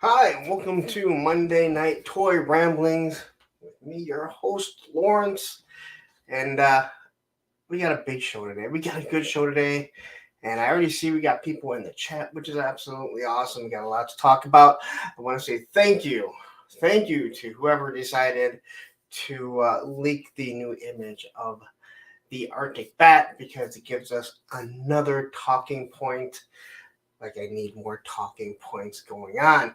Hi, and welcome to Monday Night Toy Ramblings with me, your host, Lawrence. And we got a big show today. We got a good show today. And I already see we got people in the chat, which is absolutely awesome. We got a lot to talk about. I want to say thank you. Thank you to whoever decided to leak the new image of the Arctic bat because it gives us another talking point. Like I need more talking points going on.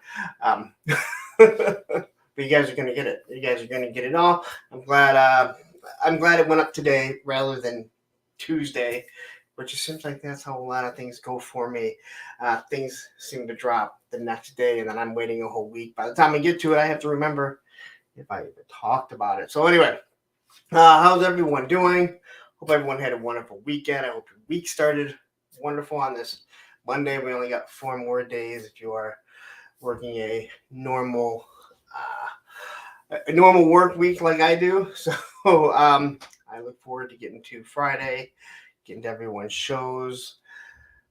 But you guys are gonna get it. You guys are gonna get it all. I'm glad. I'm glad it went up today rather than Tuesday, which it seems like that's how a lot of things go for me. Things seem to drop the next day, and then I'm waiting a whole week. By the time I get to it, I have to remember if I even talked about it. So anyway, how's everyone doing? Hope everyone had a wonderful weekend. I hope your week started wonderful on this Monday. We only got 4 more days if you are working a normal work week like I do. So I look forward to getting to Friday, getting to everyone's shows,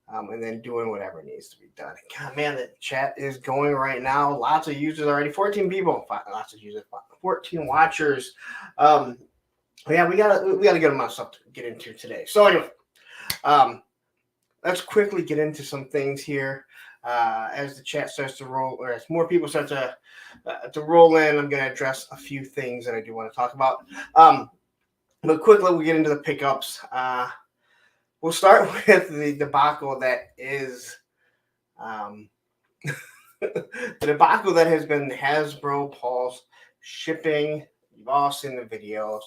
and then doing whatever needs to be done. God, man, the chat is going right now. Lots of users already. 14 people. Lots of users. 14 watchers. Yeah, we got a good amount of stuff to get into today. So anyway, let's quickly get into some things here. As the chat starts to roll, or as more people start to roll in, I'm going to address a few things that I do want to talk about. But quickly, we'll get into the pickups. We'll start with the debacle that is the debacle that has been Hasbro Pulse shipping. You've all seen the videos.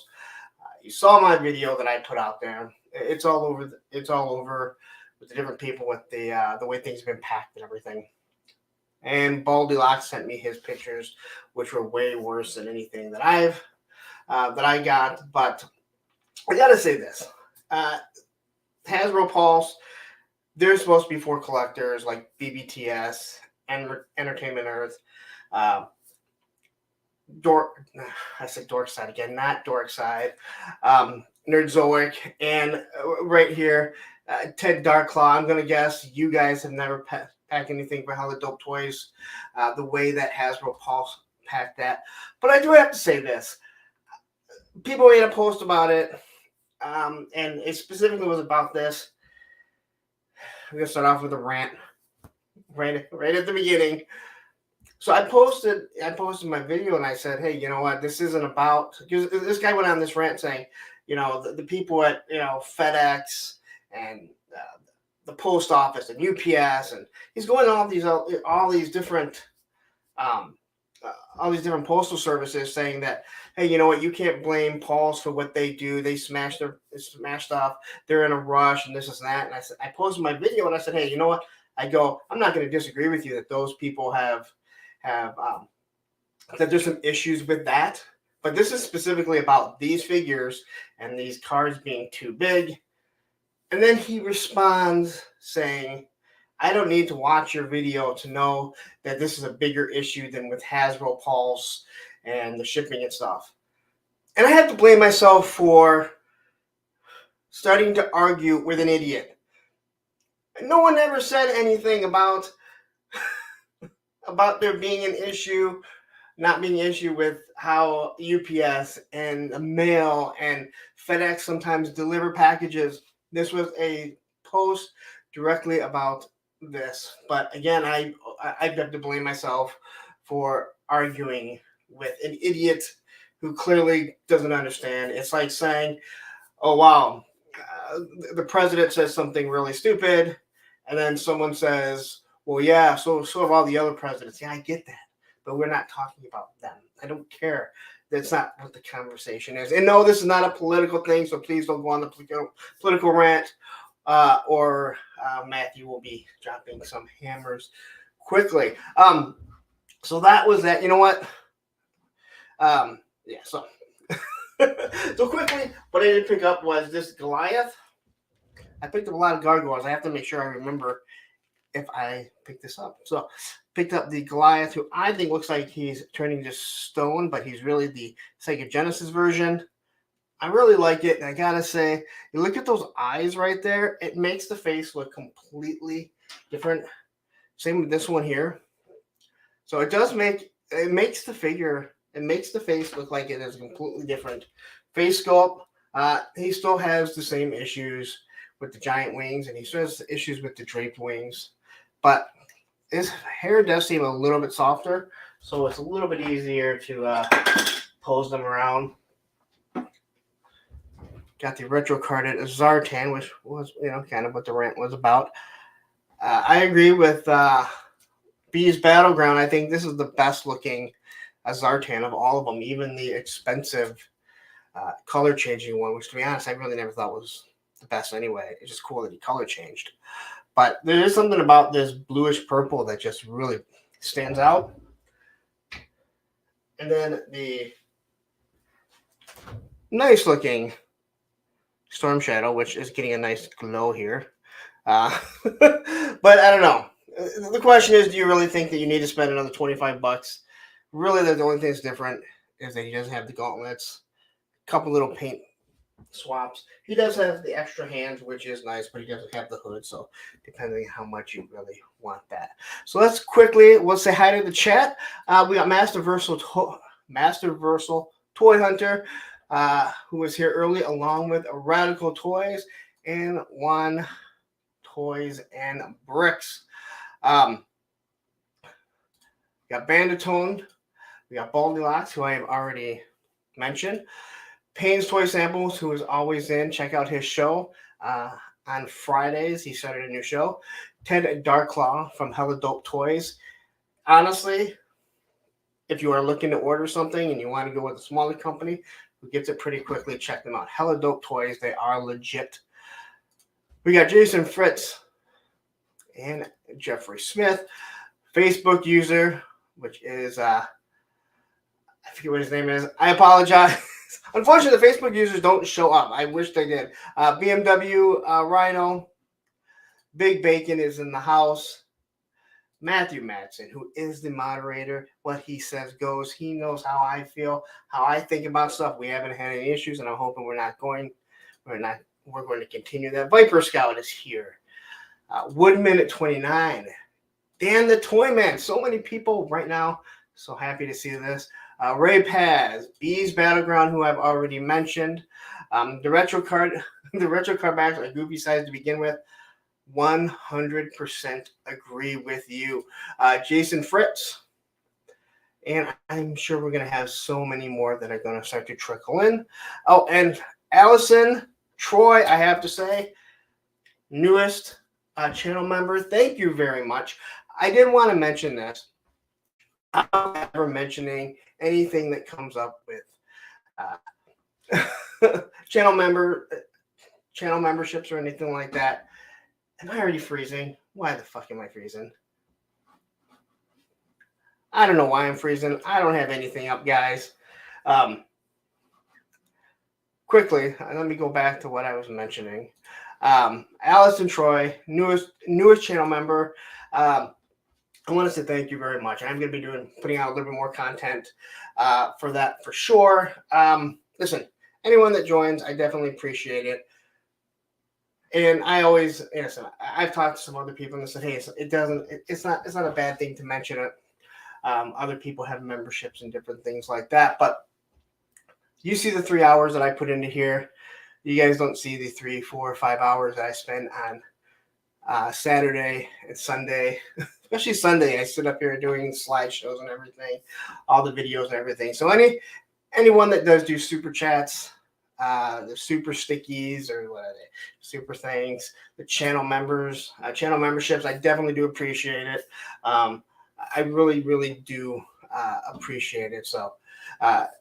You saw my video that I put out there. It's all over. It's all over with the different people with the way things have been packed and everything. And Baldy Lock sent me his pictures, which were way worse than anything that I got. But I gotta say this: Hasbro Pulse, they're supposed to be for collectors like BBTS and Entertainment Earth. I said Dork Side again, not Dork Side. Nerdzoic, and right here, Ted Darklaw. I'm gonna guess you guys have never packed anything for Hella Dope Toys, the way that Hasbro Pulse packed that. But I do have to say this: people made a post about it, and it specifically was about this. I'm gonna start off with a rant, right at the beginning. So I posted my video and I said, hey, you know what? This isn't about, because this guy went on this rant saying, the people at, FedEx and the post office and UPS, and he's going on all these different postal services saying that, hey, you know what? You can't blame Pulse for what they do. They smash stuff. They're in a rush and this and that. And I posted my video and I said, hey, you know what? I'm not going to disagree with you that those people have that there's some issues with that, but this is specifically about these figures and these cards being too big. And then he responds saying, I don't need to watch your video to know that this is a bigger issue than with Hasbro Pulse and the shipping and stuff. And I have to blame myself for starting to argue with an idiot. No one ever said anything about there being an issue, not being an issue with how UPS and mail and FedEx sometimes deliver packages. This was a post directly about this. But again, I have to blame myself for arguing with an idiot who clearly doesn't understand. It's like saying, oh, wow, the president says something really stupid, and then someone says, well, yeah, so have all the other presidents. Yeah, I get that. But we're not talking about them. I don't care. That's not what the conversation is. And no, this is not a political thing, so please don't go on the political rant, or Matthew will be dropping some hammers quickly. So that was that. You know what? Yeah, so. So quickly, what I did pick up was this Goliath. I picked up a lot of gargoyles. I have to make sure I remember if I pick this up. So picked up the Goliath, who I think looks like he's turning to stone, but he's really the Sega Genesis version. I really like it. And I gotta say, you look at those eyes right there, it makes the face look completely different. Same with this one here. So it does makes the figure, it makes the face look like it is a completely different face sculpt. He still has the same issues with the giant wings, and he still has issues with the draped wings, but his hair does seem a little bit softer, so it's a little bit easier to pose them around. Got the retro carded Zartan, which was, kind of what the rant was about. I agree with B's Battleground. I think this is the best looking Zartan of all of them, even the expensive color changing one, which to be honest, I really never thought was the best anyway. It's just cool that he color changed. But there is something about this bluish purple that just really stands out. And then the nice looking Storm Shadow, which is getting a nice glow here. But I don't know. The question is, do you really think that you need to spend another $25? Really, the only thing that's different is that he doesn't have the gauntlets. A couple little paint swaps. He does have the extra hands, which is nice, but he doesn't have the hood. So depending on how much you really want that. So let's say hi to the chat. We got Masterversal Toy Hunter, who was here early, along with Radical Toys and One Toys and Bricks. We got Banditone. We got Baldylocks, who I have already mentioned. Payne's Toy Samples, who is always in. Check out his show on Fridays. He started a new show. Ted Darklaw from Hella Dope Toys. Honestly, if you are looking to order something and you want to go with a smaller company who gets it pretty quickly, check them out. Hella Dope Toys. They are legit. We got Jason Fritz and Jeffrey Smith. Facebook user, which is, I forget what his name is. I apologize. Unfortunately, the Facebook users don't show up. I wish they did. BMW Rhino. Big Bacon is in the house. Matthew Madsen, who is the moderator. What he says goes. He knows how I feel, how I think about stuff. We haven't had any issues, and I'm hoping we're going to continue that. Viper Scout is here. Woodman at 29. Dan the Toy Man. So many people right now. So happy to see this. Ray Paz, B's Battleground, who I've already mentioned. The retro card backs are goofy size to begin with. 100% agree with you. Jason Fritz. And I'm sure we're going to have so many more that are going to start to trickle in. Oh, and Allison Troy, I have to say, newest channel member. Thank you very much. I did want to mention this. I'm not ever mentioning anything that comes up with channel memberships or anything like that. Am I already freezing? Why the fuck am I freezing? I don't know why I'm freezing. I don't have anything up, guys. Quickly, let me go back to what I was mentioning. Allison Troy, newest channel member. I want to say thank you very much. I'm going to be putting out a little bit more content for that for sure. Listen, anyone that joins, I definitely appreciate it. And I always, I've talked to some other people and said, hey, it's not a bad thing to mention it. Other people have memberships and different things like that. But you see the 3 hours that I put into here. You guys don't see the 3, 4, 5 hours that I spend on Saturday and Sunday. Especially Sunday, I sit up here doing slideshows and everything, all the videos and everything. So anyone that does do super chats, the super stickies or what are they, super things, the channel memberships, I definitely do appreciate it. I really, really do appreciate it. So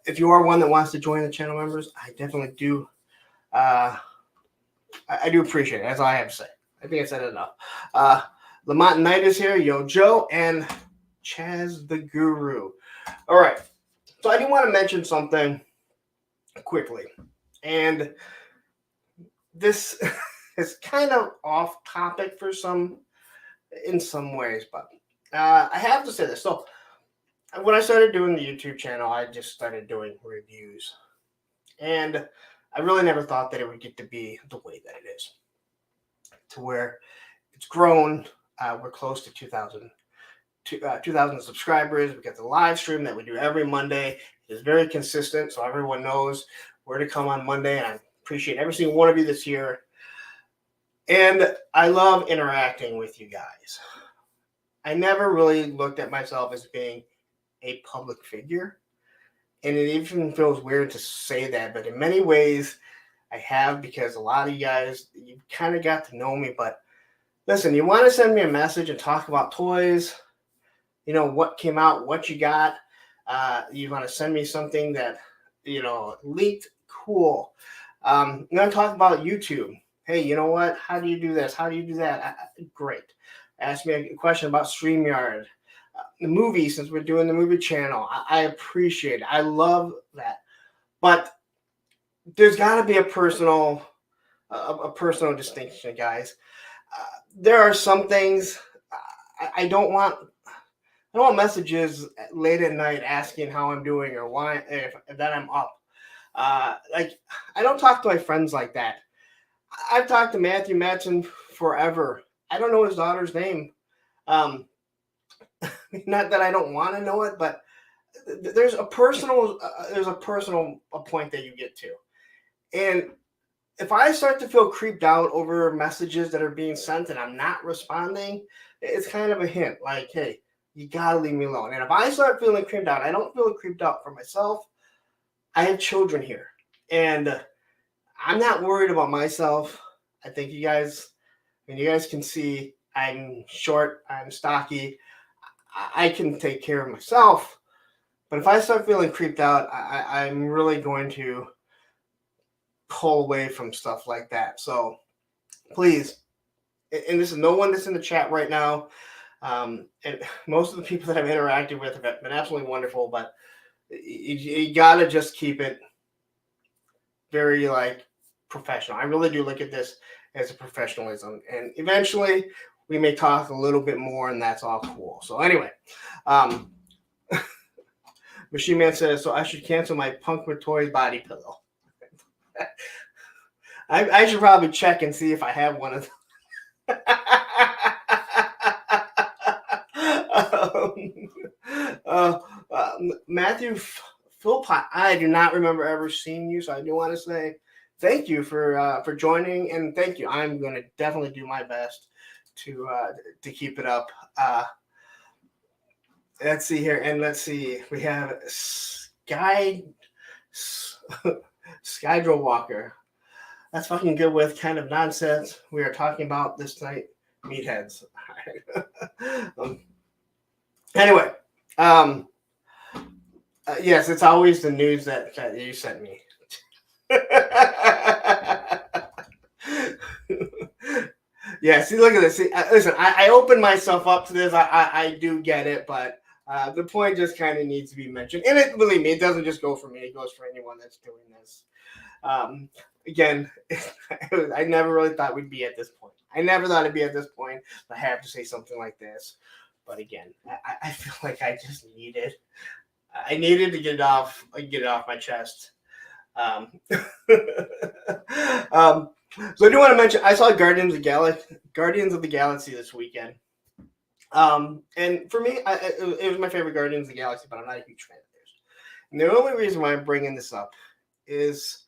if you are one that wants to join the channel members, I definitely do. I do appreciate it. That's all I have to say. I think I said it enough. Lamont Knight is here, Yo Joe, and Chaz the Guru. All right. So I do want to mention something quickly. And this is kind of off topic in some ways, but I have to say this. So when I started doing the YouTube channel, I just started doing reviews. And I really never thought that it would get to be the way that it is. To where it's grown. We're close to 2,000 2,000 subscribers. We got the live stream that we do every Monday. It's very consistent, so everyone knows where to come on Monday. And I appreciate every single one of you that's here. And I love interacting with you guys. I never really looked at myself as being a public figure. And it even feels weird to say that, but in many ways I have, because a lot of you guys, you kind of got to know me. But listen, you want to send me a message and talk about toys, you know, what came out, what you got. You want to send me something that, you know, leaked, cool. You want to talk about YouTube. Hey, you know what? How do you do this? How do you do that? Great. Ask me a question about StreamYard. The movie, since we're doing the movie channel, I appreciate it. I love that. But there's got to be a personal distinction, guys. There are some things I don't want messages late at night asking how I'm doing or why if that I'm up. Like, I don't talk to my friends like that. I've talked to Matthew Madsen forever. I don't know his daughter's name. Not that I don't want to know it, but there's a personal point that you get to. And if I start to feel creeped out over messages that are being sent and I'm not responding, it's kind of a hint like, hey, you gotta leave me alone. And if I start feeling creeped out, I don't feel creeped out for myself. I have children here, and I'm not worried about myself. I think you guys can see I'm short, I'm stocky. I can take care of myself. But if I start feeling creeped out, I'm really going to pull away from stuff like that. So please, and this is no one that's in the chat right now. And most of the people that I've interacted with have been absolutely wonderful, but you gotta just keep it very professional. I really do look at this as a professionalism, and eventually we may talk a little bit more, and that's all cool. So anyway, Machine Man says, so I should cancel my Punk with Toys body pillow. I should probably check and see if I have one of them. Matthew Philpott, I do not remember ever seeing you, so I do want to say thank you for joining, and thank you. I'm going to definitely do my best to keep it up. Let's see here, and let's see. We have Skydro Walker. That's fucking good with kind of nonsense we are talking about this night, meatheads. Anyway, yes, it's always the news that you sent me. Yeah, see, look at this. See, listen, I opened myself up to this. I do get it, but the point just kind of needs to be mentioned. And believe me, it doesn't just go for me. It goes for anyone that's doing this. Again, I never really thought we'd be at this point. I never thought it'd be at this point. I have to say something like this. But again, I feel like I just needed to get it off my chest. So I do want to mention, I saw Guardians of the Galaxy this weekend. And for me, it was my favorite Guardians of the Galaxy, but I'm not a huge fan of theirs. And the only reason why I'm bringing this up is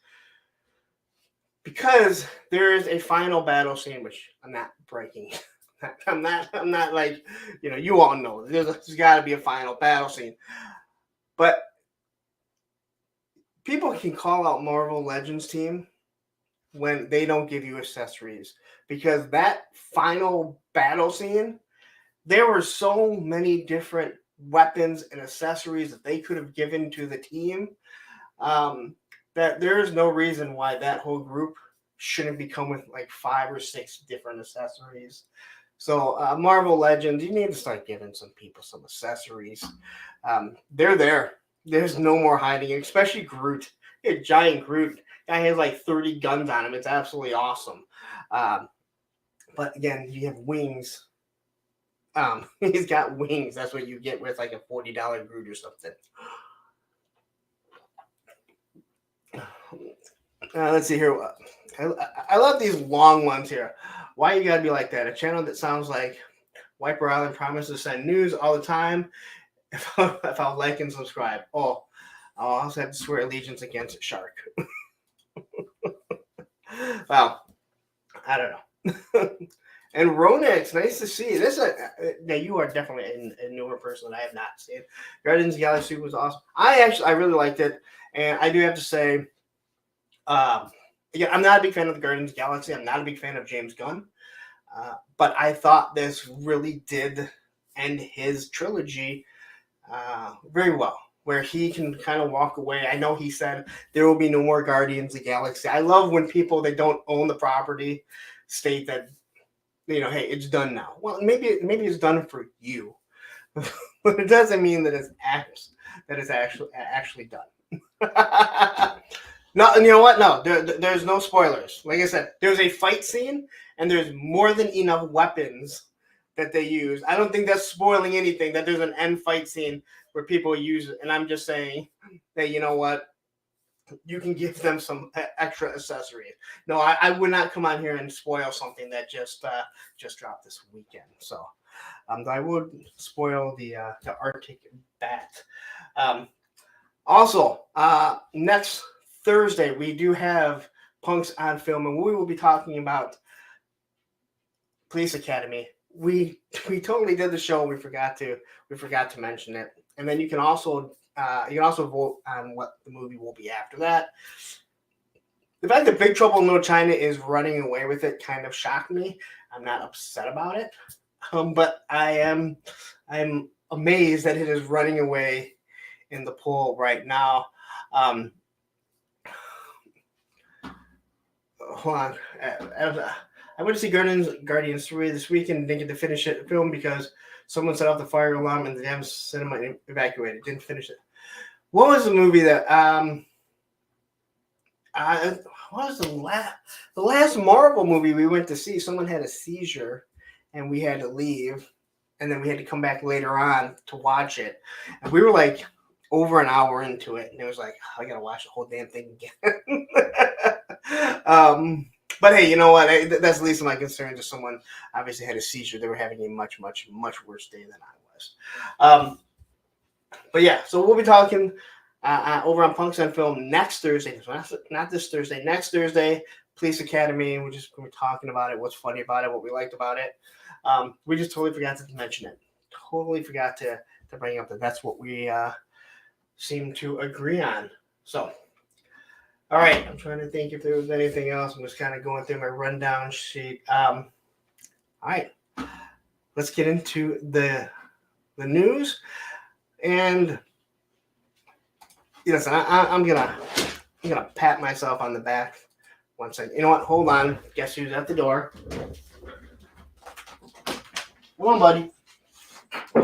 because there is a final battle scene, which I'm not breaking. I'm not like, you all know there's got to be a final battle scene, but people can call out Marvel Legends team when they don't give you accessories, because that final battle scene, there were so many different weapons and accessories that they could have given to the team, that there is no reason why that whole group shouldn't be come with like 5 or 6 different accessories. So Marvel Legends, you need to start giving some people some accessories. They're there. There's no more hiding, especially Groot. A giant Groot. Guy has like 30 guns on him. It's absolutely awesome. But again, you have wings. He's got wings. That's what you get with like a $40 Groot or something. Let's see here. I love these long ones here. Why you gotta be like that? A channel that sounds like Wiper Island promises to send news all the time if I'll like and subscribe. Oh, I'll also have to swear allegiance against Shark. Well, I don't know. And Ronex, nice to see you. Now you are definitely a newer person that I have not seen. Guardians of the Galaxy was awesome. I really liked it, and I do have to say, I'm not a big fan of the Guardians of the Galaxy. I'm not a big fan of James Gunn, but I thought this really did end his trilogy very well, where he can kind of walk away. I know he said there will be no more Guardians of the Galaxy. I love when people that don't own the property state that, hey, it's done now. Well, maybe it's done for you, but it doesn't mean that it's actually done. No, and you know what? No, there's no spoilers. Like I said, there's a fight scene, and there's more than enough weapons that they use. I don't think that's spoiling anything, that there's an end fight scene where people use it. And I'm just saying that, you know what? You can give them some extra accessories. No, I would not come on here and spoil something that just dropped this weekend. So I would spoil the Arctic Bat. Also, next Thursday, we do have Punks on Film, and we will be talking about Police Academy. We totally did the show. We forgot to mention it. And then you can also vote on what the movie will be after that. The fact that Big Trouble in Little China is running away with it kind of shocked me. I'm not upset about it, but I'm amazed that it is running away in the poll right now. Hold on. I went to see Guardians 3 this weekend and didn't get to finish it film because someone set off the fire alarm and the damn cinema evacuated. Didn't finish it. What was the movie that what was the last Marvel movie we went to see? Someone had a seizure and we had to leave, and then we had to come back later on to watch it. And we were like over an hour into it, and it was like, I gotta watch the whole damn thing again. But hey, you know what? That's the least of my concern. Just someone obviously had a seizure. They were having a much, much, much worse day than I was. But yeah, so we'll be talking over on Punks on Film next Thursday. So not this Thursday. Next Thursday, Police Academy. We're just going to be talking about it, what's funny about it, what we liked about it. We just totally forgot to mention it. Totally forgot to bring up that that's what we seem to agree on. So, all right. I'm trying to think if there was anything else. I'm just kind of going through my rundown sheet. All right. Let's get into the news. And listen, I'm gonna pat myself on the back one second. You know what? Hold on. Guess who's at the door? Come on, buddy. You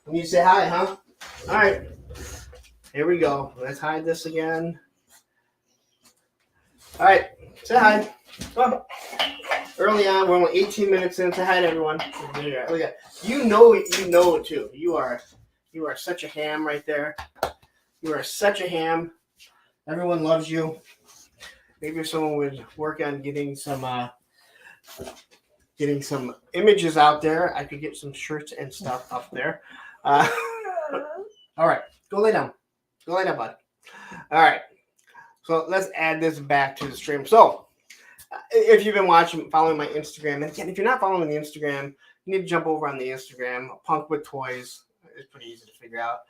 need to say hi, huh? All right. Here we go. Let's hide this again. All right. Say hi. Come on. Early on, we're only 18 minutes in. Say hi to everyone. Look at you know it too. You are such a ham right there. You are such a ham. Everyone loves you. Maybe if someone would work on getting some images out there, I could get some shirts and stuff up there. All right, go lay down. Go lay down, bud. All right. So let's add this back to the stream. So if you've been following my Instagram, and again, if you're not following the Instagram, you need to jump over on the Instagram. Punk with Toys. It's pretty easy to figure out.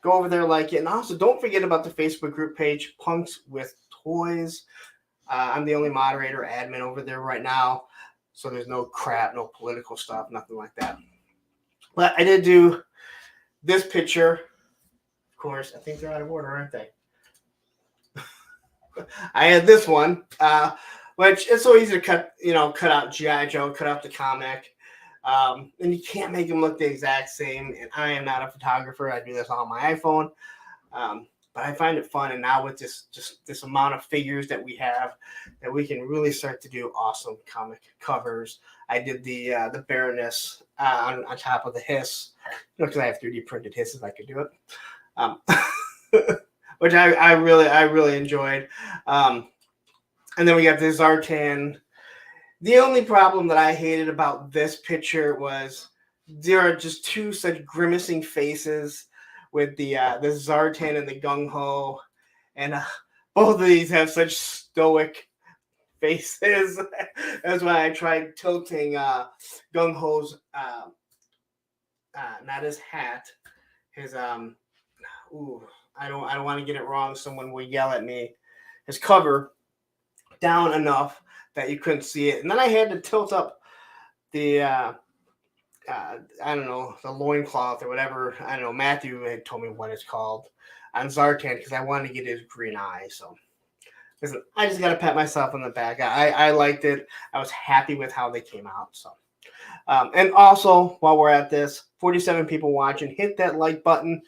Go over there, like it. And also, don't forget about the Facebook group page, Punks with Toys. I'm the only moderator, admin over there right now. So there's no crap, no political stuff, nothing like that. But I did do this picture. Of course, I think they're out of order, aren't they? I had this one, which it's so easy to cut out GI Joe, cut out the comic. And you can't make them look the exact same. And I am not a photographer. I do this on my iPhone. But I find it fun. And now with this amount of figures that we have, that we can really start to do awesome comic covers. I did the Baroness on top of the Hiss, because I have 3D printed Hisses. I could do it. Which I really enjoyed. And then we got the Zartan The only problem that I hated about this picture was there are just two such grimacing faces with the Zartan and the Gung Ho, and both of these have such stoic faces. That's why I tried tilting Gung Ho's not his hat, his ooh, I don't want to get it wrong. Someone will yell at me. His cover down enough that you couldn't see it, and then I had to tilt up the I don't know, the loincloth or whatever. I don't know. Matthew had told me what it's called on Zartan because I wanted to get his green eye. So listen, I just got to pat myself on the back. I liked it. I was happy with how they came out. So. And also, while we're at this, 47 people watching, hit that like button.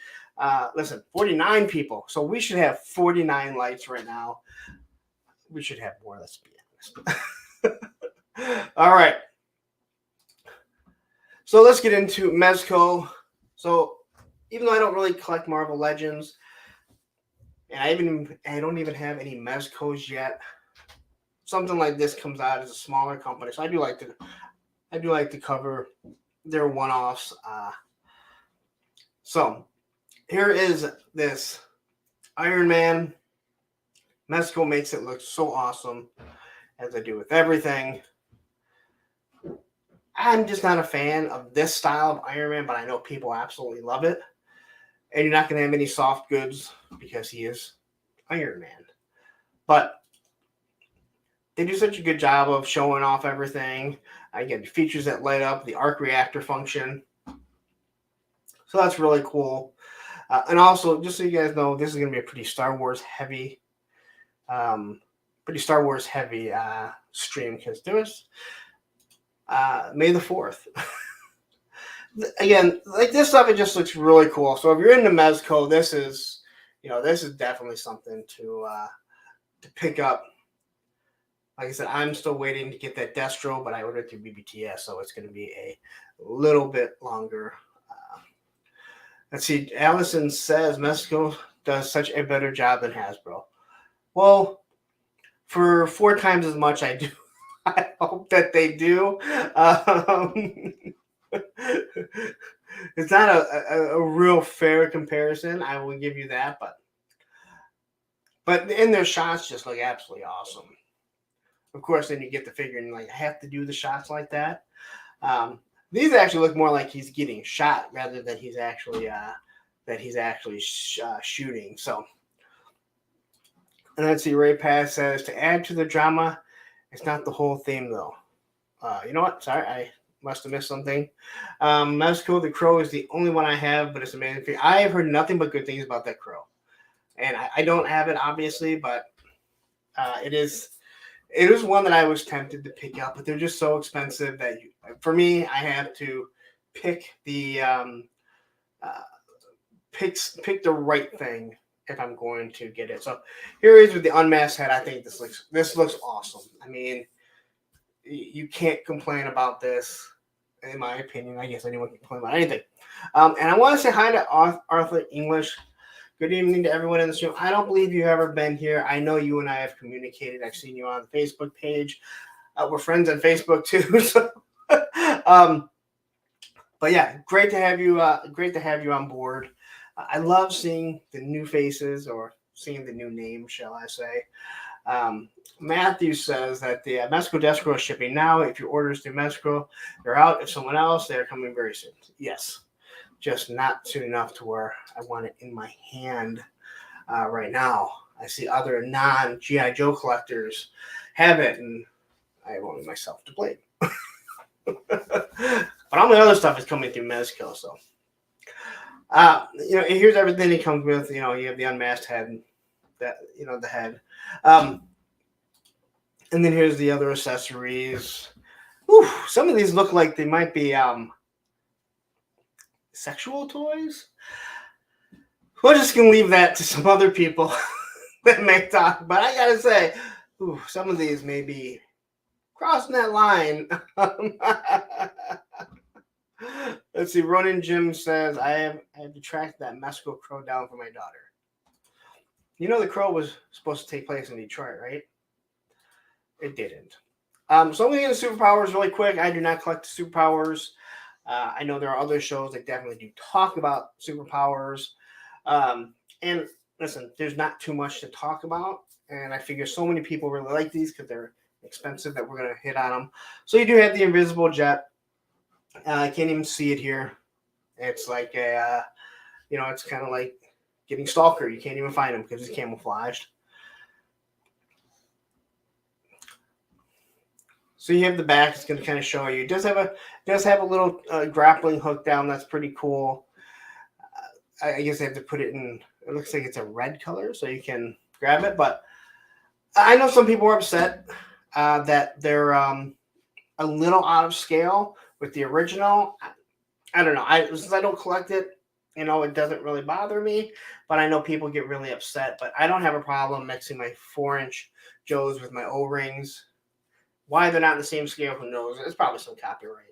Listen, 49 people. So we should have 49 likes right now. We should have more, let's be honest. All right. So let's get into Mezco. So even though I don't really collect Marvel Legends, and I don't even have any Mezcos yet, something like this comes out as a smaller company. So I do like to cover their one-offs. So here is this Iron Man. Mezco makes it look so awesome, as I do with everything. I'm just not a fan of this style of Iron Man, but I know people absolutely love it. And you're not going to have any soft goods because he is Iron Man. But they do such a good job of showing off everything. I get features that light up, the arc reactor function. So that's really cool. And also, just so you guys know, this is going to be a pretty Star Wars heavy stream because there was May the 4th. Again, like this stuff, it just looks really cool. So if you're into Mezco, this is definitely something to pick up. Like I said, I'm still waiting to get that Destro, but I ordered through BBTS, so it's going to be a little bit longer. Let's see. Allison says Mezco does such a better job than Hasbro. Well, for 4 times as much, I do. I hope that they do. It's not a real fair comparison. I will give you that, but in their shots just look absolutely awesome. Of course, then you get the figure and like I have to do the shots like that. These actually look more like he's getting shot rather than he's actually shooting. So, and let's see. Ray Pass says to add to the drama, it's not the whole theme though. You know what? Sorry, I must have missed something. Mezco the Crow is the only one I have, but it's amazing. I have heard nothing but good things about that Crow, and I don't have it obviously, but it is one that I was tempted to pick up, but they're just so expensive that for me, I have to pick the pick the right thing if I'm going to get it. So here he is with the unmasked head. I think this looks awesome. I mean, you can't complain about this, in my opinion. I guess anyone can complain about anything. And I want to say hi to Arthur English. Good evening to everyone in this room. I don't believe you've ever been here. I know you and I have communicated. I've seen you on the Facebook page. We're friends on Facebook too. So, but yeah, great to have you. Great to have you on board. I love seeing the new faces or seeing the new names, shall I say. Matthew says that the Mezco Destro is shipping now. If your orders through Mezco, they're out. If someone else, they're coming very soon. Yes. Just not soon enough to where I want it in my hand right now. I see other non-GI Joe collectors have it, and I have only myself to blame. But all my other stuff is coming through Mezco, so. Here's everything it comes with. You have the unmasked head, the head. And then here's the other accessories. Whew, some of these look like they might be sexual toys. We're just gonna leave that to some other people that may talk. But I gotta say, some of these may be crossing that line. Let's see. Ronan Jim says I have to track that Mezco Crow down for my daughter. The Crow was supposed to take place in Detroit, right? It didn't. So I'm going to get the superpowers really quick. I do not collect the superpowers. I know there are other shows that definitely do talk about superpowers. And listen, there's not too much to talk about. And I figure so many people really like these because they're expensive that we're going to hit on them. So you do have the invisible jet. I can't even see it here. It's like a, it's kind of like getting Stalker. You can't even find him because he's camouflaged. So you have the back. It's going to kind of show you. It does have a little grappling hook down. That's pretty cool. I guess they have to put it in. It looks like it's a red color, so you can grab it. But I know some people are upset that they're a little out of scale with the original. I don't know. Since I don't collect it, it doesn't really bother me. But I know people get really upset. But I don't have a problem mixing my 4-inch Joes with my O-rings. Why they're not in the same scale, who knows? It's probably some copyright.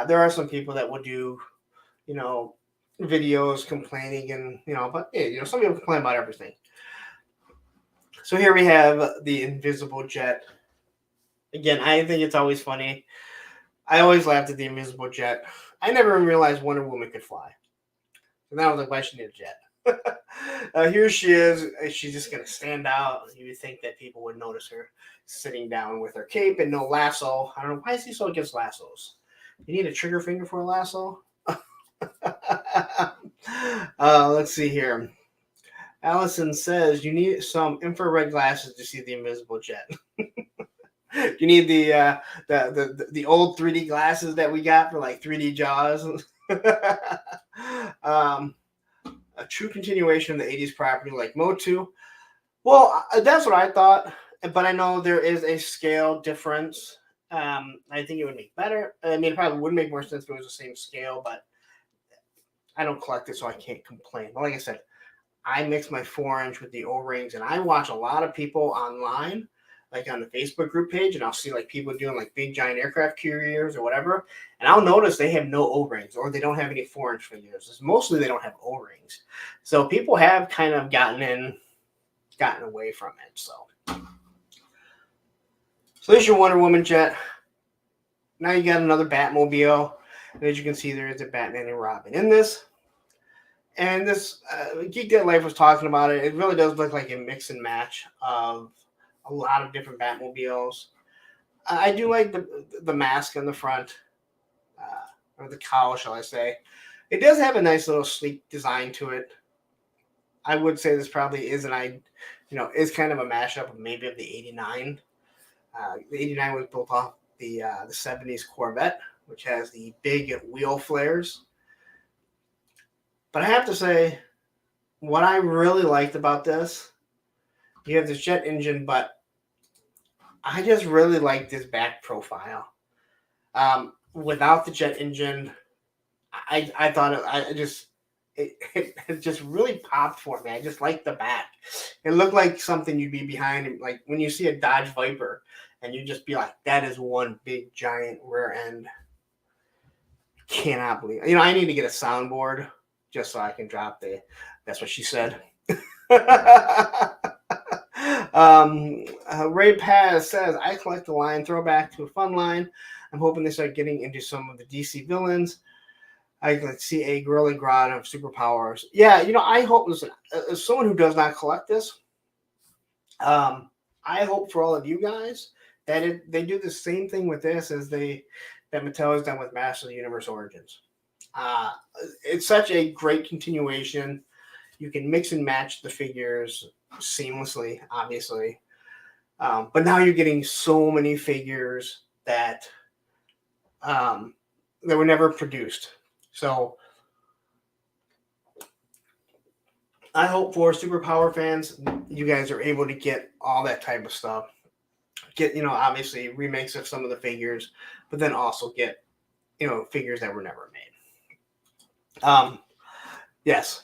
There are some people that will do, videos complaining and, but hey, some people complain about everything. So here we have the invisible jet. Again, I think it's always funny. I always laughed at the invisible jet. I never even realized Wonder Woman could fly. And then I was like, why she need a jet? Here she is. She's just going to stand out. You would think that people would notice her sitting down with her cape and no lasso. I don't know. Why is he so against lassos? You need a trigger finger for a lasso? Let's see here. Allison says you need some infrared glasses to see the invisible jet. You need the old 3D glasses that we got for like 3D Jaws. A true continuation of the 80s property like Motu. Well, that's what I thought, but I know there is a scale difference. I think it would make better. I mean, it probably would make more sense if it was the same scale, but I don't collect it, so I can't complain. But like I said, I mix my 4-inch with the O-rings, and I watch a lot of people online, like on the Facebook group page, and I'll see like people doing like big giant aircraft carriers or whatever, and I'll notice they have no O-rings or they don't have any 4-inch figures. It's mostly they don't have O-rings. So people have kind of gotten away from it. So there's your Wonder Woman jet. Now you got another Batmobile. And as you can see, there is a Batman and Robin in this. And this Geek Dead Life was talking about it. It really does look like a mix and match of a lot of different Batmobiles. I do like the mask on the front, or the cowl, shall I say. It does have a nice little sleek design to it. I would say this probably is is kind of a mashup of maybe of the 89. The 89 was built off the 70s Corvette, which has the big wheel flares. But I have to say, what I really liked about this, you have this jet engine, but I just really like this back profile. Without the jet engine, I thought it just really popped for me. I just liked the back. It looked like something you'd be behind, like when you see a Dodge Viper, and you just be like, that is one big giant rear end. Cannot believe. I need to get a soundboard just so I can drop that's what she said. Ray Paz says, I collect the line, throwback to a fun line. I'm hoping they start getting into some of the DC villains. I can see a Gorilla Grodd of superpowers. Yeah, I hope, listen, as someone who does not collect this, I hope for all of you guys that they do the same thing with this as that Mattel has done with Master of the Universe Origins. It's such a great continuation. You can mix and match the figures seamlessly, obviously. But now you're getting so many figures that were never produced. So I hope for superpower fans, you guys are able to get all that type of stuff. Get, obviously remakes of some of the figures, but then also get, figures that were never made. Yes.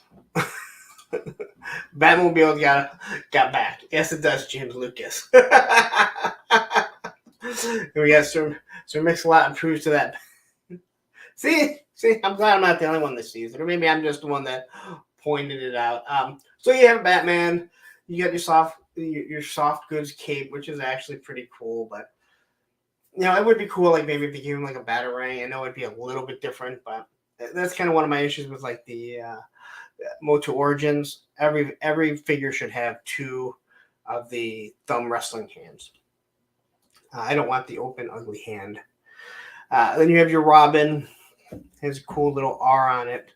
Batmobile got back. Yes, it does, James Lucas. We got Sir Mix-a-Lot proves to that. See, I'm glad I'm not the only one that sees it, or maybe I'm just the one that pointed it out. So you have Batman. You got your soft goods cape, which is actually pretty cool. But it would be cool, like maybe if they gave him like a Batarang. I know it'd be a little bit different, but that's kind of one of my issues with like the Moto Origins. Every figure should have two of the thumb wrestling hands. I don't want the open ugly hand. Then you have your Robin. Has a cool little R on it.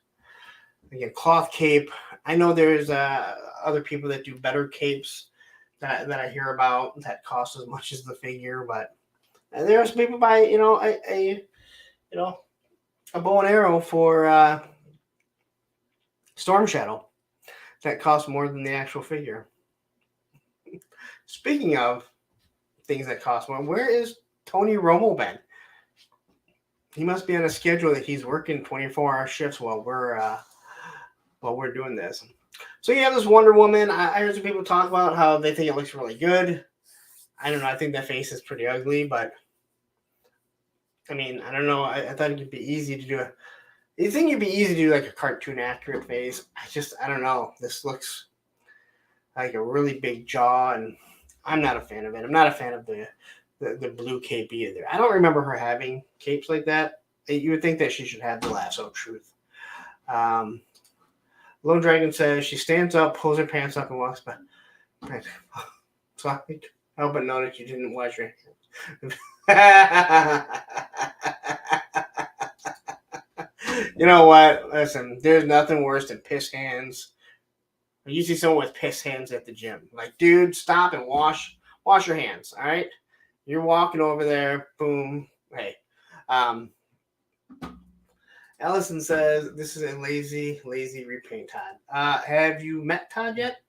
Again, cloth cape. I know there's other people that do better capes that I hear about that cost as much as the figure, but there's people buy a bow and arrow for Storm Shadow that costs more than the actual figure. Speaking of things that cost more, where is Tony Romo been? He must be on a schedule that he's working 24-hour shifts while we're doing this. So you have this Wonder Woman. I heard some people talk about how they think it looks really good. I don't know. I think that face is pretty ugly, but I mean, I don't know. I thought it'd be easy to do a. You think it'd be easy to do like a cartoon accurate face? I don't know. This looks like a really big jaw, and I'm not a fan of it. I'm not a fan of the blue cape either. I don't remember her having capes like that. You would think that she should have the lasso of truth. Lone Dragon says she stands up, pulls her pants up, and walks by. So I hope I noticed you didn't wash your hands. You know what? Listen, there's nothing worse than piss hands. You see someone with piss hands at the gym. Like, dude, stop and wash your hands, all right? You're walking over there, boom. Hey. Ellison says, this is a lazy repaint, Todd. Have you met Todd yet?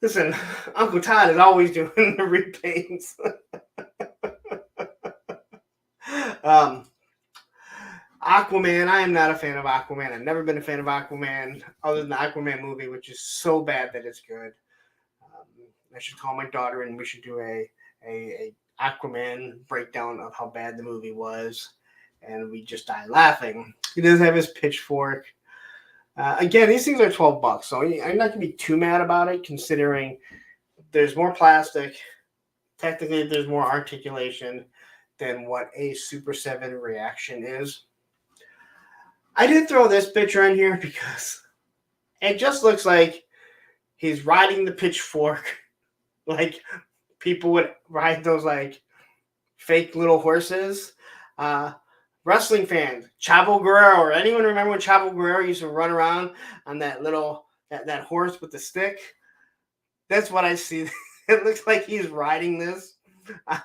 Listen, Uncle Todd is always doing the repaints. Aquaman, I am not a fan of Aquaman. I've never been a fan of Aquaman, other than the Aquaman movie, which is so bad that it's good. I should call my daughter and we should do a Aquaman breakdown of how bad the movie was, and we just die laughing. He does have his pitchfork. Again, these things are $12, so I'm not gonna be too mad about it, considering there's more plastic. Technically, there's more articulation than what a Super 7 reaction is. I did throw this picture in here because it just looks like he's riding the pitchfork like people would ride those like fake little horses. Wrestling fans, Chavo Guerrero. Anyone remember when Chavo Guerrero used to run around on that little that horse with the stick? That's what I see. It looks like he's riding this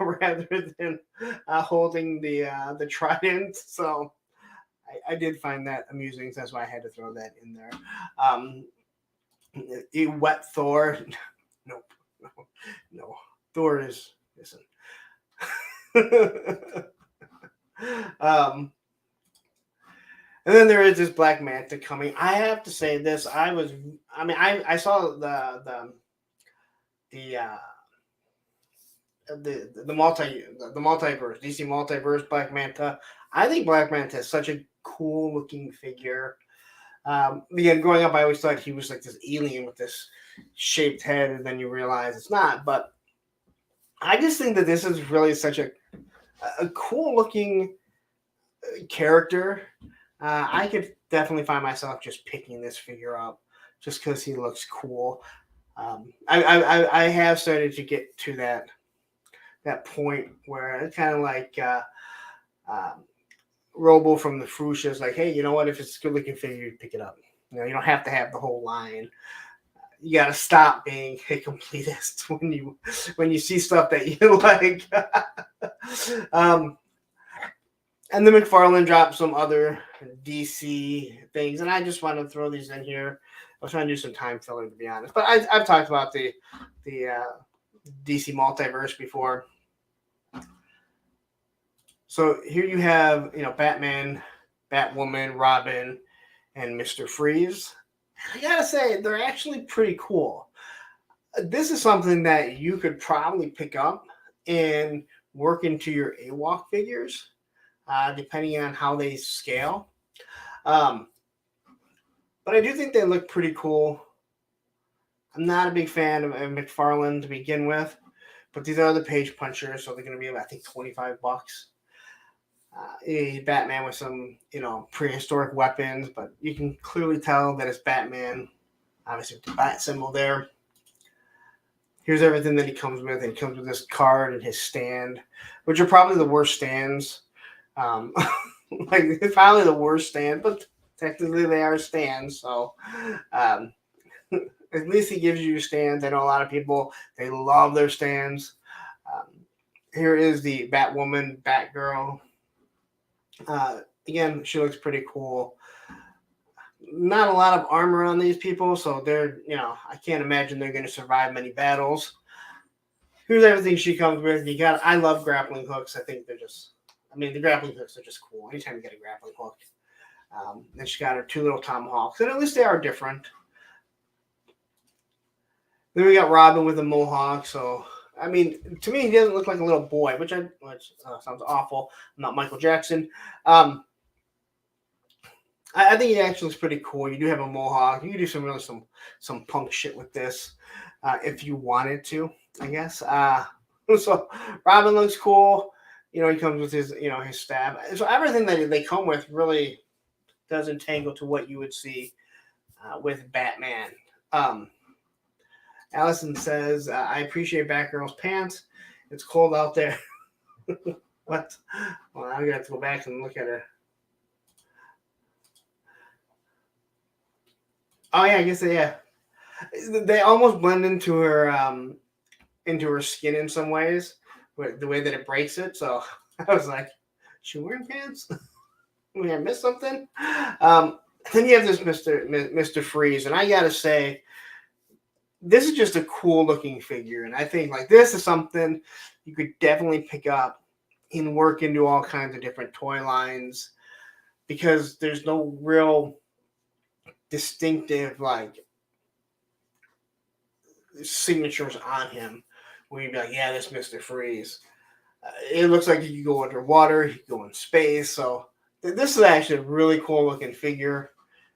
rather than holding the trident. So I did find that amusing. So that's why I had to throw that in there. Wet Thor. Nope. No. Thor is. Listen. And then there is this Black Manta coming. I have to say this. I saw the multiverse, DC Multiverse Black Manta. I think Black Manta is such a cool looking figure. Again, growing up, I always thought he was like this alien with this shaped head, and then you realize it's not. But I just think that this is really such a cool looking character. I could definitely find myself just picking this figure up just because he looks cool. I have started to get to that point where it's kind of like Robo from the Fuchsia is like, hey, you know what? If it's a good looking figure, you pick it up. You know, you don't have to have the whole line. You got to stop being a completist when you see stuff that you like. And then McFarlane dropped some other DC things, and I just want to throw these in here. I was trying to do some time filling, to be honest. But I've talked about the DC Multiverse before. So here you have, Batman, Batwoman, Robin, and Mr. Freeze. I gotta say, they're actually pretty cool. This is something that you could probably pick up and work into your AWOC figures, depending on how they scale. But I do think they look pretty cool. I'm not a big fan of McFarlane to begin with, But these are the page punchers, so they're going to be about, I think, $25. Batman with some, prehistoric weapons, but you can clearly tell that it's Batman. Obviously, with the bat symbol there. Here's everything that he comes with. And he comes with this card and his stand, which are probably the worst stands. It's probably the worst stand, but technically they are stands. So at least he gives you stands. I know a lot of people, they love their stands. Here is the Batwoman, Batgirl. Again, she looks pretty cool. Not a lot of armor on these people, so they're, I can't imagine they're going to survive many battles. Here's everything she comes with. I love grappling hooks. I think the grappling hooks are just cool. Anytime you get a grappling hook. Then she got her 2 little tomahawks, and at least they are different. Then we got Robin with a mohawk, so to me, he doesn't look like a little boy, which sounds awful. I'm not Michael Jackson. I think he actually looks pretty cool. You do have a mohawk. You can do some punk shit with this if you wanted to, I guess. So Robin looks cool. He comes with his stab. So everything that they come with really does entangle to what you would see with Batman. Allison says, I appreciate Batgirl's pants. It's cold out there. What? Well, I'm going to have to go back and look at her. Oh, yeah, I guess yeah. They almost blend into her skin in some ways, the way that it breaks it. So I was like, is she wearing pants? Did I miss something? Then you have this Mr. Freeze, and I got to say, this is just a cool looking figure, and I think this is something you could definitely pick up and work into all kinds of different toy lines, because there's no real distinctive signatures on him where you'd be like, yeah, this Mr. Freeze. It looks like he could go underwater, he could go in space. So this is actually a really cool looking figure.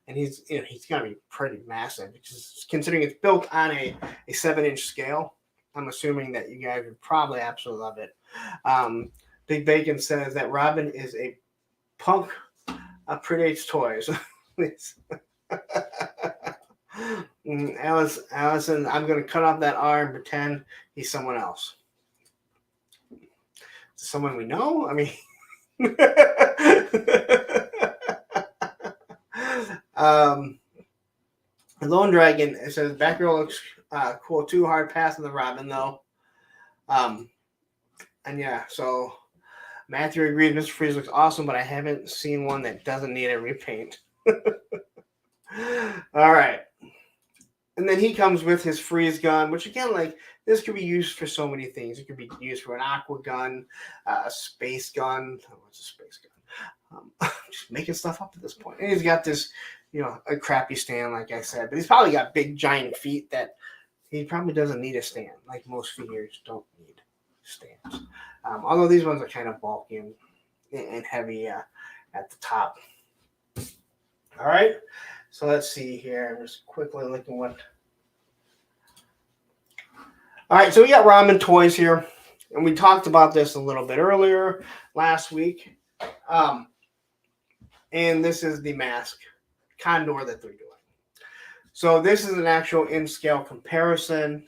And he's going to be pretty massive, because considering it's built on a 7-inch scale, I'm assuming that you guys would probably absolutely love it. Big Bacon says that Robin is a punk predates toys. Allison, I'm going to cut off that R and pretend he's someone else. Someone we know? Lone Dragon, it says Batgirl looks cool too. Hard pass on the Robin though. And yeah, so Matthew agrees Mr. Freeze looks awesome, but I haven't seen one that doesn't need a repaint. All right. And then he comes with his freeze gun, which again, this could be used for so many things. It could be used for an aqua gun, a space gun. What's a space gun? Just making stuff up at this point. And he's got this, a crappy stand, like I said. But he's probably got big, giant feet that he probably doesn't need a stand. Like most figures don't need stands. Although these ones are kind of bulky and heavy at the top. All right. So let's see here. I'm just quickly looking what. All right, so we got ramen toys here, and we talked about this a little bit earlier last week. And this is the mask Condor that they're doing. So this is an actual in-scale comparison.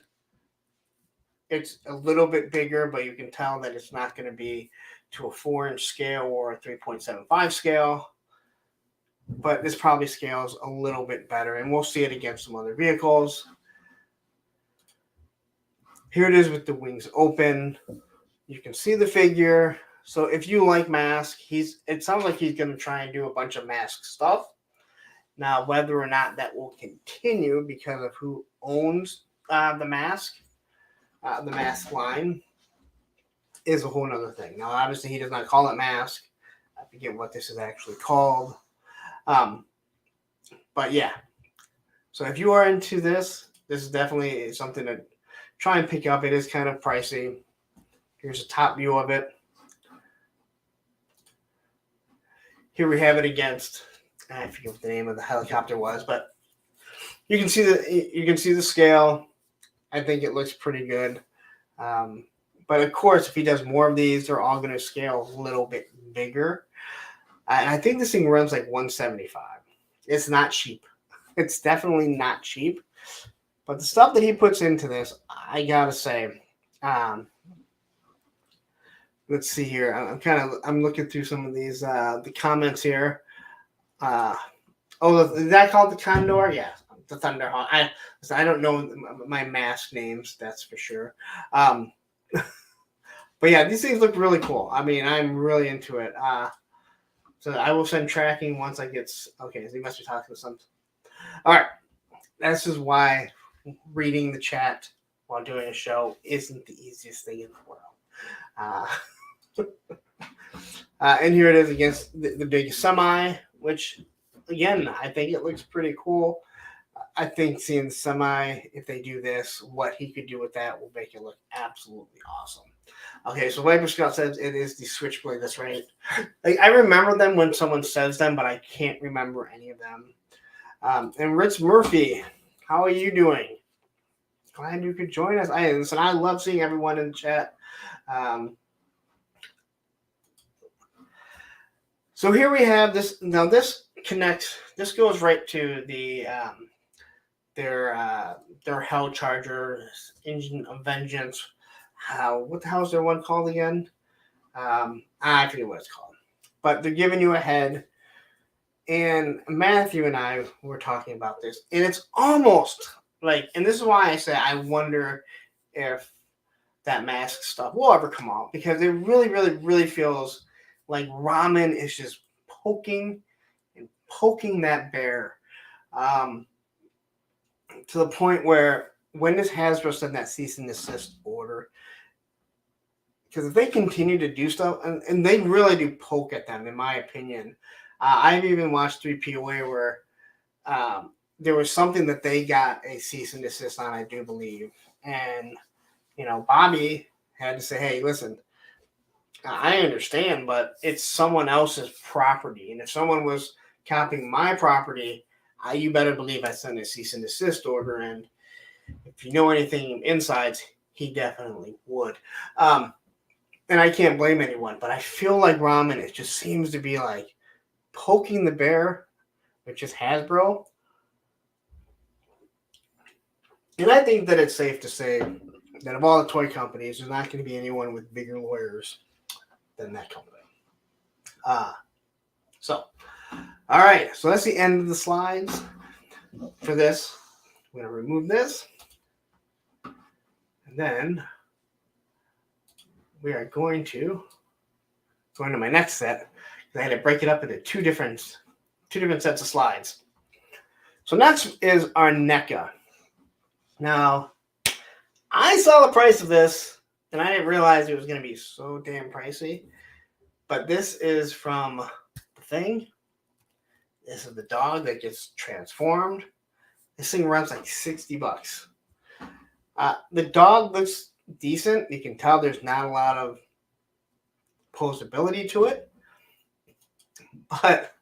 It's a little bit bigger, but you can tell that it's not going to be to a 4-inch scale or a 3.75 scale. But this probably scales a little bit better, and we'll see it against some other vehicles. Here it is with the wings open. You can see the figure. So if you like Mask, it sounds like he's going to try and do a bunch of Mask stuff. Now, whether or not that will continue because of who owns the Mask line, is a whole other thing. Now, obviously, he does not call it Mask. I forget what this is actually called. But yeah, so if you are into this is definitely something to try and pick up. It is kind of pricey. Here's a top view of it. Here we have it against, I forget what the name of the helicopter was, but you can see the scale. I think it looks pretty good. But of course, if he does more of these, they're all going to scale a little bit bigger. And I think this thing runs like 175. It's not cheap. It's definitely not cheap. But the stuff that he puts into this, I gotta say, let's see here. I'm looking through some of these the comments here. Is that called the Condor? Yeah, the Thunderhawk. I don't know my mask names, that's for sure. But yeah, these things look really cool. I mean, I'm really into it. So I will send tracking once I get. Okay, so you must be talking to something. All right, this is why reading the chat while doing a show isn't the easiest thing in the world. And here it is against the big semi, which again, I think it looks pretty cool. I think seeing the semi, if they do this, what he could do with that will make it look absolutely awesome. Okay, so Viper Scout says it is the Switchblade. That's right. Like, I remember them when someone says them, but I can't remember any of them. And Rich Murphy, how are you doing? Glad you could join us. I love seeing everyone in the chat. So here we have this. Now this connects. This goes right to the their Hell Charger Engine of Vengeance. What the hell is their one called again? I forget what it's called. But they're giving you a head. And Matthew and I were talking about this, and it's almost like, and this is why I say I wonder if that mask stuff will ever come out, because it really, really, really feels like Ramen is just poking that bear to the point where when does Hasbro send that cease and desist order? Because if they continue to do stuff, and they really do poke at them, in my opinion. I've even watched 3POA where there was something that they got a cease and desist on, I do believe. And, Bobby had to say, hey, listen, I understand, but it's someone else's property. And if someone was copying my property, you better believe I sent a cease and desist order. And if you know anything insides, he definitely would. And I can't blame anyone, but I feel like Ramen, it just seems to be like poking the bear, which is Hasbro. And I think that it's safe to say that of all the toy companies, there's not going to be anyone with bigger lawyers than that company. All right. So that's the end of the slides for this. I'm going to remove this. And then we are going to go into my next set. I had to break it up into two different sets of slides. So next is our NECA. Now, I saw the price of this, and I didn't realize it was going to be so damn pricey. But this is from The Thing. This is the dog that gets transformed. This thing runs like $60. The dog looks decent. You can tell there's not a lot of posability to it. But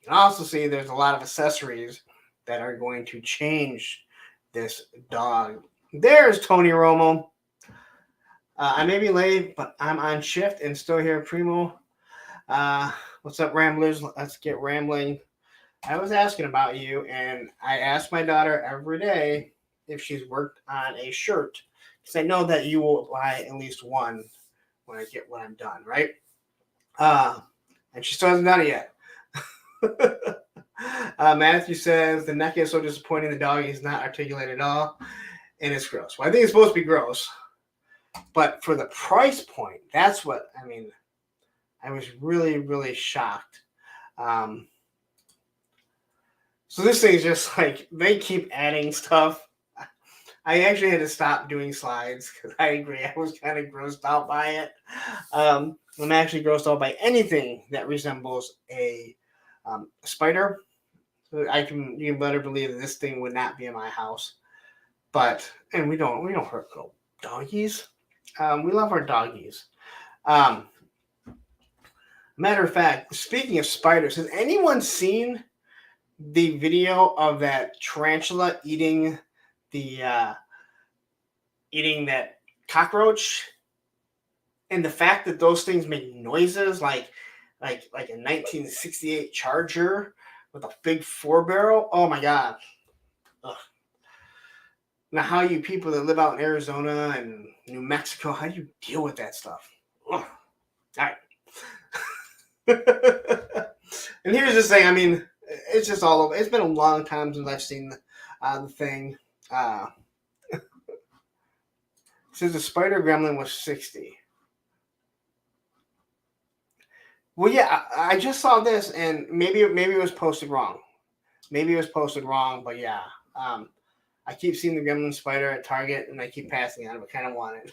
you can also see there's a lot of accessories that are going to change this dog. There's Tony Romo. I may be late, but I'm on shift and still here, Primo. What's up, Ramblers? Let's get rambling. I was asking about you, and I ask my daughter every day if she's worked on a shirt, because I know that you will buy at least one when I'm done, right? And she still hasn't done it yet. Matthew says the neck is so disappointing. The dog is not articulated at all, and it's gross. Well, I think it's supposed to be gross, but for the price point, that's what I mean. I was really, really shocked. So this thing's just like they keep adding stuff. I actually had to stop doing slides because I agree. I was kind of grossed out by it. I'm actually grossed out by anything that resembles a spider. So you can better believe that this thing would not be in my house. And we don't hurt little doggies. We love our doggies. Matter of fact, speaking of spiders, has anyone seen the video of that tarantula eating that cockroach And the fact that those things make noises like a 1968 Charger with a big 4-barrel. Oh my god. Ugh. Now, how you people that live out in Arizona and New Mexico, how do you deal with that stuff? Ugh. All right. And here's the thing. I mean, it's just all over. It's been a long time since I've seen the thing. Since the Spider Gremlin was 60. Well, yeah, I just saw this, and maybe it was posted wrong. Maybe it was posted wrong, but yeah. I keep seeing the Gremlin Spider at Target, and I keep passing on it. I kind of want it.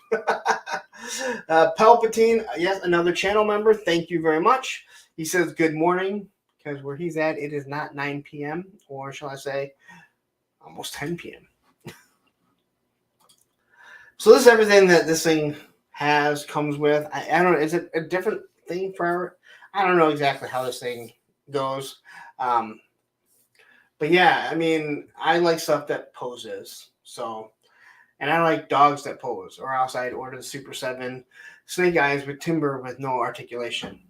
Palpatine, yes, another channel member. Thank you very much. He says good morning, because where he's at, it is not 9 p.m., or shall I say, almost 10 p.m. So this is everything that this thing comes with. I don't know. Is it a different thing for? I don't know exactly how this thing goes. But yeah, I mean, I like stuff that poses. So, and I like dogs that pose, or else I'd order the Super 7 Snake Eyes with timber with no articulation.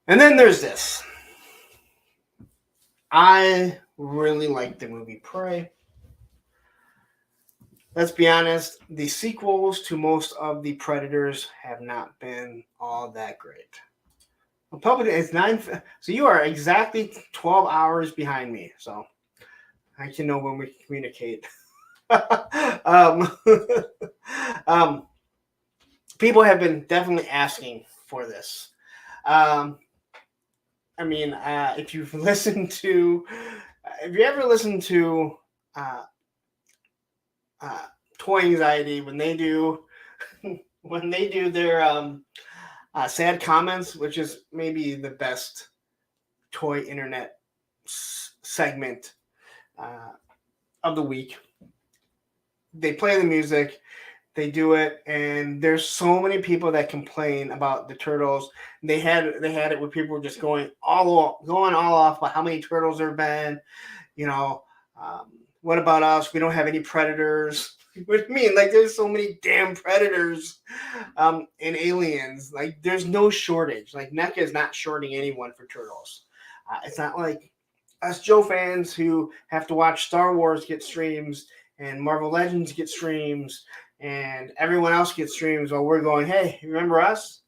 And then there's this. I really like the movie Prey. Let's be honest, the sequels to most of the Predators have not been all that great. Public it's 9, so you are exactly 12 hours behind me. So I can know when we communicate. People have been definitely asking for this. I mean, if you ever listened to Toy Anxiety when they do their sad comments, which is maybe the best toy internet segment of the week. They play the music, they do it, and there's so many people that complain about the turtles. They had it where people were just going all off about how many turtles there have been. You know, what about us? We don't have any predators. What do you mean? Like, there's so many damn predators and aliens. Like, there's no shortage. Like, NECA is not shorting anyone for turtles. It's not like us Joe fans who have to watch Star Wars get streams and Marvel Legends get streams and everyone else gets streams while we're going, hey, remember us?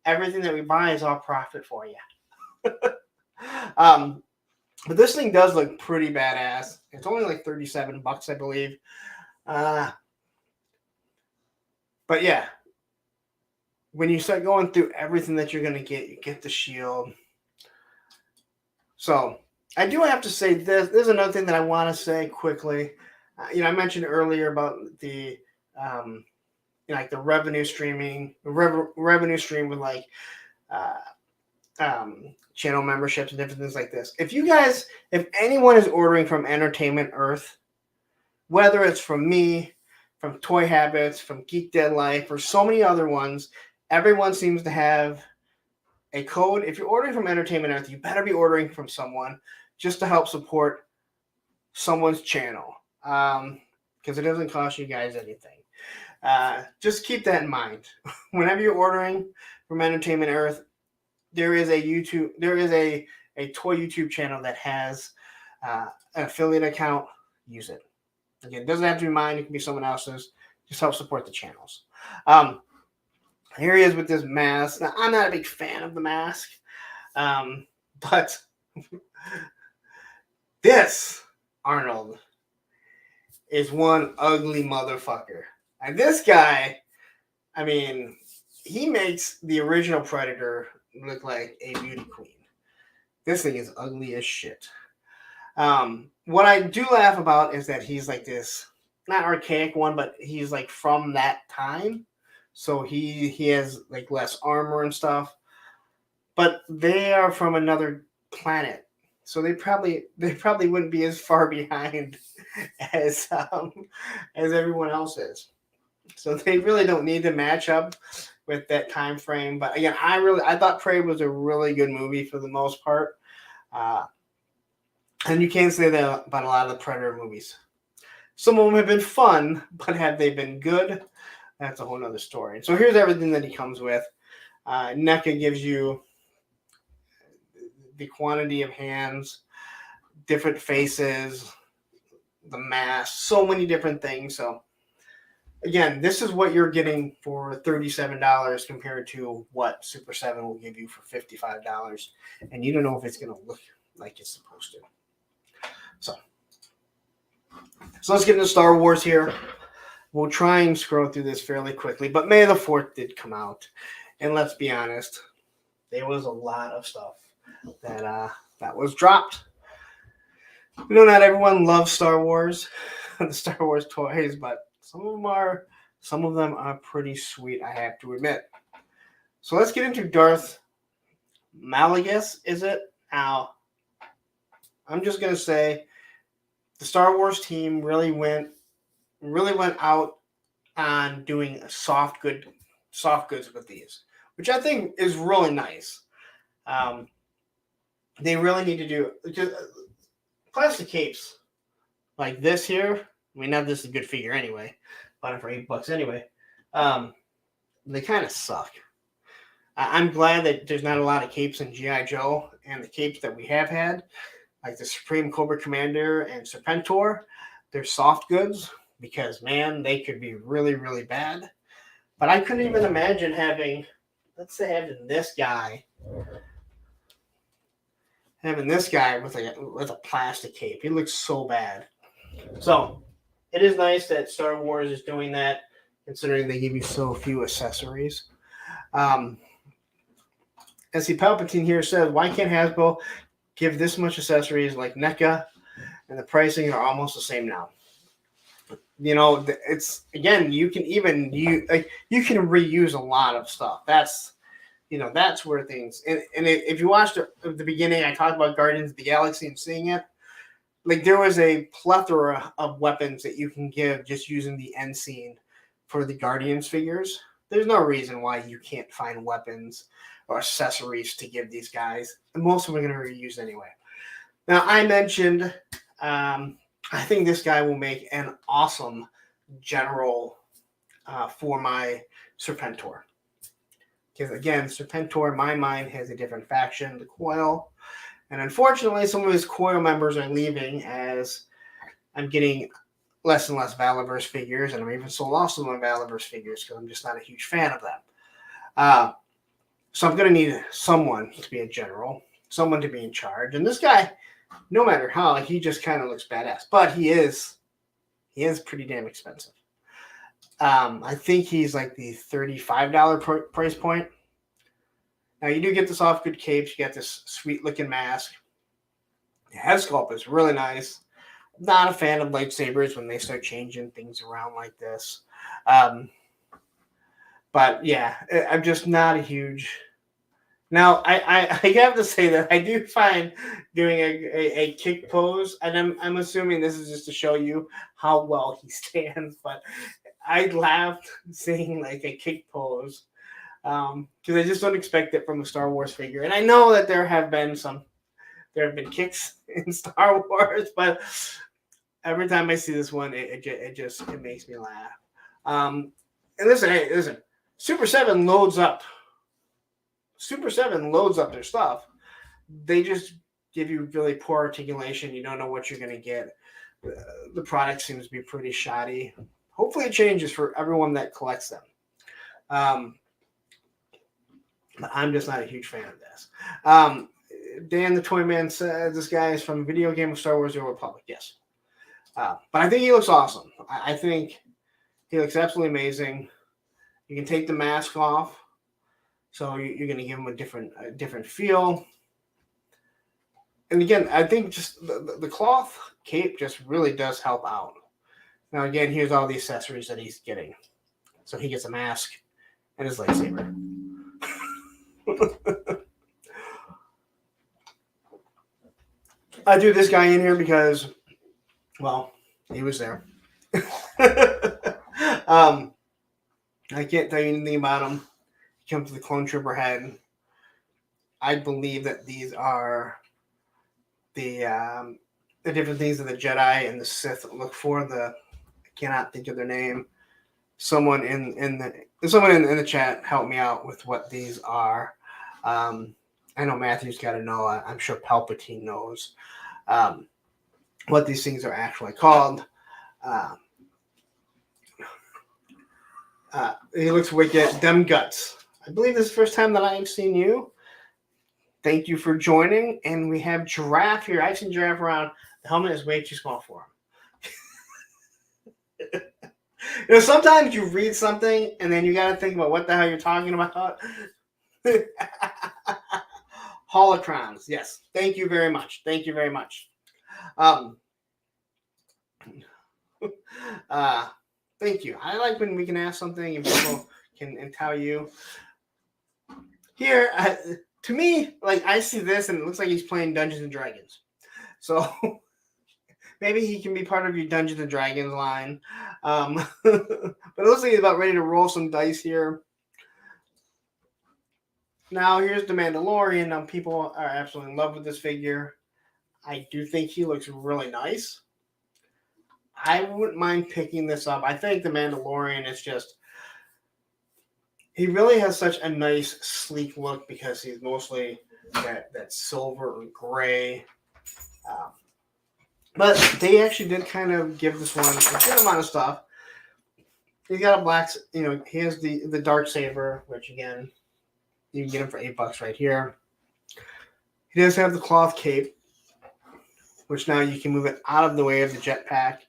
Everything that we buy is all profit for you. But this thing does look pretty badass. It's only like $37, I believe. But yeah, when you start going through everything that you're going to get, you get the shield. So I do have to say this. There's another thing that I want to say quickly. I mentioned earlier about the like the revenue stream with like channel memberships and different things like this. If anyone is ordering from Entertainment Earth, whether it's from me, from Toy Habits, from Geek Dead Life, or so many other ones, everyone seems to have a code. If you're ordering from Entertainment Earth, you better be ordering from someone just to help support someone's channel, because it doesn't cost you guys anything. Just keep that in mind. Whenever you're ordering from Entertainment Earth, there is a toy YouTube channel that has an affiliate account. Use it. Again, it doesn't have to be mine. It can be someone else's. Just help support the channels. Here he is with this mask. Now, I'm not a big fan of the mask, but this Arnold is one ugly motherfucker. And this guy, I mean, he makes the original Predator look like a beauty queen. This thing is ugly as shit. What I do laugh about is that he's like this, not archaic one, but he's like from that time. So he has like less armor and stuff. But they are from another planet. So they probably wouldn't be as far behind as everyone else is. So they really don't need to match up with that time frame. But again, I thought Prey was a really good movie for the most part. And you can't say that about a lot of the Predator movies. Some of them have been fun, but have they been good? That's a whole nother story. So here's everything that he comes with. NECA gives you the quantity of hands, different faces, the mask, so many different things. So again, this is what you're getting for $37 compared to what Super 7 will give you for $55. And you don't know if it's going to look like it's supposed to. So let's get into Star Wars here. We'll try and scroll through this fairly quickly. But May the 4th did come out. And let's be honest, there was a lot of stuff that was dropped. You know, not everyone loves Star Wars, the Star Wars toys, but some of them are pretty sweet, I have to admit. So let's get into Darth Malagus, is it? Now, I'm just gonna say the Star Wars team really went out on doing soft goods with these, which I think is really nice. They really need to do just plastic capes like this here. I mean, now this is a good figure anyway. Bought it for $8 anyway. They kind of suck. I'm glad that there's not a lot of capes in GI Joe, and the capes that we have had, like the Supreme Cobra Commander and Serpentor, they're soft goods because, man, they could be really, really bad. But I couldn't even imagine having this guy with a plastic cape. He looks so bad. So it is nice that Star Wars is doing that, considering they give you so few accessories. SC Palpatine here says, why can't Hasbro give this much accessories like NECA, and the pricing are almost the same now? You know, it's, again, you can reuse a lot of stuff. That's where things, and if you watched at the beginning, I talked about Guardians of the Galaxy and seeing it. Like, there was a plethora of weapons that you can give just using the end scene for the Guardians figures. There's no reason why you can't find weapons or accessories to give these guys. And most of them are going to reuse anyway. Now, I mentioned, I think this guy will make an awesome general for my Serpentor. Because, again, Serpentor, in my mind, has a different faction, the Coil. And unfortunately, some of his Coil members are leaving as I'm getting less and less Valiverse figures, and I'm even so lost on my Valiverse figures because I'm just not a huge fan of them. So I'm going to need someone to be a general, someone to be in charge. And this guy, no matter how, he just kind of looks badass. But he is pretty damn expensive. I think he's like the $35 price point. Now, you do get the soft good capes. You get this sweet-looking mask. The head sculpt is really nice. I'm not a fan of lightsabers when they start changing things around like this. But, yeah, I'm just not a huge... Now, I have to say that I do find doing a kick pose, and I'm assuming this is just to show you how well he stands, but I laughed seeing like a kick pose because I just don't expect it from a Star Wars figure. And I know that there have been kicks in Star Wars, but every time I see this one, it makes me laugh. And listen, Super 7 loads up their stuff. They just give you really poor articulation. You don't know what you're going to get. The product seems to be pretty shoddy. Hopefully it changes for everyone that collects them. But I'm just not a huge fan of this. Dan the Toy Man says this guy is from Video Game of Star Wars: The Old Republic. Yes. But I think he looks awesome. I think he looks absolutely amazing. You can take the mask off. So you're going to give him a different feel. And again, I think just the cloth cape just really does help out. Now, again, here's all the accessories that he's getting. So he gets a mask and his lightsaber. I threw this guy in here because, well, he was there. I can't tell you anything about him. Come to the Clone Trooper head. I believe that these are the different things that the Jedi and the Sith look for. The cannot think of their name. Someone in the chat help me out with what these are. I know Matthew's got to know. I'm sure Palpatine knows what these things are actually called. He looks wicked. Them guts. I believe this is the first time that I've seen you. Thank you for joining. And we have Giraffe here. I've seen Giraffe around. The helmet is way too small for him. Sometimes you read something and then you got to think about what the hell you're talking about. Holocrons. Yes. Thank you very much. Thank you very much. Thank you. I like when we can ask something and people can tell you. Here, to me, like I see this and it looks like he's playing Dungeons and Dragons. So maybe he can be part of your Dungeons and Dragons line. But it looks like he's about ready to roll some dice here. Now, here's the Mandalorian. People are absolutely in love with this figure. I do think he looks really nice. I wouldn't mind picking this up. I think the Mandalorian is just... He really has such a nice, sleek look because he's mostly that silver or gray. But they actually did kind of give this one a good amount of stuff. He's got a black... he has the dark saber, which, again... You can get him for $8 right here. He does have the cloth cape, which now you can move it out of the way of the jetpack.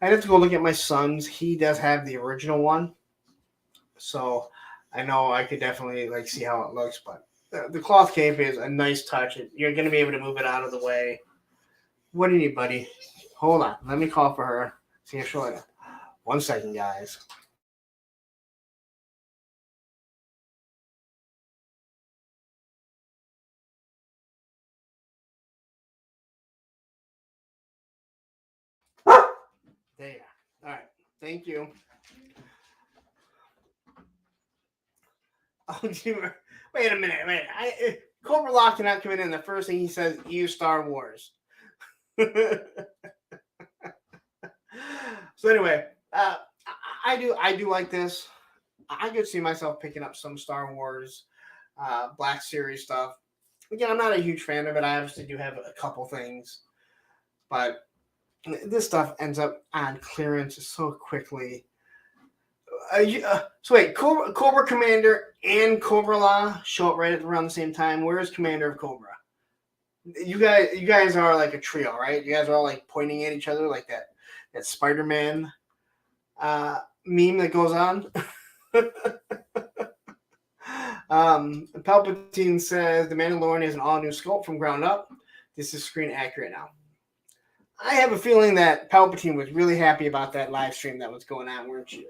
I'd have to go look at my son's. He does have the original one. So I know I could definitely see how it looks. But the cloth cape is a nice touch. You're going to be able to move it out of the way. What do you need, buddy? Hold on. Let me call for her. See if she'll... 1 second, guys. There. All right. Thank you. Oh, wait a minute. Wait. Cobra Law cannot come in. The first thing he says, use Star Wars. So anyway, I do like this. I could see myself picking up some Star Wars Black Series stuff. Again, I'm not a huge fan of it. I obviously do have a couple things, but this stuff ends up on clearance so quickly. So wait, Cobra Commander and Cobra Law show up right around the same time. Where is Commander of Cobra? You guys are like a trio, right? You guys are all like pointing at each other like that Spider-Man meme that goes on. Palpatine says the Mandalorian is an all-new sculpt from ground up. This is screen accurate now. I have a feeling that Palpatine was really happy about that live stream that was going on, weren't you?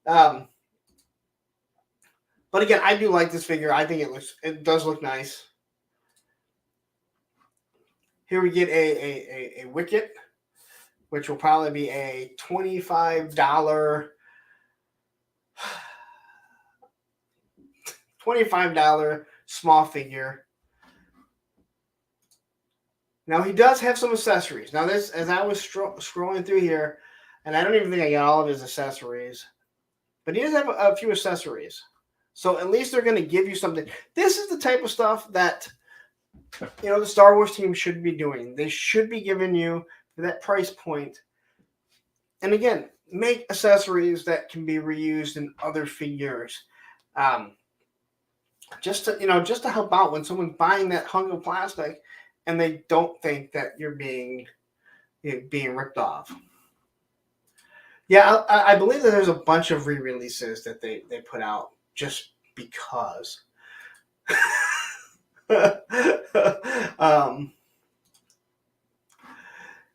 But again, I do like this figure. I think it does look nice. Here we get a Wicket, which will probably be a $25 small figure. Now, he does have some accessories. Now, this, as I was scrolling through here, and I don't even think I got all of his accessories, but he does have a few accessories. So at least they're going to give you something. This is the type of stuff that, the Star Wars team should be doing. They should be giving you, for that price point, and again, make accessories that can be reused in other figures. Just to help out when someone's buying that hunk of plastic and they don't think that you're being ripped off. Yeah, I believe that there's a bunch of re-releases that they put out just because.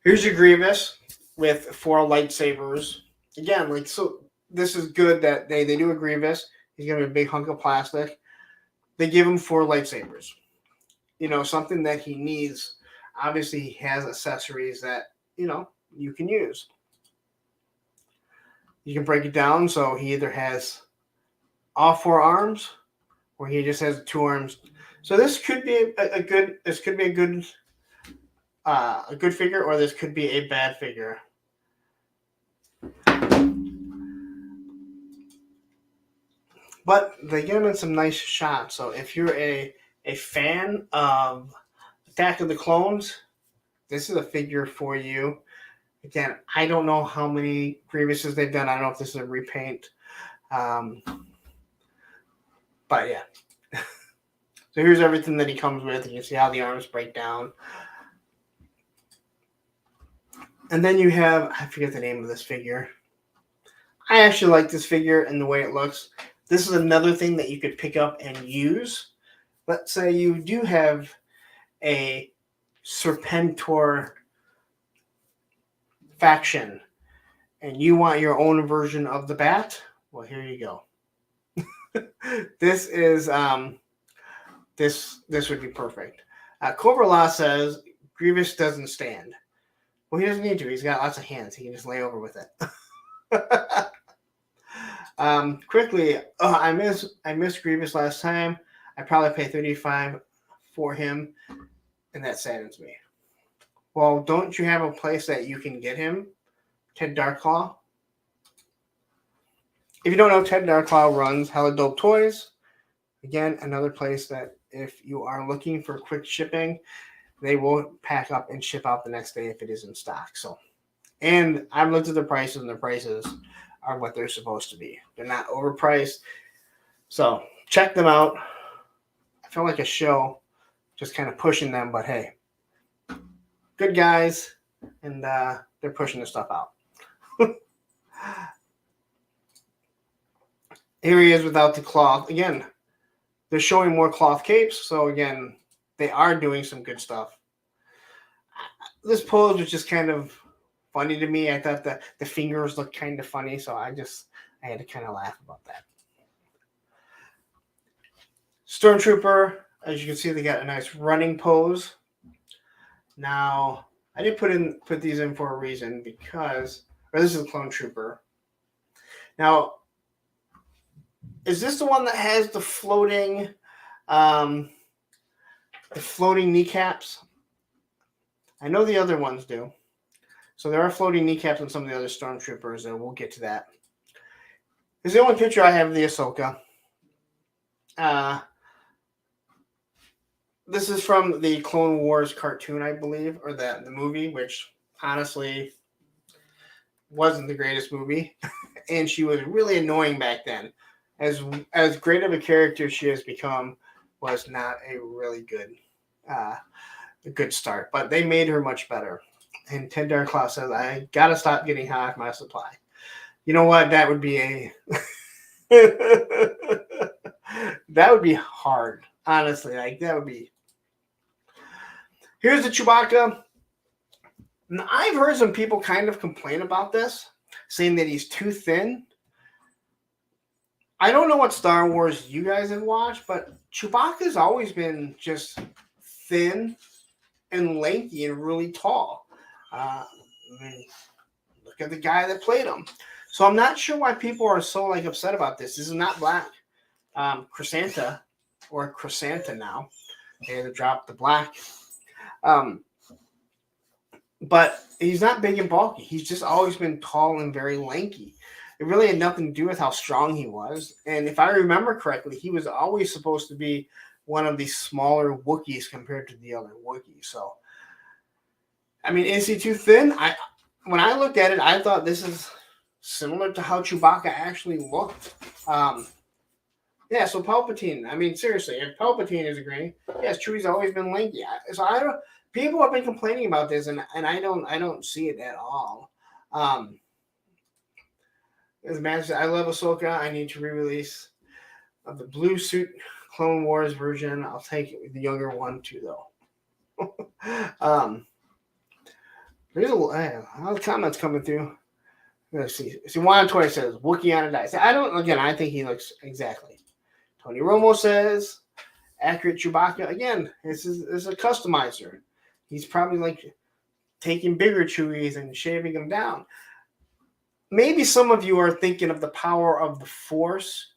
Here's your Grievous with 4 lightsabers. Again, so this is good that they do a Grievous. He's going to be a big hunk of plastic. They give him 4 lightsabers. Something that he needs. Obviously, he has accessories that, you can use. You can break it down so he either has all 4 arms or he just has 2 arms. So this could be a good figure, or this could be a bad figure. but they get them in some nice shots. So if you're a fan of Attack of the Clones, this is a figure for you. Again, I don't know how many Grievouses they've done. I don't know if this is a repaint. But yeah. So here's everything that he comes with. You can see how the arms break down. And then you have, I forget the name of this figure. I actually like this figure and the way it looks. This is another thing that you could pick up and use. Let's say you do have a Serpentor faction and you want your own version of the Bat. Well, here you go. This is this would be perfect. Cobra Law says Grievous doesn't stand. Well, he doesn't need to. He's got lots of hands. He can just lay over with it. Quickly, I missed Grievous last time. I probably paid $35 for him, and that saddens me. Well, don't you have a place that you can get him? Ted Darklaw. If you don't know, Ted Darklaw runs Hella Dope Toys. Again, another place that if you are looking for quick shipping, they will pack up and ship out the next day if it is in stock. So, and I've looked at the prices, and the prices are what they're supposed to be. They're not overpriced. So check them out. I feel like a show, just kind of pushing them, but hey, good guys, and they're pushing their stuff out. Here he is without the cloth. Again, they're showing more cloth capes, so again, they are doing some good stuff. This pose was just kind of funny to me. I thought that the fingers looked kind of funny, so I had to kind of laugh about that. Stormtrooper, as you can see, they got a nice running pose. Now, I did put these in for a reason because, this is a Clone Trooper. Now, is this the one that has the floating kneecaps? I know the other ones do. So there are floating kneecaps on some of the other Stormtroopers, and we'll get to that. This is the only picture I have of the Ahsoka. This is from the Clone Wars cartoon, I believe, or the movie, which honestly wasn't the greatest movie. And she was really annoying back then. As great of a character she has become, was not a really good start. But they made her much better. And Ted Darklaw says, I gotta stop getting high off my supply. You know what? That would be that would be hard. Honestly, that would be. Here's the Chewbacca. Now, I've heard some people kind of complain about this, saying that he's too thin. I don't know what Star Wars you guys have watched, but Chewbacca's always been just thin and lanky and really tall. Look at the guy that played him. So I'm not sure why people are so upset about this. This is not black. Chrysanta now. They had to drop the black. But he's not big and bulky. He's just always been tall and very lanky. It really had nothing to do with how strong he was. And if I remember correctly, he was always supposed to be one of the smaller Wookiees compared to the other Wookiees. So, I mean, is he too thin? When I looked at it, I thought this is similar to how Chewbacca actually looked. Yeah, so Palpatine. I mean, seriously, if Palpatine is agreeing, yes, Chewie's always been lanky. So I don't. People have been complaining about this, and I don't see it at all. As man said, I love Ahsoka. I need to re-release of the blue suit Clone Wars version. I'll take the younger one too, though. There's a lot of comments coming through. Let's see. Juan Toy says Wookiee on a dice. I think he looks exactly. Tony Romo says accurate Chewbacca. Again, this is a customizer. He's probably taking bigger Chewies and shaving them down. Maybe some of you are thinking of the power of the Force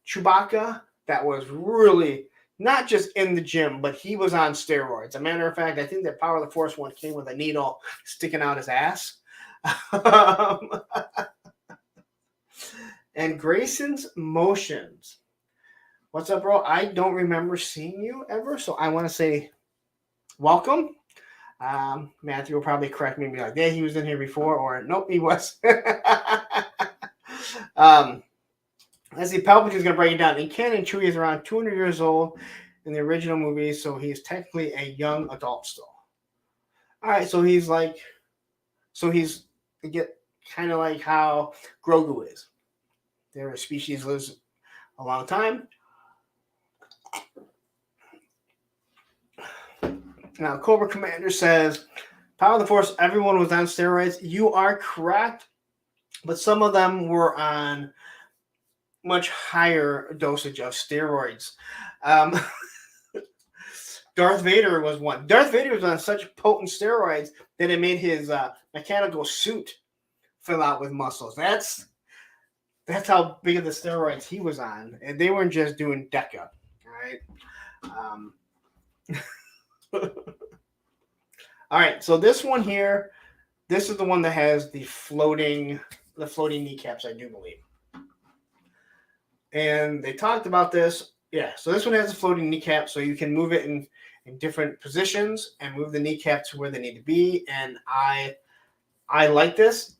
Chewbacca that was really not just in the gym, but he was on steroids. As a matter of fact, I think that Power of the Force one came with a needle sticking out his ass. And Grayson's Motions. What's up, bro? I don't remember seeing you ever, so I want to say welcome. Matthew will probably correct me and be like, yeah, he was in here before, or nope, he was. Let's see, Palpatine's going to break it down. In canon, Chewie is around 200 years old in the original movie, so he's technically a young adult still. All right, so he's get kind of like how Grogu is. They're a species lives a long time. Now, Cobra Commander says, Power of the Force, everyone was on steroids. You are correct, but some of them were on much higher dosage of steroids. Darth Vader was one. Darth Vader was on such potent steroids that it made his mechanical suit fill out with muscles. That's how big of the steroids he was on. And they weren't just doing DECA, all right? All right, so this one here, this is the one that has the floating kneecaps, I do believe. And they talked about this. Yeah, so this one has a floating kneecap, so you can move it in different positions and move the kneecap to where they need to be. And I like this.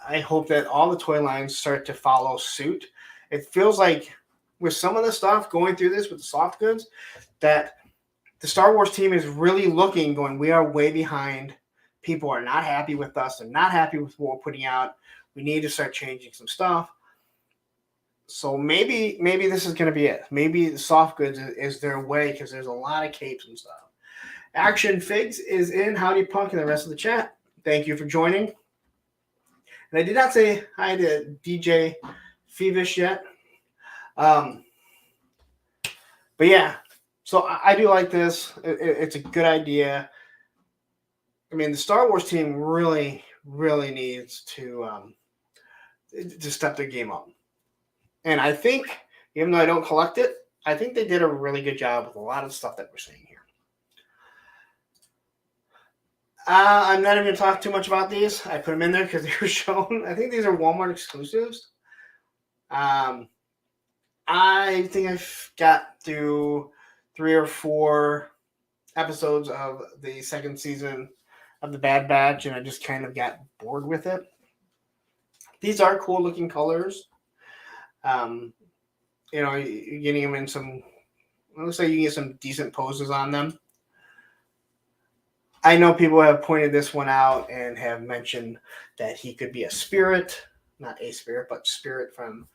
I hope that all the toy lines start to follow suit. It feels like with some of the stuff going through this with the soft goods, that the Star Wars team is really looking, going, we are way behind. People are not happy with us. They're not happy with what we're putting out. We need to start changing some stuff. So maybe this is going to be it. Maybe the soft goods is their way, because there's a lot of capes and stuff. Action Figs is in. Howdy Punk and the rest of the chat. Thank you for joining. And I did not say hi to DJ Fevish yet. But yeah, so I do like this. It's a good idea. I mean, the Star Wars team really, really needs to step their game up. And I think, even though I don't collect it, I think they did a really good job with a lot of stuff that we're seeing here. I'm not even going to talk too much about these. I put them in there because they were shown. I think these are Walmart exclusives. I think I've got through 3 or 4 episodes of the second season of the Bad Batch, and I just kind of got bored with it. These are cool looking colors. You're getting them in some, it looks like you can get some decent poses on them. I know people have pointed this one out and have mentioned that he could be a spirit, not a spirit, but spirit from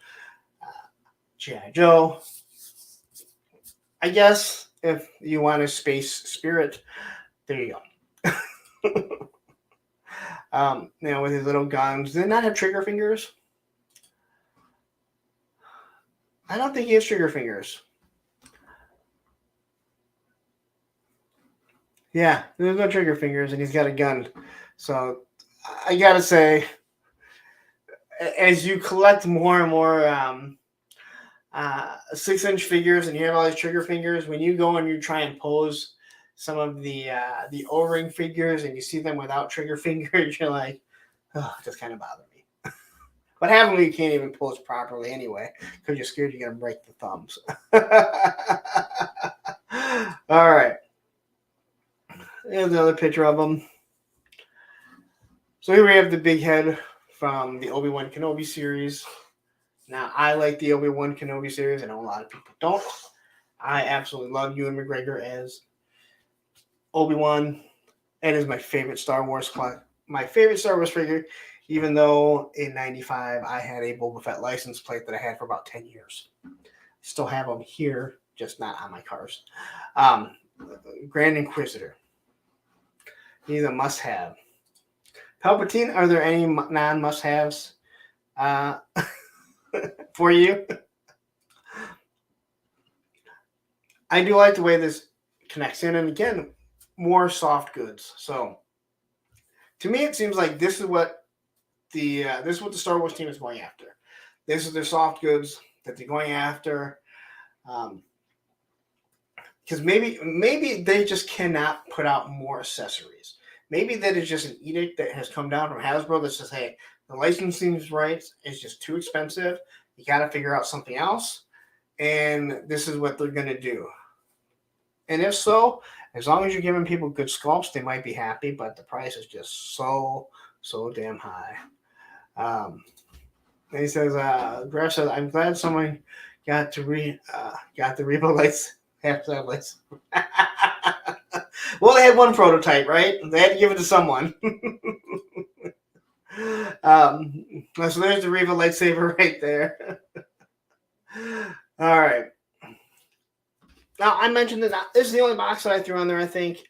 GI Joe. I guess if you want a space spirit, there you go. With his little guns. Did they not have trigger fingers? I don't think he has trigger fingers. Yeah, there's no trigger fingers, and he's got a gun. So I gotta say, as you collect more and more 6-inch figures, and you have all these trigger fingers, when you go and you try and pose some of the O-ring figures, and you see them without trigger fingers, you're like, oh, it just kind of bothered me. But half of them you can't even pose properly anyway, because you're scared you're gonna break the thumbs. All right. There's another picture of them. So here we have the big head from the Obi-Wan Kenobi series. Now, I like the Obi-Wan Kenobi series. I know a lot of people don't. I absolutely love Ewan McGregor as Obi-Wan. It is my favorite Star Wars figure, even though in 95 I had a Boba Fett license plate that I had for about 10 years. Still have them here, just not on my cars. Grand Inquisitor. He's a must-have. Palpatine, are there any non-must-haves for you? I do like the way this connects in, and again, more soft goods. So, to me, it seems like this is what the Star Wars team is going after. This is their soft goods that they're going after. Because maybe they just cannot put out more accessories. Maybe that is just an edict that has come down from Hasbro that says, hey, the licensing rights is just too expensive. You got to figure out something else. and this is what they're going to do. And if so, as long as you're giving people good sculpts, they might be happy, but the price is just so damn high. And he says, Graf says, I'm glad someone got the Revo lights after that lights. Well, they had one prototype, right? They had to give it to someone. So there's the Revo lightsaber right there. All right. Now, I mentioned that this is the only box that I threw on there, I think.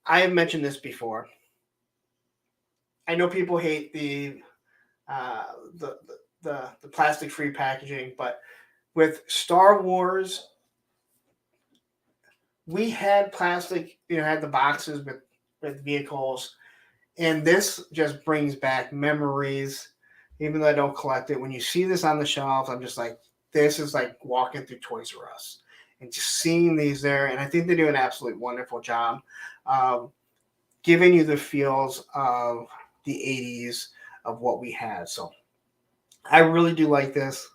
I have mentioned this before. I know people hate the plastic-free packaging, but with Star Wars, we had plastic, had the boxes with vehicles, and this just brings back memories. Even though I don't collect it, when you see this on the shelves, I'm just like, this is like walking through Toys R Us and just seeing these there. And I think they do an absolute wonderful job giving you the feels of the 80s of what we had. So I really do like this.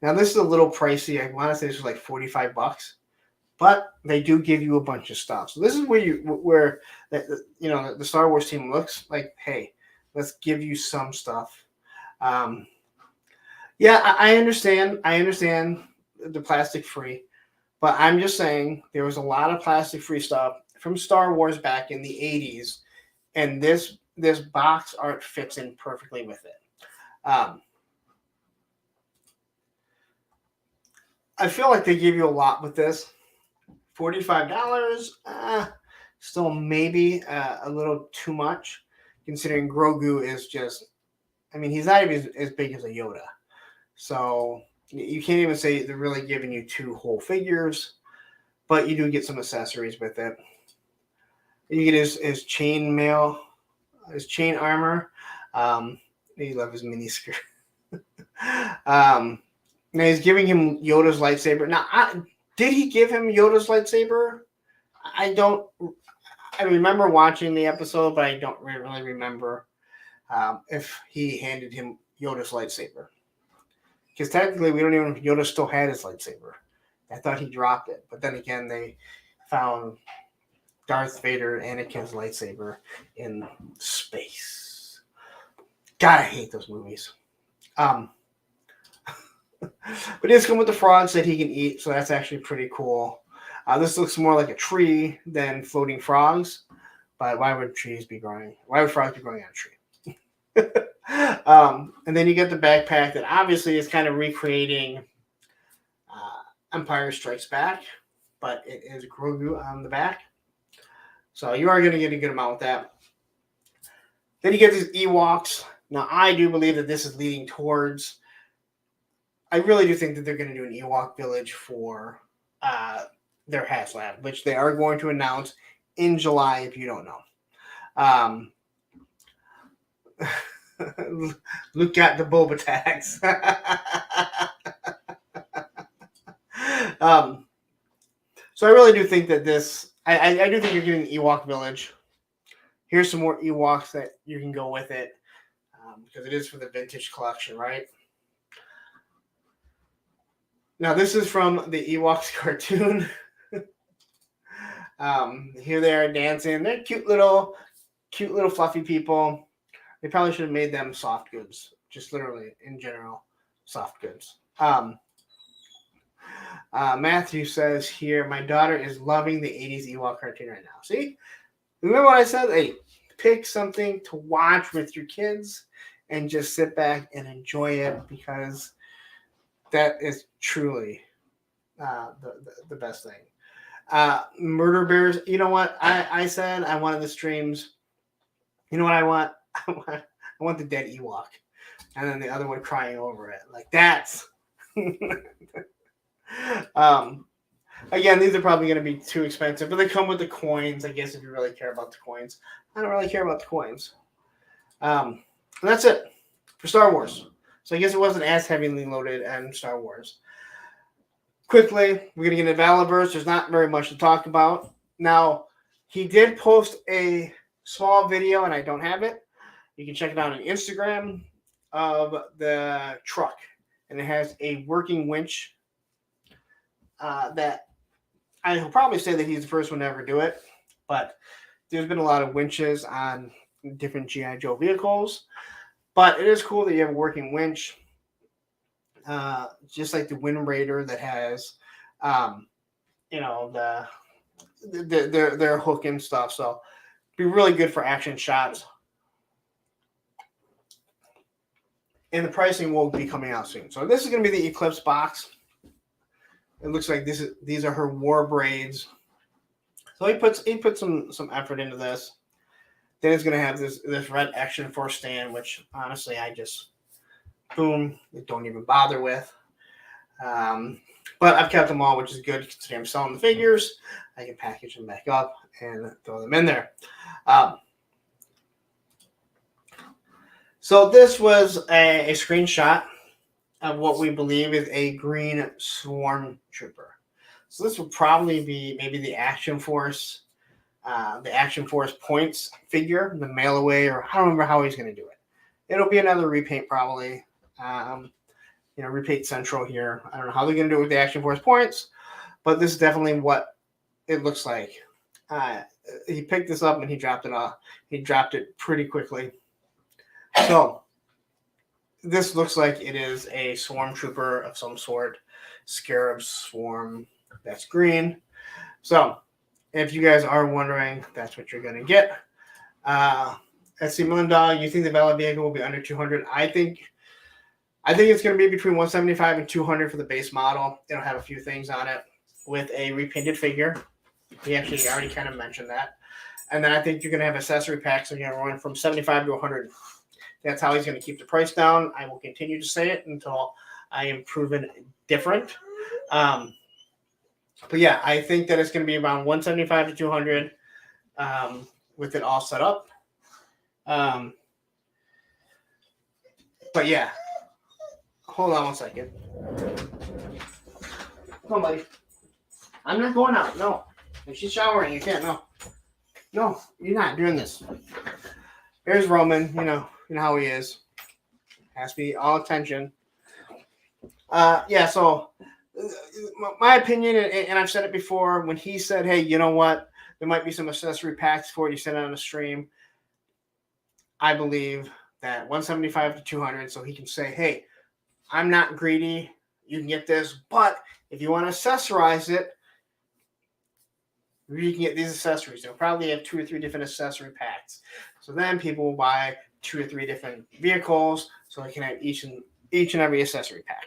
Now, this is a little pricey. I want to say this was like $45, but they do give you a bunch of stuff. So this is where the Star Wars team looks like, hey, let's give you some stuff. Yeah, I understand. I understand the plastic free, but I'm just saying there was a lot of plastic free stuff from Star Wars back in the 80s, and this box art fits in perfectly with it. I feel like they give you a lot with this. $45, still maybe a little too much, considering Grogu is just, he's not even as big as a Yoda. So you can't even say they're really giving you two whole figures, but you do get some accessories with it. You get his chain mail, his chain armor. You love his mini skirt. Now he's giving him Yoda's lightsaber. Now, did he give him Yoda's lightsaber? I remember watching the episode, but I don't really remember if he handed him Yoda's lightsaber. Because technically, we don't even know if Yoda still had his lightsaber. I thought he dropped it. But then again, they found Darth Vader, Anakin's lightsaber in space. God, I hate those movies. But it's come with the frogs that he can eat, so that's actually pretty cool. This looks more like a tree than floating frogs. But why would trees be growing? Why would frogs be growing on a tree? And then you get the backpack that obviously is kind of recreating Empire Strikes Back, but it is Grogu on the back. So you are going to get a good amount with that. Then you get these Ewoks. Now, I do believe that this is leading towards... I really do think that they're going to do an Ewok village for their Haslab, which they are going to announce in July, if you don't know. Luke got the Boba tags. So I really do think that this... I do think you're getting an Ewok village. Here's some more Ewoks that you can go with it, because it is for the vintage collection, right? Now, this is from the Ewoks cartoon. Here they are dancing. They're cute little fluffy people. They probably should have made them soft goods, just literally in general, soft goods. Matthew says here, my daughter is loving the 80s Ewok cartoon right now. See? Remember what I said? Hey, pick something to watch with your kids and just sit back and enjoy it, because that is truly the best thing. Murder Bears, you know what? I said I wanted the streams. You know what I want? I want the dead Ewok. And then the other one crying over it. Like, that's... Again, these are probably going to be too expensive, but they come with the coins, I guess, if you really care about the coins. I don't really care about the coins. And that's it for Star Wars. So I guess it wasn't as heavily loaded as Star Wars. Quickly, we're going to get into Valiverse. There's not very much to talk about. Now, he did post a small video, and I don't have it. You can check it out on Instagram, of the truck. And it has a working winch that I'll probably say that he's the first one to ever do it, but there's been a lot of winches on different GI Joe vehicles. But it is cool that you have a working winch, just like the Wind Raider that has, their hook and stuff. So be really good for action shots. And the pricing will be coming out soon. So this is going to be the Eclipse box. It looks like these are her war braids. So he puts some effort into this. Then it's going to have this red Action Force stand, which honestly I just don't even bother with. But I've kept them all, which is good considering I'm selling the figures. I can package them back up and throw them in there. So this was a screenshot of what we believe is a green swarm trooper. So this will probably be maybe the Action Force points figure, the mail away, or I don't remember how he's going to do it. It'll be another repaint probably. Repaint Central here. I don't know how they're going to do it with the Action Force points, but this is definitely what it looks like. He picked this up and he dropped it off. He dropped it pretty quickly. So this looks like it is a swarm trooper of some sort. Scarab Swarm. That's green. So if you guys are wondering, that's what you're going to get. SC Moondog, you think the Valid vehicle will be under 200? I think it's going to be between 175 and 200 for the base model. It'll have a few things on it with a repainted figure. We actually already kind of mentioned that. And then I think you're going to have accessory packs. So you're going to run from 75 to 100. That's how he's going to keep the price down. I will continue to say it until I am proven different. But yeah, I think that it's going to be around 175 to 200 with it all set up. But yeah, hold on one second. Come on, buddy. I'm not going out. No. If she's showering, you can't. No, you're not doing this. Here's Roman. You know how he is. Has to be all attention. So my opinion, and I've said it before, when he said, hey, you know what? There might be some accessory packs for it. He said it on the stream. I believe that 175 to 200, so he can say, hey, I'm not greedy. You can get this, but if you want to accessorize it, you can get these accessories. They'll probably have 2 or 3 different accessory packs. So then people will buy 2 or 3 different vehicles, so they can have each and every accessory pack.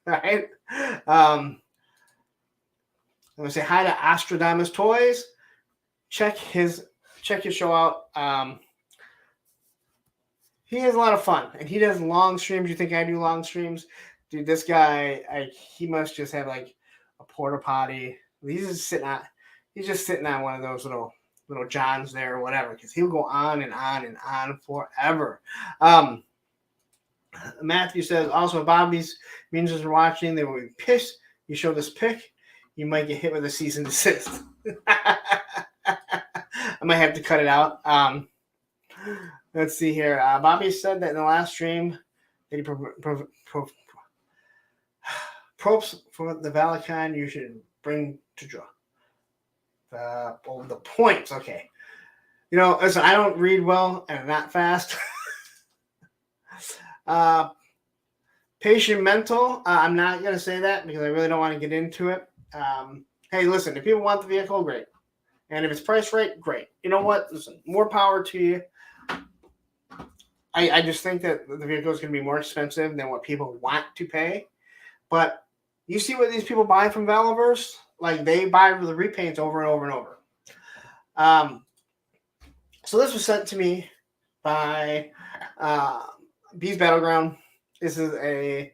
All right. I'm gonna say hi to Astrodamus Toys. Check his show out. He has a lot of fun, and he does long streams. You think I do long streams? Dude, this guy, he must just have like a porta potty. He's just sitting on one of those little johns there or whatever, because he'll go on and on and on forever. Matthew says, also, if Bobby's minions are watching, they will be pissed. You show this pic, you might get hit with a cease and desist. I might have to cut it out. Let's see here. Bobby said that in the last stream that he props for the Valakon you should bring to draw. The points. Okay. Listen, I don't read well and not fast. Patient mental. I'm not going to say that because I really don't want to get into it. Hey, listen, if people want the vehicle, great. And if it's priced right, great. You know what? Listen, more power to you. I just think that the vehicle is going to be more expensive than what people want to pay. But you see what these people buy from Valiverse? Like, they buy the repaints over and over and over. So this was sent to me by Bees Battleground. This is a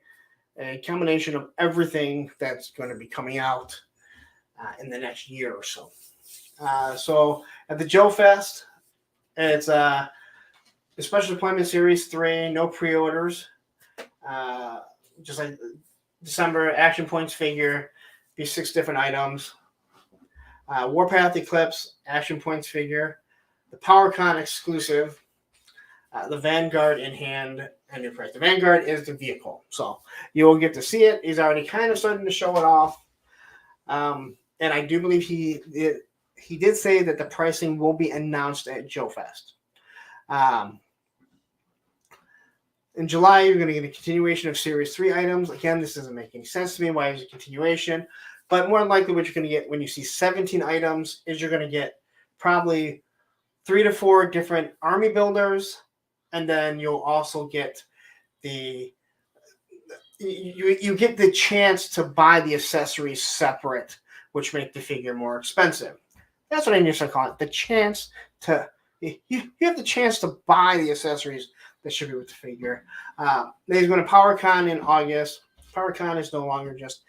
combination of everything that's going to be coming out in the next year or so. So at the Joe Fest, it's the Special Deployment Series 3, no pre-orders. Just like December Action Points figure, these 6 different items. Warpath Eclipse Action Points figure, the PowerCon exclusive, the Vanguard in hand and your price. The Vanguard is the vehicle, so you will get to see it. He's already kind of starting to show it off, and I do believe he did say that the pricing will be announced at Joe Fest. In July, you're going to get a continuation of Series 3 items. Again, this doesn't make any sense to me. Why is it a continuation? But more than likely, what you're going to get when you see 17 items is you're going to get probably 3 to 4 different army builders, and then you'll also get you get the chance to buy the accessories separate, which make the figure more expensive. That's what I used to call it. The chance to you have the chance to buy the accessories that should be with the figure. He's going to PowerCon in August. PowerCon is no longer just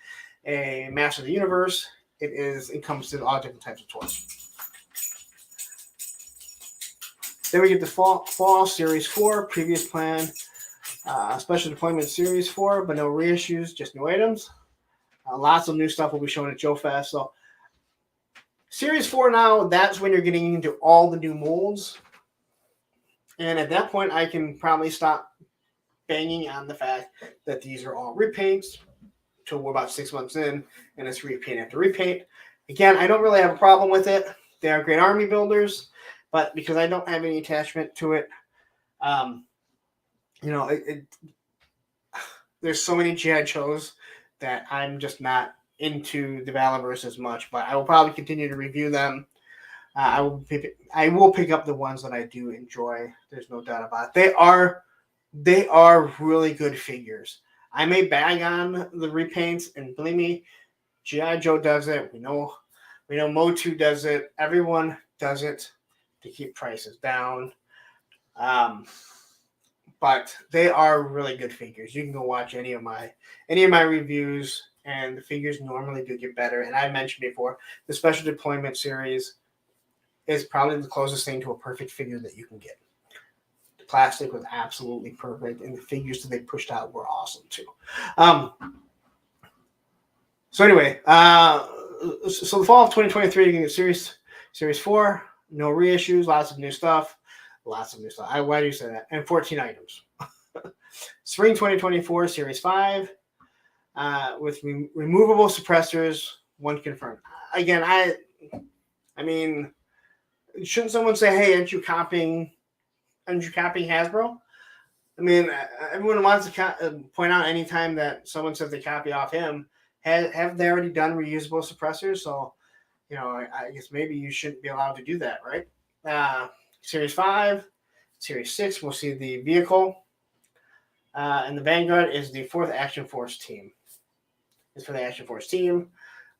a Master of the Universe. It encompasses all different types of toys. Then we get the Fall Series 4, previous plan, Special Deployment Series 4, but no reissues, just new items. Lots of new stuff will be shown at Joe Fest. So Series 4 now, that's when you're getting into all the new molds. And at that point, I can probably stop banging on the fact that these are all repaints until we're about 6 months in, and it's repaint after repaint. Again, I don't really have a problem with it. They are great army builders, but because I don't have any attachment to it, there's so many GI Joes that I'm just not into the Valiverse as much, but I will probably continue to review them. I will pick up the ones that I do enjoy. There's no doubt about it. They are really good figures. I may bag on the repaints, and believe me, GI Joe does it. We know Motu does it. Everyone does it to keep prices down. But they are really good figures. You can go watch any of my reviews, and the figures normally do get better. And I mentioned before, the Special Deployment series is probably the closest thing to a perfect figure that you can get. The plastic was absolutely perfect, and the figures that they pushed out were awesome too. So anyway, so the fall of 2023, you can get Series 4, no reissues, lots of new stuff. Why do you say that? And 14 items. Spring 2024, Series 5, with removable suppressors, 1 confirmed. Again, I mean, shouldn't someone say, "Hey, aren't you copying Hasbro?" I mean, everyone wants to point out anytime that someone says they copy off him. Have they already done reusable suppressors? So, I guess maybe you shouldn't be allowed to do that, right? Series 5, Series 6, we'll see the vehicle. And the Vanguard is the 4th Action Force team. It's for the Action Force team.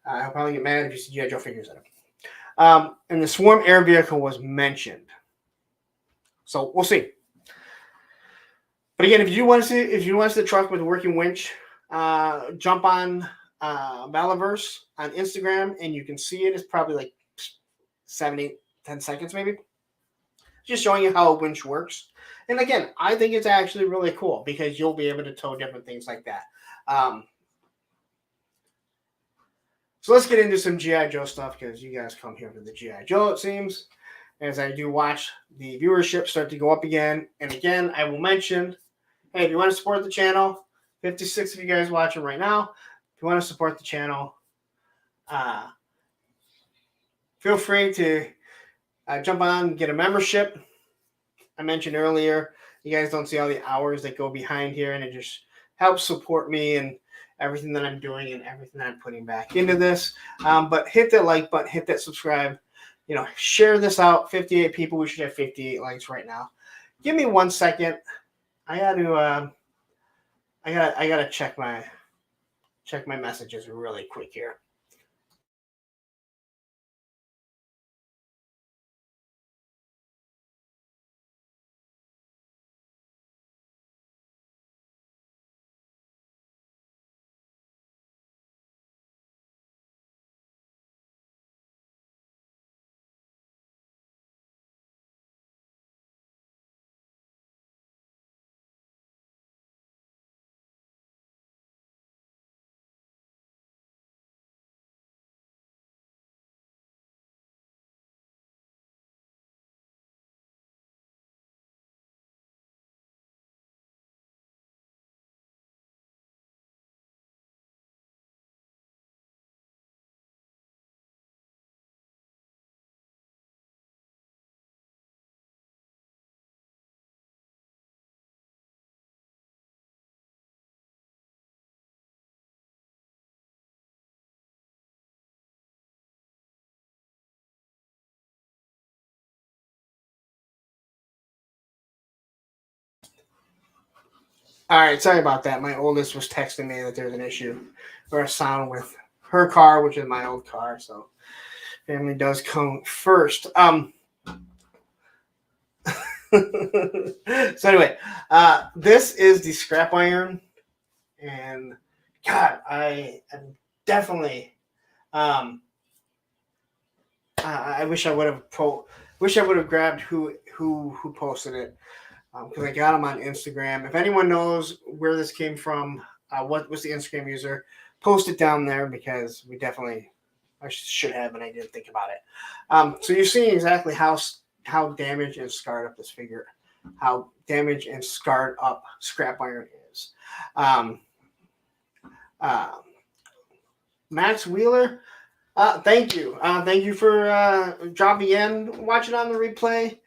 I'll probably get mad if you see GI Joe figures in it. And the Swarm air vehicle was mentioned. So we'll see. But again, if you want to see the truck with a working winch, jump on Valiverse on Instagram, and you can see it. It's probably like 7, 8, 10 seconds maybe. Just showing you how a winch works. And again, I think it's actually really cool because you'll be able to tow different things like that. So let's get into some GI Joe stuff because you guys come here for the GI Joe, it seems. As I do watch the viewership start to go up again. And again, I will mention, hey, if you want to support the channel, 56 of you guys watching right now, if you want to support the channel, feel free to jump on and get a membership. I mentioned earlier, you guys don't see all the hours that go behind here, and it just helps support me and everything that I'm doing and everything that I'm putting back into this. But hit that like button, hit that subscribe, share this out. 58 people, we should have 58 likes right now. Give me 1 second. I gotta check my messages really quick here. All right, sorry about that. My oldest was texting me that there's an issue or a sound with her car, which is my old car. So family does come first. So anyway, this is the scrap iron, and God, I am definitely. I wish I would have grabbed who posted it, because I got him on Instagram. If anyone knows where this came from, what was the Instagram user, post it down there, because I should have, and I didn't think about it. So you're seeing exactly how damaged and scarred up this figure, how damaged and scarred up scrap iron is. Max Wheeler, thank you. Thank you for dropping in, watching on the replay.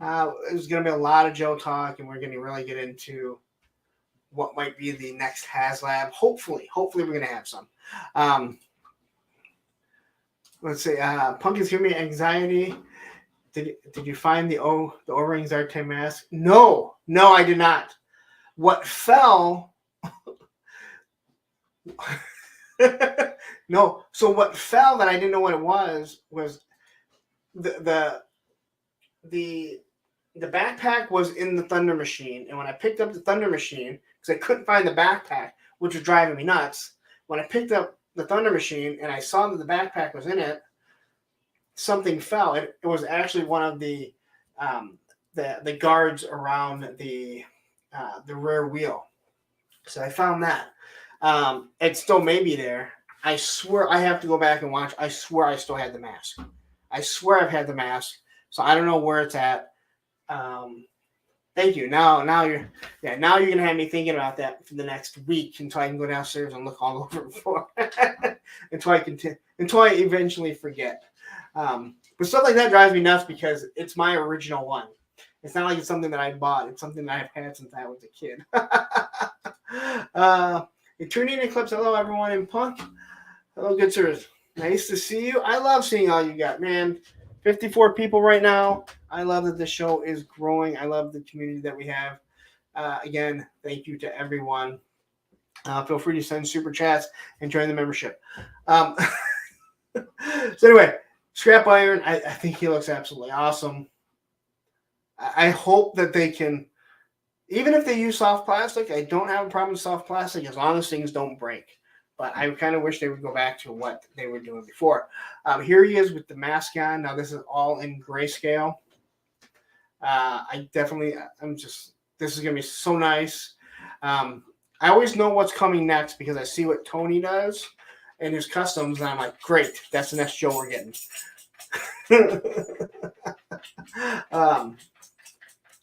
There's going to be a lot of Joe talk, and we're going to really get into what might be the next Haslab. Hopefully we're going to have some. Let's see. Pumpkin's giving me anxiety. Did you find the O-ring Zartan mask? No, I did not. What fell? No. So what fell that I didn't know what it was the backpack was in the Thunder Machine, and when I picked up the Thunder Machine, because I couldn't find the backpack, which was driving me nuts. When I picked up the Thunder Machine and I saw that the backpack was in it, something fell. It was actually one of the guards around the rear wheel. So I found that. It still may be there. I swear I have to go back and watch. I swear I still had the mask. I swear I've had the mask. So I don't know where it's at. Thank you. Now you're gonna have me thinking about that for the next week until I can go downstairs and look all over it for until I eventually forget. But stuff like that drives me nuts because it's my original one. It's not like it's something that I bought. It's something that I've had since I was a kid. Tuning in Eclipse. Hello, everyone in Punk. Hello, good sirs. Nice to see you. I love seeing all you got, man. 54 people right now. I love that the show is growing. I love the community that we have. Again, thank you to everyone. Feel free to send super chats and join the membership. So anyway, scrap iron. I think he looks absolutely awesome. I hope that they can, even if they use soft plastic, I don't have a problem with soft plastic as long as things don't break. But I kind of wish they would go back to what they were doing before. Here he is with the mask on. Now this is all in grayscale. This is going to be so nice. I always know what's coming next because I see what Tony does and his customs, and I'm like, great, that's the next Joe we're getting.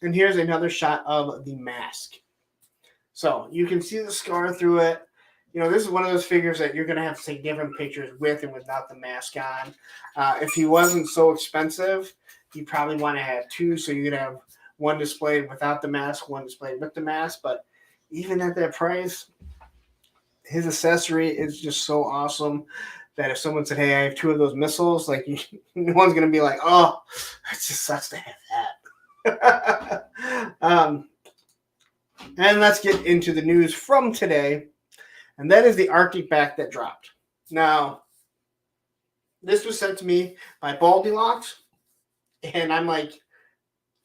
And here's another shot of the mask. So you can see the scar through it. You know, this is one of those figures that you're going to have to take different pictures with and without the mask on. If he wasn't so expensive, you probably want to have two, so you could have one displayed without the mask, one displayed with the mask. But even at that price, his accessory is just so awesome that if someone said, hey, I have two of those missiles, like, no one's going to be like, oh, it just sucks to have that. And let's get into the news from today. And that is the Arctic back that dropped. Now, this was sent to me by Baldylocks. And I'm like, do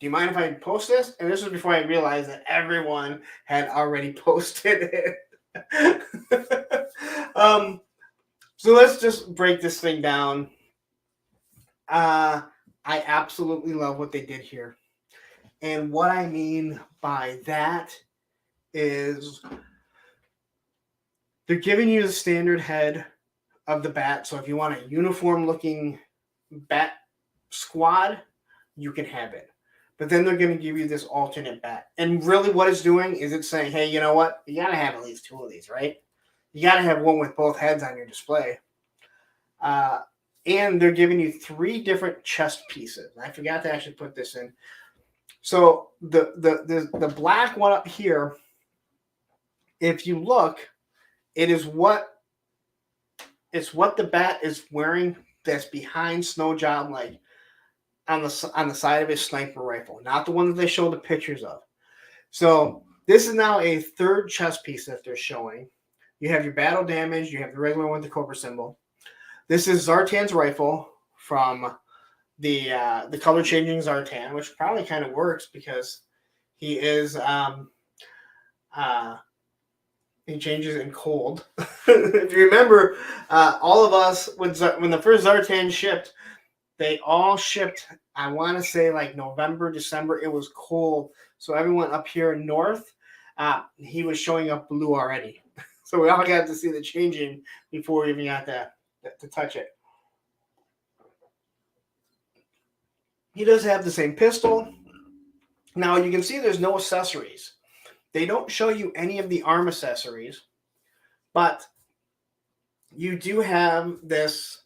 you mind if I post this? And this was before I realized that everyone had already posted it. So let's just break this thing down. I absolutely love what they did here. And what I mean by that is they're giving you the standard head of the Bat. So if you want a uniform-looking Bat squad, you can have it. But then they're going to give you this alternate Bat. And really what it's doing is it's saying, hey, you know what? You got to have at least two of these, right? You got to have one with both heads on your display. And they're giving you three different chest pieces. I forgot to actually put this in. So the black one up here, if you look, it's what the Bat is wearing that's behind Snowjob, like on the side of his sniper rifle, not the one that they showed the pictures of. So This is now a third chest piece that they're showing. You have your battle damage. You have the regular one with the Cobra symbol. This is Zartan's rifle from the color changing Zartan, which probably kind of works because he is he changes in cold. If you remember, all of us when the first Zartan shipped, they all shipped. I want to say like November, December. It was cold, so everyone up here north, he was showing up blue already. So we all got to see the changing before we even got to touch it. He does have the same pistol. Now you can see there's no accessories. They don't show you any of the arm accessories, but you do have this,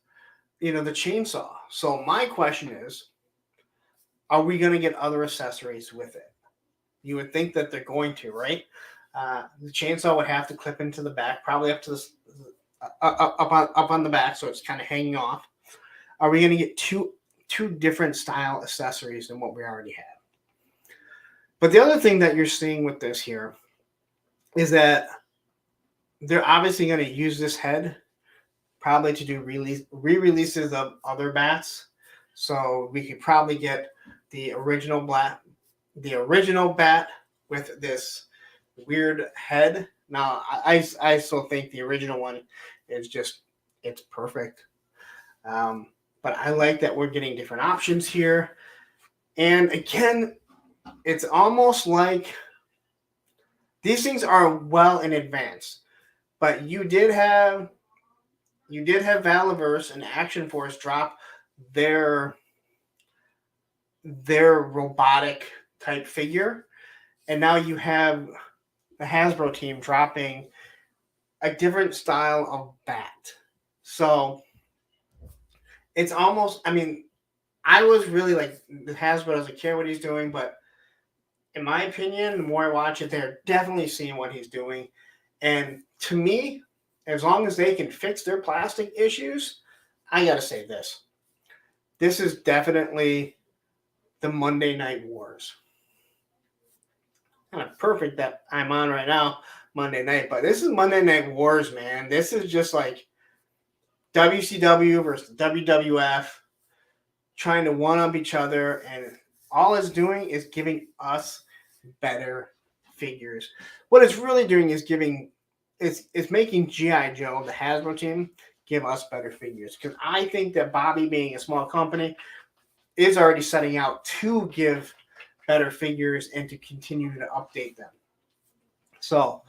the chainsaw. So my question is, are we going to get other accessories with it? You would think that they're going to, right? The chainsaw would have to clip into the back, probably up to the up on the back, so it's kind of hanging off. Are we going to get two different style accessories than what we already have? But the other thing that you're seeing with this here is that they're obviously going to use this head probably to do re-releases of other bats. So we could probably get the original bat with this weird head. Now, I still think the original one is it's perfect. But I like that we're getting different options here. And again, it's almost like these things are well in advance. But you did have Valiverse and Action Force drop their robotic type figure, and now you have the Hasbro team dropping a different style of bat. So it's almost, I was really like, the Hasbro doesn't care what he's doing, but in my opinion, the more I watch it, they're definitely seeing what he's doing. And to me, as long as they can fix their plastic issues, I got to say this. This is definitely the Monday Night Wars. Kind of perfect that I'm on right now, Monday night. But this is Monday Night Wars, man. This is just like WCW versus WWF trying to one-up each other. And all it's doing is giving us better figures. What it's really doing is it's making GI Joe, the Hasbro team, give us better figures. Because I think that Bobby, being a small company, is already setting out to give better figures and to continue to update them. So,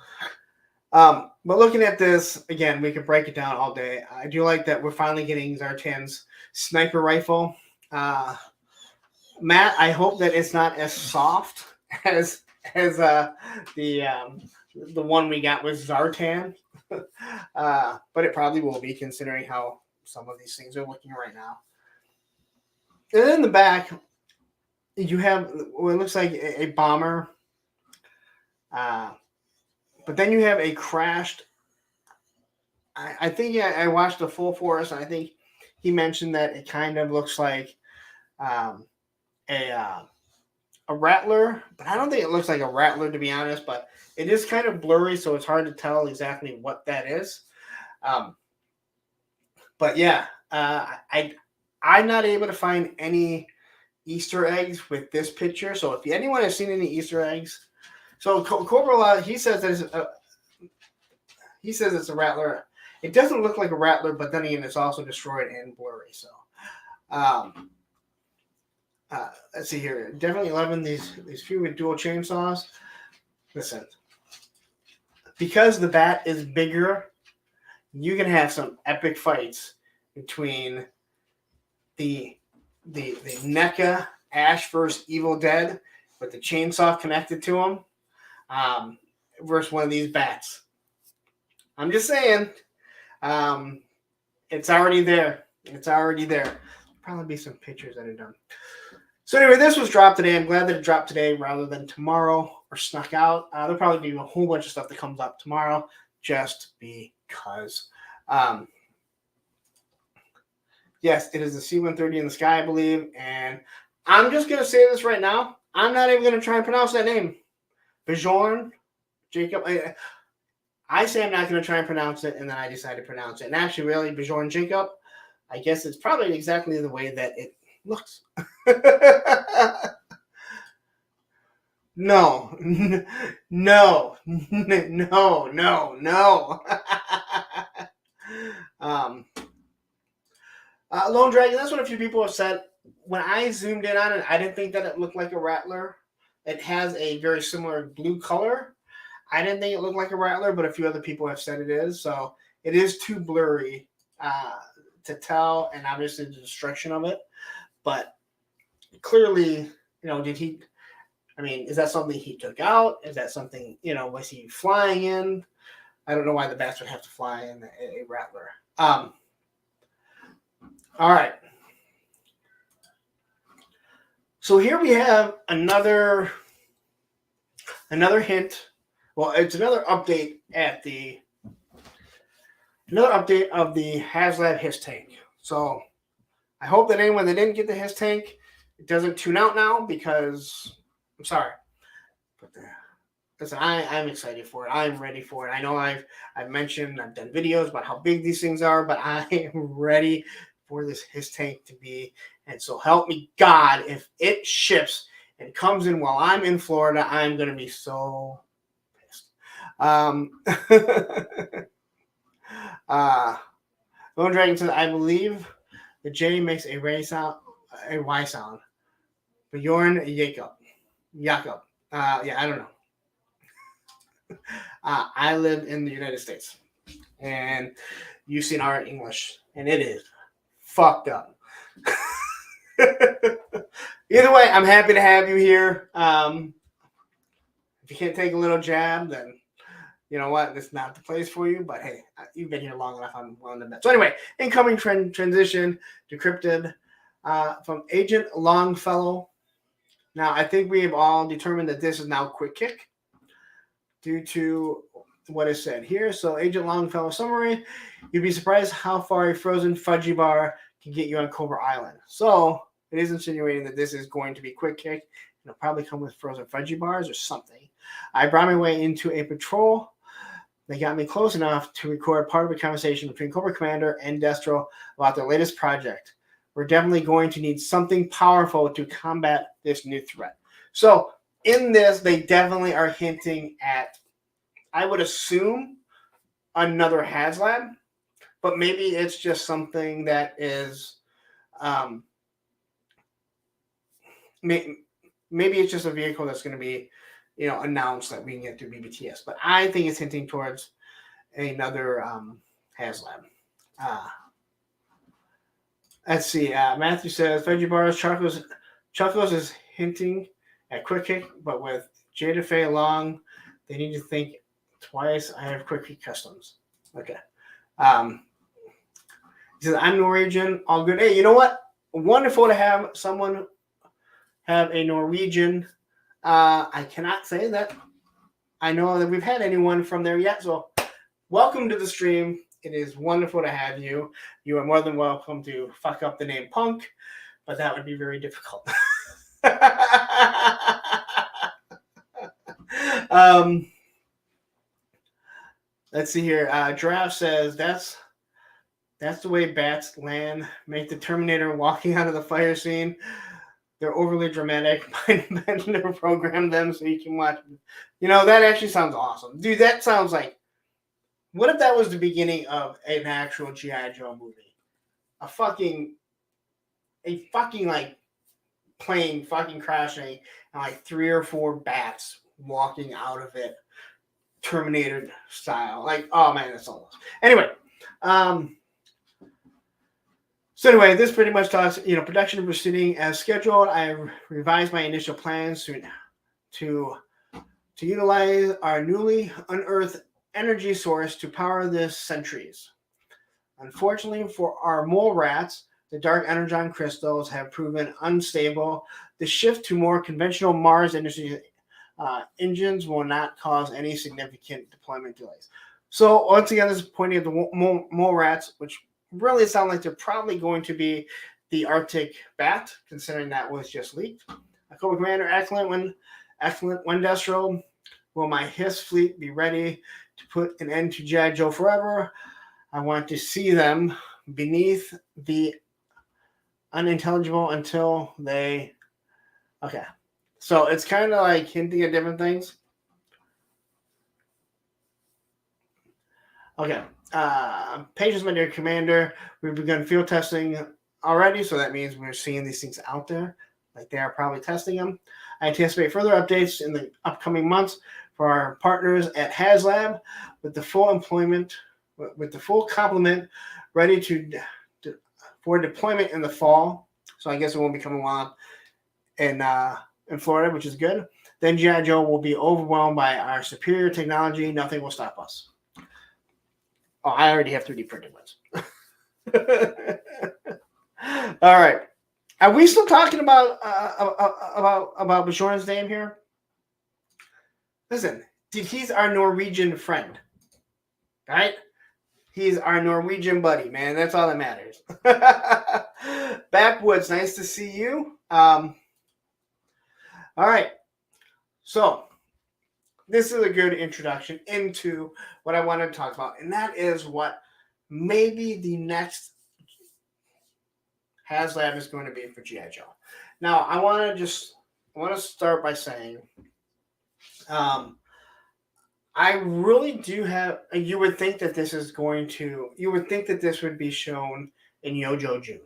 but looking at this, again, we could break it down all day. I do like that we're finally getting Zartan's sniper rifle. Matt, I hope that it's not as soft as the one we got with Zartan. But it probably will be, considering how some of these things are looking right now. And then in the back, you have what looks like a bomber. But then you have a crashed. I think I watched the Full Force, and I think he mentioned that it kind of looks like a Rattler, but I don't think it looks like a Rattler, to be honest. But it is kind of blurry, so it's hard to tell exactly what that is. But yeah, I'm not able to find any Easter eggs with this picture. So if anyone has seen any Easter eggs, so Cobra, he says it's a Rattler. It doesn't look like a Rattler, but then again, it's also destroyed and blurry. So, let's see here. Definitely loving these few with dual chainsaws. Listen, because the bat is bigger, you can have some epic fights between the NECA Ash vs. Evil Dead with the chainsaw connected to him versus one of these bats. I'm just saying, it's already there. It's already there. Probably be some pictures that are done. So anyway, this was dropped today. I'm glad that it dropped today rather than tomorrow or snuck out. There'll probably be a whole bunch of stuff that comes up tomorrow just because. Yes, it is the C-130 in the sky, I believe. And I'm just going to say this right now. I'm not even going to try and pronounce that name. Bjorn Jacob. I say I'm not going to try and pronounce it, and then I decide to pronounce it. And actually, really, Bjorn Jacob, I guess it's probably exactly the way that it looks. No, no, no, no, no. Lone Dragon, that's what a few people have said. When I zoomed in on it, I didn't think that it looked like a Rattler. It has a very similar blue color. I didn't think it looked like a Rattler, but a few other people have said it is. So it is too blurry to tell, and obviously the destruction of it. But clearly, did he? I mean, is that something he took out? Is that something, was he flying in? I don't know why the bats would have to fly in a Rattler. All right. So here we have another hint. Well, it's another update of the Haslab His Tank. So I hope that anyone that didn't get the His Tank doesn't tune out now, because I'm sorry. But listen, I'm excited for it. I'm ready for it. I know I've mentioned, I've done videos about how big these things are, but I am ready for this His Tank to be. And so help me God, if it ships and comes in while I'm in Florida, I'm going to be so pissed. Lone Dragon says, I believe the J makes a Y sound. Bjorn Jacob. Yeah, I don't know. I live in the United States, and you've seen our English, and it is fucked up. Either way, I'm happy to have you here. If you can't take a little jab, then you know what? It's not the place for you. But hey, you've been here long enough. I'm willing to bet. So anyway, incoming transition decrypted from Agent Longfellow. Now, I think we have all determined that this is now Quick Kick due to what is said here. So, Agent Longfellow summary: you'd be surprised how far a frozen fudgy bar can get you on Cobra Island. So, it is insinuating that this is going to be Quick Kick. It'll probably come with frozen fudgy bars or something. I brought my way into a patrol. They got me close enough to record part of a conversation between Cobra Commander and Destro about their latest project. We're definitely going to need something powerful to combat this new threat. So in this, they definitely are hinting at, I would assume, another Haslab, but maybe it's just something that is, maybe it's just a vehicle that's going to be, announced that we can get through BBTS. But I think it's hinting towards another Haslab. Let's see. Matthew says, Veggie Bars, Chuckles is hinting at Quick Kick, but with Jada Faye along, they need to think twice. I have Quick Kick customs. Okay. He says, I'm Norwegian. All good. Hey, you know what? Wonderful to have someone have a Norwegian. I cannot say that I know that we've had anyone from there yet. So welcome to the stream. It is wonderful to have you. You are more than welcome to fuck up the name Punk, but that would be very difficult. Let's see here. Giraffe says that's the way bats land. Make the Terminator walking out of the fire scene. They're overly dramatic. Never program them so you can watch. That actually sounds awesome. Dude, that sounds like, what if that was the beginning of an actual GI Joe movie? A fucking like plane fucking crashing and like 3 or 4 bats walking out of it, Terminator style. Like, oh man, that's almost. Anyway, so anyway, this pretty much talks, production proceeding as scheduled. I revised my initial plans to utilize our newly unearthed energy source to power the sentries. Unfortunately for our mole rats, the dark energon crystals have proven unstable. The shift to more conventional Mars industry engines will not cause any significant deployment delays. So once again, this is pointing at the mole rats, which really sound like they're probably going to be the Arctic bat, considering that was just leaked. Cobra Commander, excellent when Destro. Will my Hiss fleet be ready to put an end to GI Joe forever? I want to see them beneath the unintelligible until they. Okay. So it's kind of like hinting at different things. Okay. Patience, my dear commander. We've begun field testing already, so that means we're seeing these things out there. Like they are probably testing them. I anticipate further updates in the upcoming months for our partners at Haslab with the full complement ready for deployment in the fall. So I guess it won't be coming on in Florida, which is good. Then GI Joe will be overwhelmed by our superior technology. Nothing will stop us. Oh, I already have 3D printed ones. All right. Are we still talking about Bjorn's name here? Listen, he's our Norwegian friend, right? He's our Norwegian buddy, man. That's all that matters. Backwoods, nice to see you. All right. So this is a good introduction into what I want to talk about, and that is what maybe the next Haslab is going to be for GI Joe. Now, I want to start by saying, I really do have. You would think that this is going to. You would think that this would be shown in Yojo June.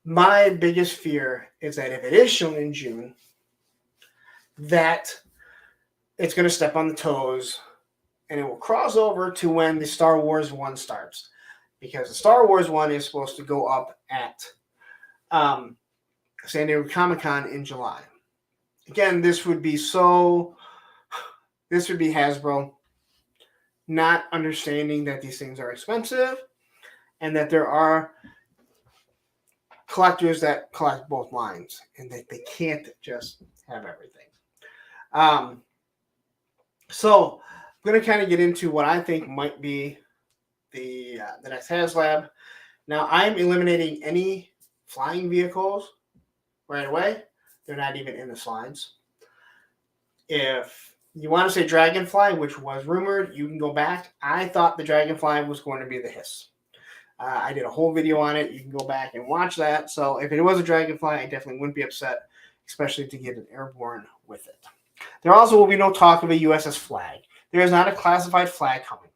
My biggest fear is that if it is shown in June, that it's going to step on the toes, and it will cross over to when the Star Wars one starts. Because the Star Wars one is supposed to go up at San Diego Comic-Con in July. Again, this would be Hasbro not understanding that these things are expensive and that there are collectors that collect both lines and that they can't just have everything. So I'm going to kind of get into what I think might be the next Haslab. Now, I'm eliminating any flying vehicles right away. They're not even in the slides. If you want to say Dragonfly, which was rumored, you can go back. I thought the Dragonfly was going to be the Hiss. I did a whole video on it. You can go back and watch that. So if it was a Dragonfly, I definitely wouldn't be upset, especially to get an airborne with it. There also will be no talk of a USS flag. There is not a classified flag coming.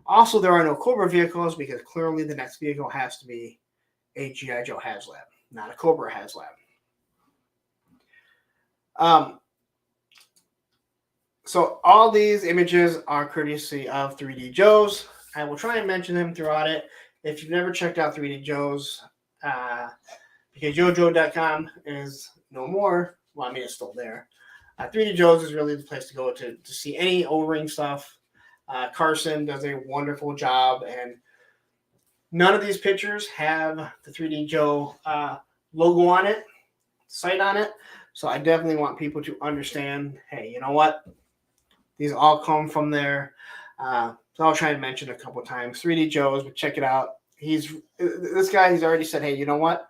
Also, there are no Cobra vehicles because clearly the next vehicle has to be a GI Joe Haslab, not a Cobra Haslab. So all these images are courtesy of 3D Joe's. I will try and mention them throughout it. If you've never checked out 3D Joe's, because JoJo.com is no more. Well, I mean, it's still there. 3D Joe's is really the place to go to see any O-ring stuff. Carson does a wonderful job, and none of these pictures have the 3D Joe logo on it, site on it. So I definitely want people to understand, hey, you know what? These all come from there. So I'll try and mention a couple times. 3D Joe's, but check it out. He's already said, hey, you know what?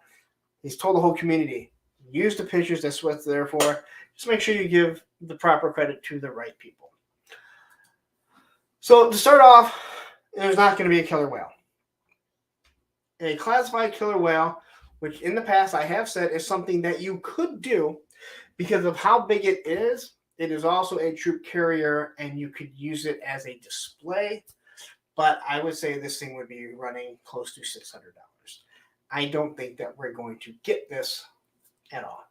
He's told the whole community, use the pictures. That's what they're for. Just make sure you give the proper credit to the right people. So to start off, there's not going to be a killer whale. A classified killer whale, which in the past I have said is something that you could do because of how big it is. It is also a troop carrier, and you could use it as a display. But I would say this thing would be running close to $600. I don't think that we're going to get this at all.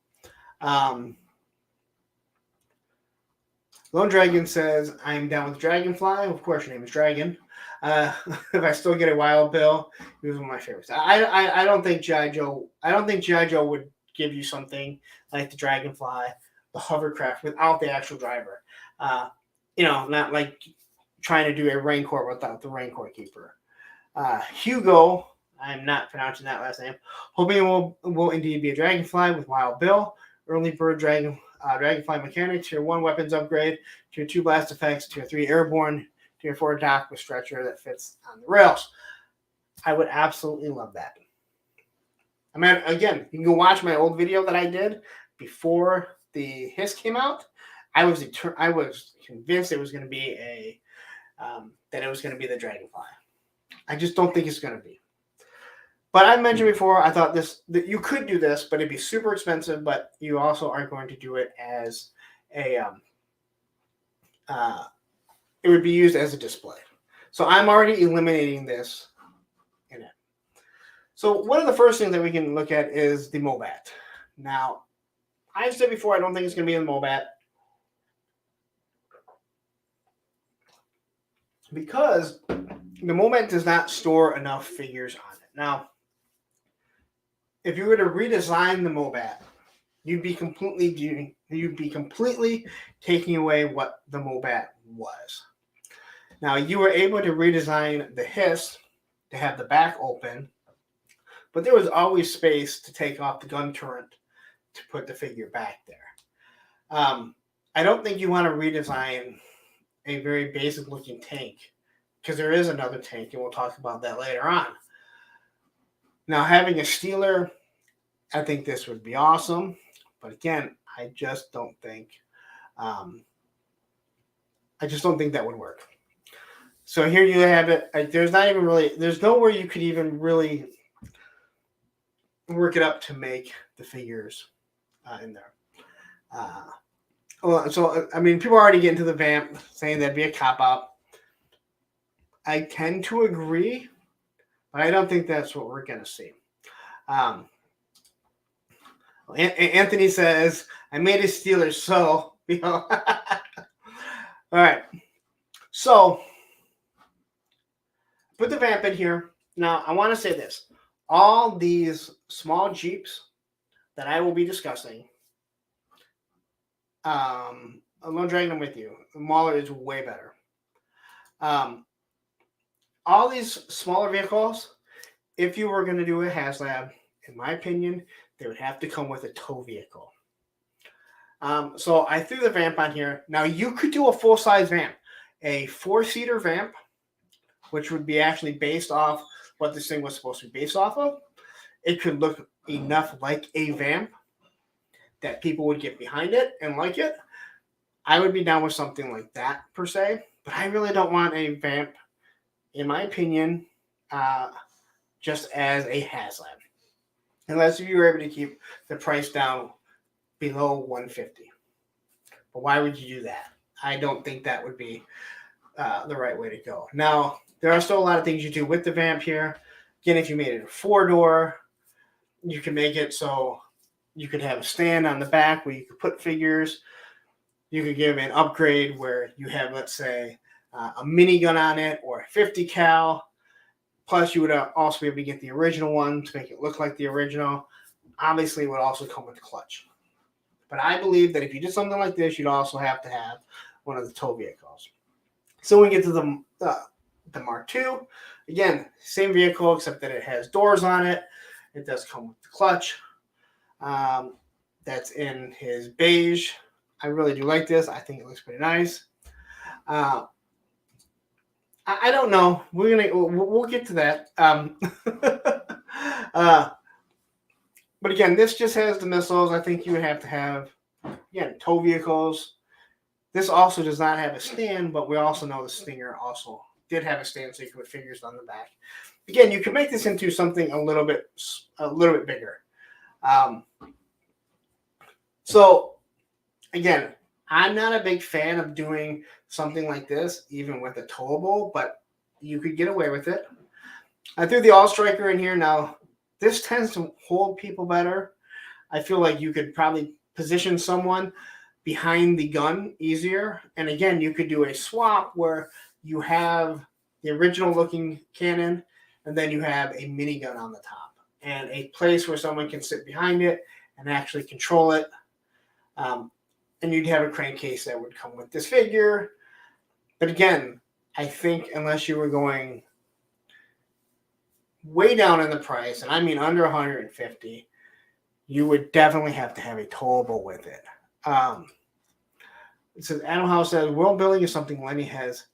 Lone Dragon says, I'm down with Dragonfly. Of course, your name is Dragon. If I still get a Wild Bill, he was one of my favorites. I don't think GI Joe. I don't think GI Joe would give you something like the Dragonfly, the hovercraft, without the actual driver. Not like trying to do a Rancor without the Rancor keeper. Hugo, I'm not pronouncing that last name. Hoping it will indeed be a Dragonfly with Wild Bill. Early bird Dragonfly mechanic, tier 1 weapons upgrade, tier 2 blast effects, tier 3 airborne, tier 4 dock with stretcher that fits on the rails. I would absolutely love that. I mean, again, you can go watch my old video that I did before the Hiss came out. I was convinced it was going to be that it was going to be the Dragonfly. I just don't think it's going to be. But I mentioned before, I thought that you could do this, but it'd be super expensive. But you also aren't going to do it as a. It would be used as a display. So I'm already eliminating this in it. So one of the first things that we can look at is the MOBAT. Now, I've said before, I don't think it's going to be in the MOBAT because the MOBAT does not store enough figures on it. Now, if you were to redesign the MOBAT, you'd be completely taking away what the MOBAT was. Now, you were able to redesign the Hiss to have the back open, but there was always space to take off the gun turret to put the figure back there. I don't think you want to redesign a very basic looking tank because there is another tank, and we'll talk about that later on. Now, having a Steeler, I think this would be awesome, but again, I just don't think that would work. So here you have it. There's nowhere you could even really work it up to make the figures in there. So, I mean, people are already getting to the vamp, saying that'd be a cop-out. I tend to agree, but I don't think that's what we're going to see. Anthony says, I made a Steeler, so, you know. All right. So, put the vamp in here. Now, I want to say this. All these small Jeeps that I will be discussing, I'm not dragging them with you. The Mauler is way better. All these smaller vehicles, if you were going to do a Haslab, in my opinion, they would have to come with a tow vehicle. So I threw the vamp on here. Now, you could do a full-size vamp, a 4-seater vamp, which would be actually based off what this thing was supposed to be based off of. It could look enough like a vamp that people would get behind it and like it. I would be down with something like that, per se. But I really don't want a vamp, in my opinion, just as a Haslab. Unless you were able to keep the price down below $150. But why would you do that? I don't think that would be the right way to go. Now, there are still a lot of things you do with the vamp here. Again, if you made it a 4-door, you can make it so you could have a stand on the back where you could put figures. You could give an upgrade where you have, let's say, a minigun on it or a 50 cal. Plus, you would also be able to get the original one to make it look like the original. Obviously, it would also come with the clutch. But I believe that if you did something like this, you'd also have to have one of the tow vehicles. So when we get to the Mark II, again, same vehicle, except that it has doors on it. It does come with the clutch. That's in his beige. I really do like this. I think it looks pretty nice. I don't know. We'll get to that. But again, this just has the missiles. I think you would have to have, again, tow vehicles. This also does not have a stand, but we also know the Stinger also did have a stand, so you could put figures on the back. Again, you can make this into something a little bit bigger. So, again, I'm not a big fan of doing something like this, even with a towable, but you could get away with it. I threw the All-Striker in here. Now, this tends to hold people better. I feel like you could probably position someone behind the gun easier. And again, you could do a swap where you have the original looking cannon and then you have a minigun on the top and a place where someone can sit behind it and actually control it. And you'd have a crankcase that would come with this figure. But again, I think unless you were going way down in the price, and I mean under $150, you would definitely have to have a towable with it. It says, Adam House says, world building is something Lenny has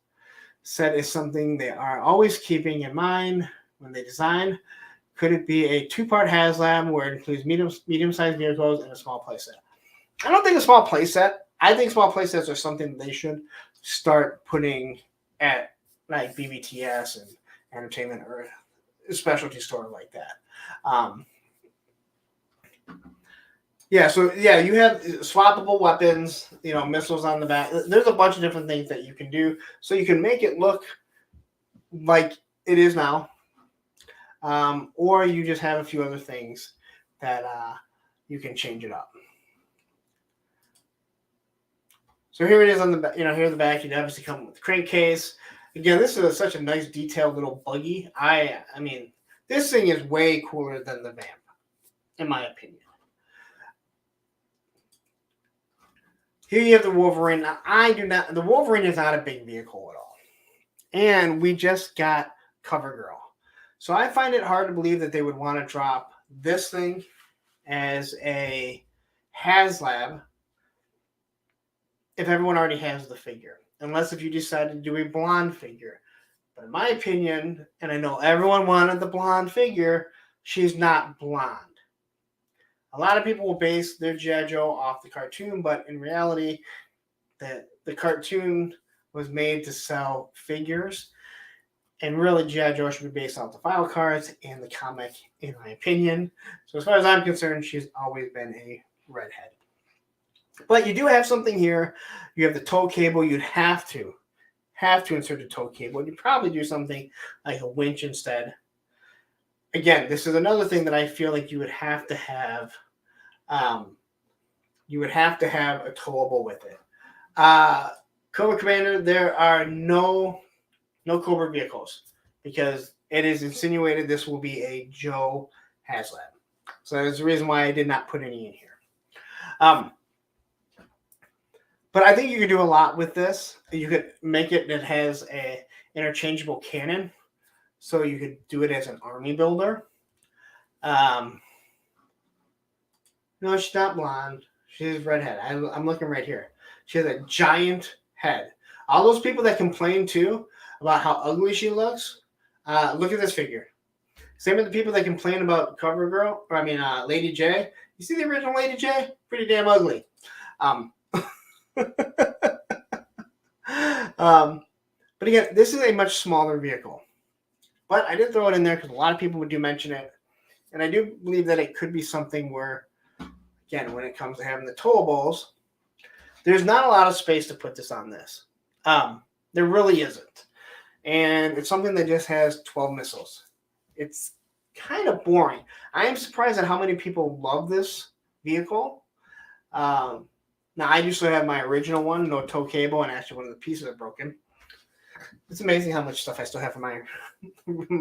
said is something they are always keeping in mind when they design. Could it be a 2-part Haslab where it includes medium-sized vehicles and a small playset? I don't think a small playset I think small playsets are something they should start putting at like BBTS and entertainment or a specialty store like that. Yeah, so yeah, you have swappable weapons, missiles on the back. There's a bunch of different things that you can do, so you can make it look like it is now, or you just have a few other things that you can change it up. So here it is on the back. Here in the back, you'd obviously come with the crankcase. Again, this is such a nice detailed little buggy. I mean, this thing is way cooler than the Vamp, in my opinion. Here you have the Wolverine. Now, the Wolverine is not a big vehicle at all. And we just got CoverGirl. So I find it hard to believe that they would want to drop this thing as a Haslab if everyone already has the figure. Unless if you decide to do a blonde figure. But in my opinion, and I know everyone wanted the blonde figure, she's not blonde. A lot of people will base their G.I. Joe off the cartoon, but in reality, the cartoon was made to sell figures. And really, G.I. Joe should be based off the file cards and the comic, in my opinion. So as far as I'm concerned, she's always been a redhead. But you do have something here. You have the tow cable. You'd have to insert a tow cable. You'd probably do something like a winch instead. Again, this is another thing that I feel like you would have to have. You would have to have a towable with it. Cobra Commander, there are no Cobra vehicles because it is insinuated this will be a Joe Haslab. So that's the reason why I did not put any in here. But I think you could do a lot with this. You could make it that has a interchangeable cannon. So you could do it as an army builder. No, she's not blonde. She's redhead. I'm looking right here. She has a giant head. All those people that complain too about how ugly she looks, look at this figure. Same with the people that complain about CoverGirl, Lady J. You see the original Lady J? Pretty damn ugly. But again, this is a much smaller vehicle. But I did throw it in there because a lot of people do mention it. And I do believe that it could be something where, again, when it comes to having the towables, there's not a lot of space to put this on this. There really isn't. And it's something that just has 12 missiles. It's kind of boring. I am surprised at how many people love this vehicle. Now, I used to have my original one, no tow cable, and actually one of the pieces are broken. It's amazing how much stuff I still have from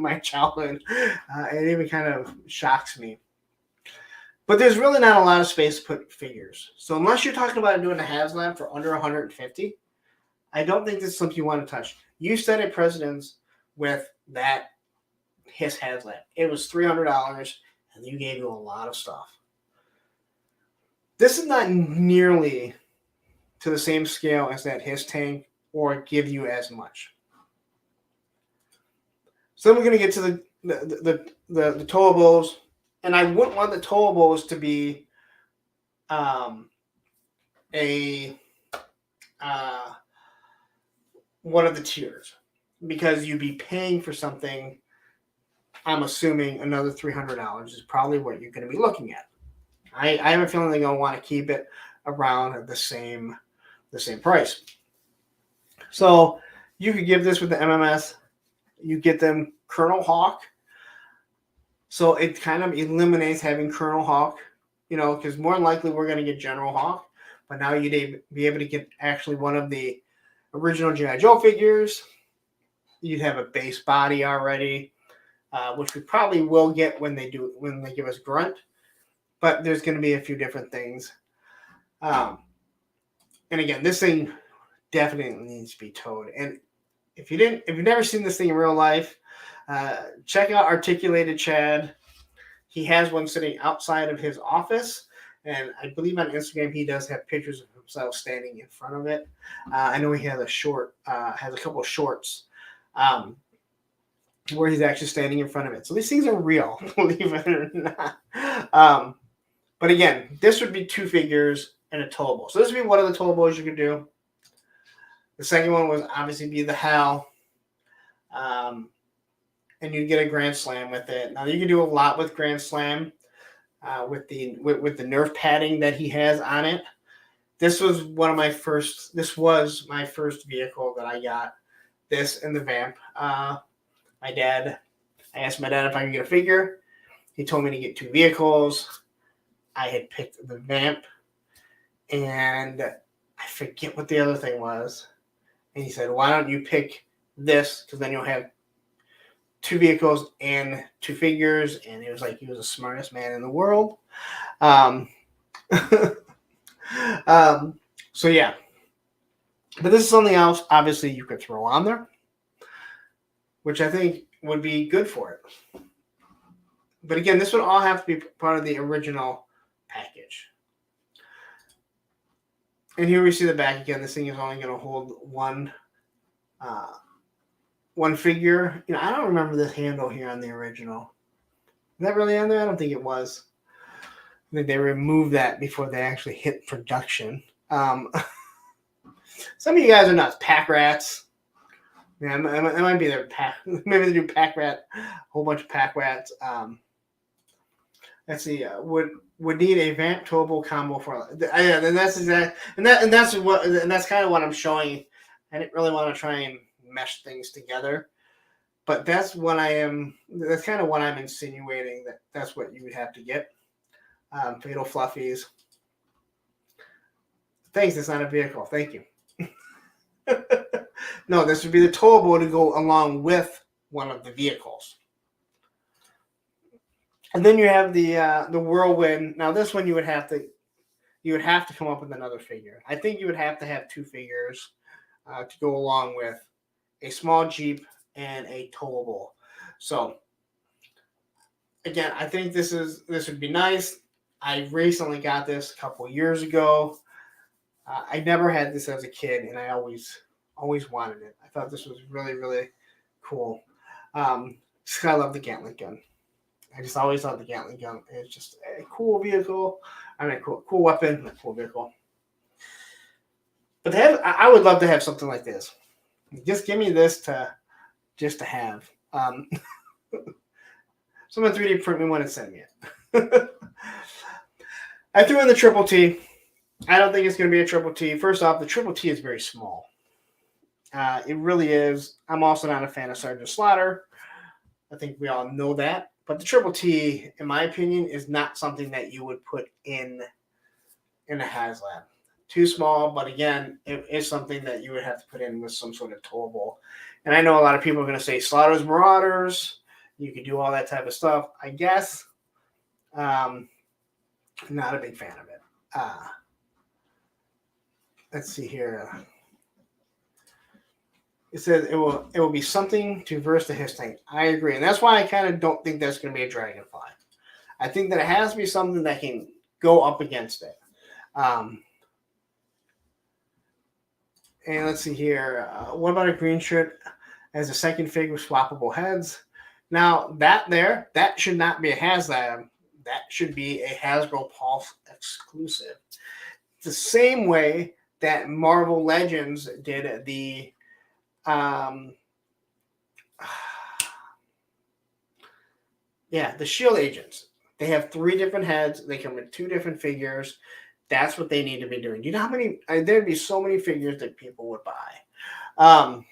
my childhood. It even kind of shocks me. But there's really not a lot of space to put figures. So unless you're talking about doing a Haslab for under $150, I don't think this is something you want to touch. You set a precedence with his Haslab. It was $300, and you gave you a lot of stuff. This is not nearly to the same scale as that his tank or give you as much. So then we're going to get to the towables, and I wouldn't want the towables to be one of the tiers because you'd be paying for something. I'm assuming another $300 is probably what you're going to be looking at. I have a feeling they're going to want to keep it around the same price. So you could give this with the MMS. You get them Colonel Hawk. So it kind of eliminates having Colonel Hawk, because more than likely we're going to get General Hawk. But now you'd be able to get actually one of the original G.I. Joe figures. You'd have a base body already, which we probably will get when they give us Grunt. But there's going to be a few different things. And again, this thing definitely needs to be towed. And if you've never seen this thing in real life, check out Articulated Chad. He has one sitting outside of his office. And I believe on Instagram, he does have pictures of himself standing in front of it. I know he has has a couple of shorts where he's actually standing in front of it. So these things are real, believe it or not. But again, this would be two figures, and a towable. So this would be one of the towables you could do. The second one was obviously be the Hal. And you get a Grand Slam with it. Now you can do a lot with Grand Slam with the Nerf padding that he has on it. This was my first vehicle that I got. This and the Vamp. I asked my dad if I could get a figure. He told me to get 2 vehicles. I had picked the Vamp, and I forget what the other thing was. And he said, "Why don't you pick this? Because then you'll have 2 vehicles and 2 figures." And it was like he was the smartest man in the world. So yeah, but this is something else. Obviously, you could throw on there, which I think would be good for it. But again, this would all have to be part of the original package. And here we see the back again. This thing is only going to hold one figure. I don't remember this handle here on the original. Is that really on there? I don't think it was. I think they removed that before they actually hit production. Some of you guys are nuts. Pack rats. Yeah, it might be their pack. Maybe they do pack rat. A whole bunch of pack rats. Let's see. Would need a Vamp towable combo for. Yeah, and that's exact. And that's kind of what I'm showing. I didn't really want to try and mesh things together, but that's what I am. That's kind of what I'm insinuating. That's what you would have to get. Fatal Fluffies. Thanks. It's not a vehicle. Thank you. No, this would be the towable to go along with one of the vehicles. And then you have the Whirlwind. Now this one you would have to come up with another figure. I think you would have to have 2 figures to go along with a small Jeep and a towable. So again, I think this would be nice. I recently got this a couple years ago. I never had this as a kid, and I always wanted it. I thought this was really, really cool. I love the Gatling gun. I just always thought the Gatling gun is just a cool vehicle. I mean, cool weapon, a cool vehicle. But I would love to have something like this. Just give me this to have. Someone 3D print me one and send me it. I threw in the Triple T. I don't think it's going to be a Triple T. First off, the Triple T is very small. It really is. I'm also not a fan of Sergeant Slaughter. I think we all know that. But the Triple T, in my opinion, is not something that you would put in a Haslab. Too small, but again, it is something that you would have to put in with some sort of towable. And I know a lot of people are going to say Slaughter's Marauders. You could do all that type of stuff. I guess. Not a big fan of it. Let's see here. It says it will be something to verse the his tank. I agree. And that's why I kind of don't think that's going to be a Dragonfly. I think that it has to be something that can go up against it. And let's see here. What about a green shirt as a second fig with swappable heads? Now, that should not be a Haslab. That should be a Hasbro Pulse exclusive. The same way that Marvel Legends did the the Shield agents. They have 3 different heads. They come with 2 different figures. That's what they need to be doing. Do you know how many? There'd be so many figures that people would buy.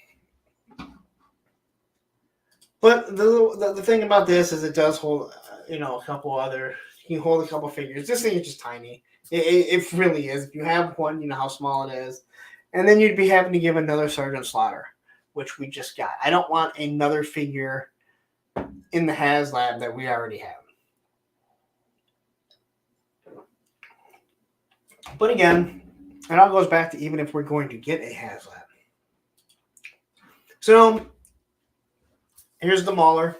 But the thing about this is it does hold, a couple other. You can hold a couple figures. This thing is just tiny. It really is. If you have one, you know how small it is. And then you'd be having to give another Sergeant Slaughter, which we just got. I don't want another figure in the Haslab that we already have. But again, it all goes back to even if we're going to get a Haslab. So here's the Mauler.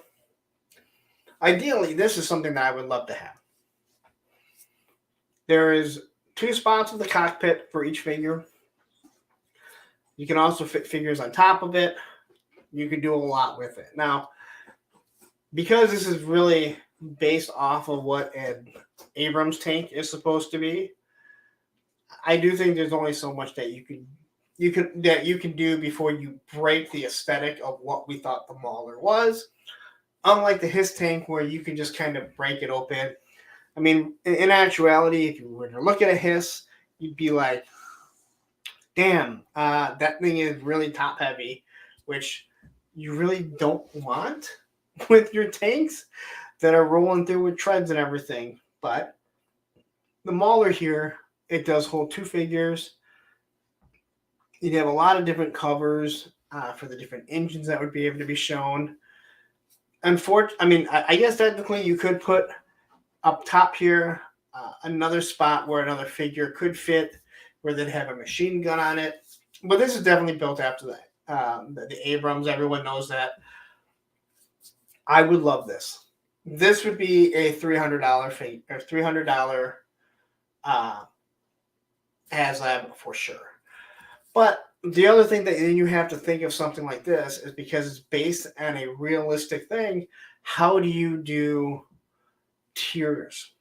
Ideally, this is something that I would love to have. There is 2 spots of the cockpit for each figure. You can also fit figures on top of it. You can do a lot with it. Now, because this is really based off of what an Abrams tank is supposed to be, I do think there's only so much that you can do before you break the aesthetic of what we thought the Mauler was. Unlike the Hiss tank, where you can just kind of break it open. I mean, in actuality, if you were to look at a Hiss, you'd be like, damn, that thing is really top heavy, which you really don't want with your tanks that are rolling through with treads and everything. But the Mauler here, it does hold two figures. You'd have a lot of different covers for the different engines that would be able to be shown. I guess technically you could put up top here another spot where another figure could fit, where they'd have a machine gun on it. But this is definitely built after that. The Abrams, everyone knows that. I would love this. This would be a $300 fee or $300 Haslab for sure. But the other thing that you have to think of something like this is because it's based on a realistic thing. How do you do tiers?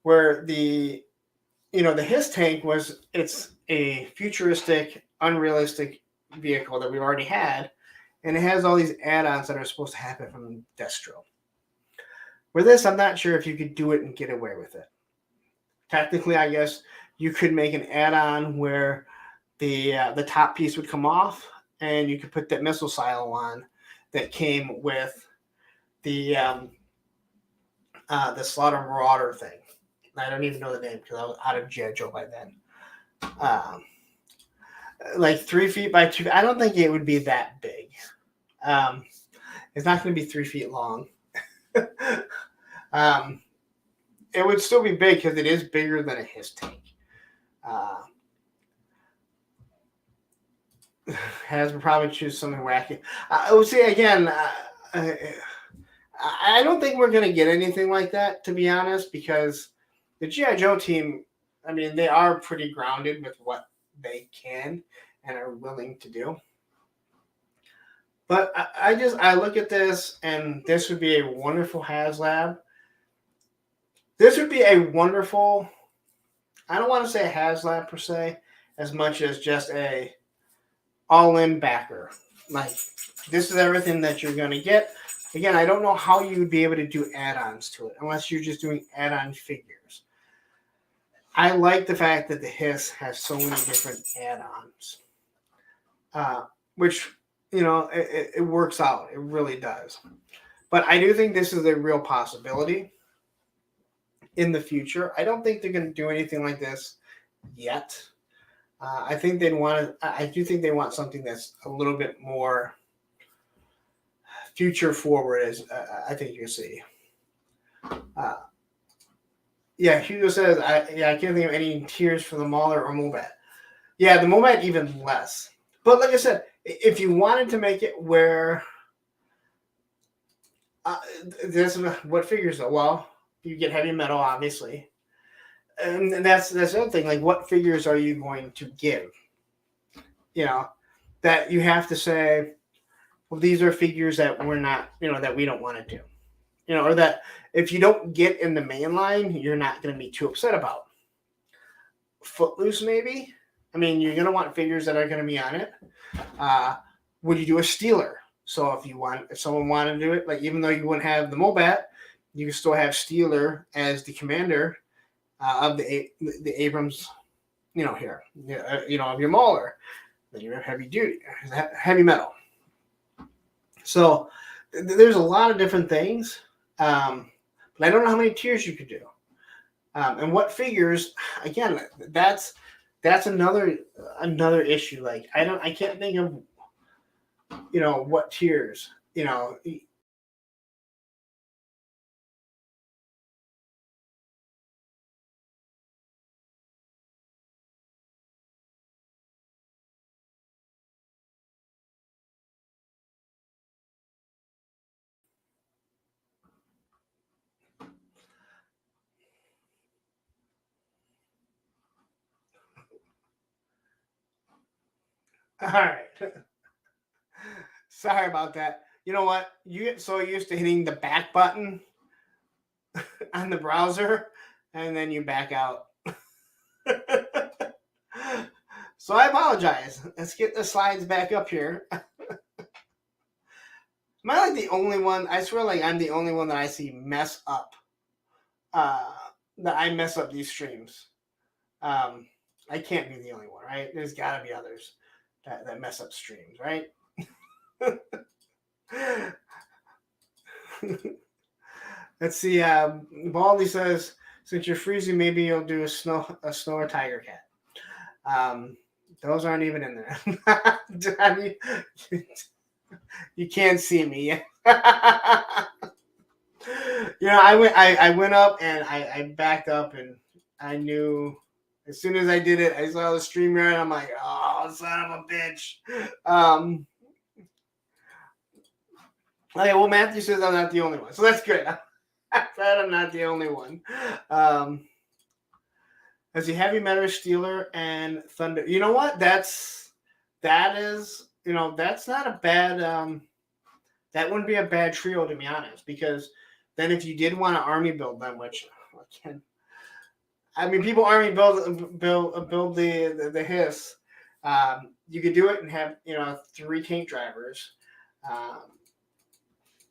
Where the Hiss tank it's a futuristic, unrealistic vehicle that we've already had, and it has all these add-ons that are supposed to happen from Destro. With this, I'm not sure if you could do it and get away with it. Technically, I guess you could make an add-on where the top piece would come off, and you could put that missile silo on that came with the Slaughter Marauder thing. I don't even know the name because I was out of GI Joe by then. Like 3 feet by 2. I don't think it would be that big. It's not going to be 3 feet long. It would still be big because it is bigger than a Hiss tank. Hasbro probably choose something wacky. I would say again. I don't think we're going to get anything like that, to be honest, because the GI Joe team, I mean, they are pretty grounded with what they can and are willing to do. But I look at this, and this would be a wonderful Haslab. This would be a wonderful, I don't want to say a Haslab per se, as much as just a all-in backer. Like, this is everything that you're going to get. Again, I don't know how you would be able to do add-ons to it unless you're just doing add-on figures. I like the fact that the Hiss has so many different add-ons, which, it works out. It really does. But I do think this is a real possibility in the future. I don't think they're going to do anything like this yet. I think I do think they want something that's a little bit more future forward, as I think you'll see. Hugo says, I can't think of any tiers for the Mauler or Mobat. Yeah, the Mobat even less. But like I said, if you wanted to make it where what figures though? Well, you get heavy metal, obviously. And that's the other thing. Like, what figures are you going to give? That you have to say, well, these are figures that we're not, that we don't want to do. Or that if you don't get in the main line, you're not going to be too upset about. Footloose, maybe? I mean, you're going to want figures that are going to be on it. Would you do a Steeler? So if someone wanted to do it, like, even though you wouldn't have the Mobat, you can still have Steeler as the commander of the Abrams, here, of your Mauler. Then you have heavy metal. So there's a lot of different things, but I don't know how many tiers you could do, and what figures. Again, that's another issue. Like, I can't think of what tiers. All right. Sorry about that. You know what? You get so used to hitting the back button on the browser and then you back out. So I apologize. Let's get the slides back up here. Am I like the only one? I swear, like I'm the only one that I see mess up. That I mess up these streams. I can't be the only one, right? There's got to be others that mess up streams, right? Let's see. Baldy says, since you're freezing, maybe you'll do a snow or tiger cat. Those aren't even in there. I mean, you can't see me. I went up and I backed up, and I knew as soon as I did it, I saw the StreamYard. I'm like, oh, son of a bitch. Okay, well, Matthew says I'm not the only one, so that's good. I'm glad I'm not the only one. As a heavy metal Steeler and Thunder. You know what? That is that's not a bad that wouldn't be a bad trio, to be honest, because then if you did want to army build them, which people army build the Hiss, you could do it and have 3 tank drivers.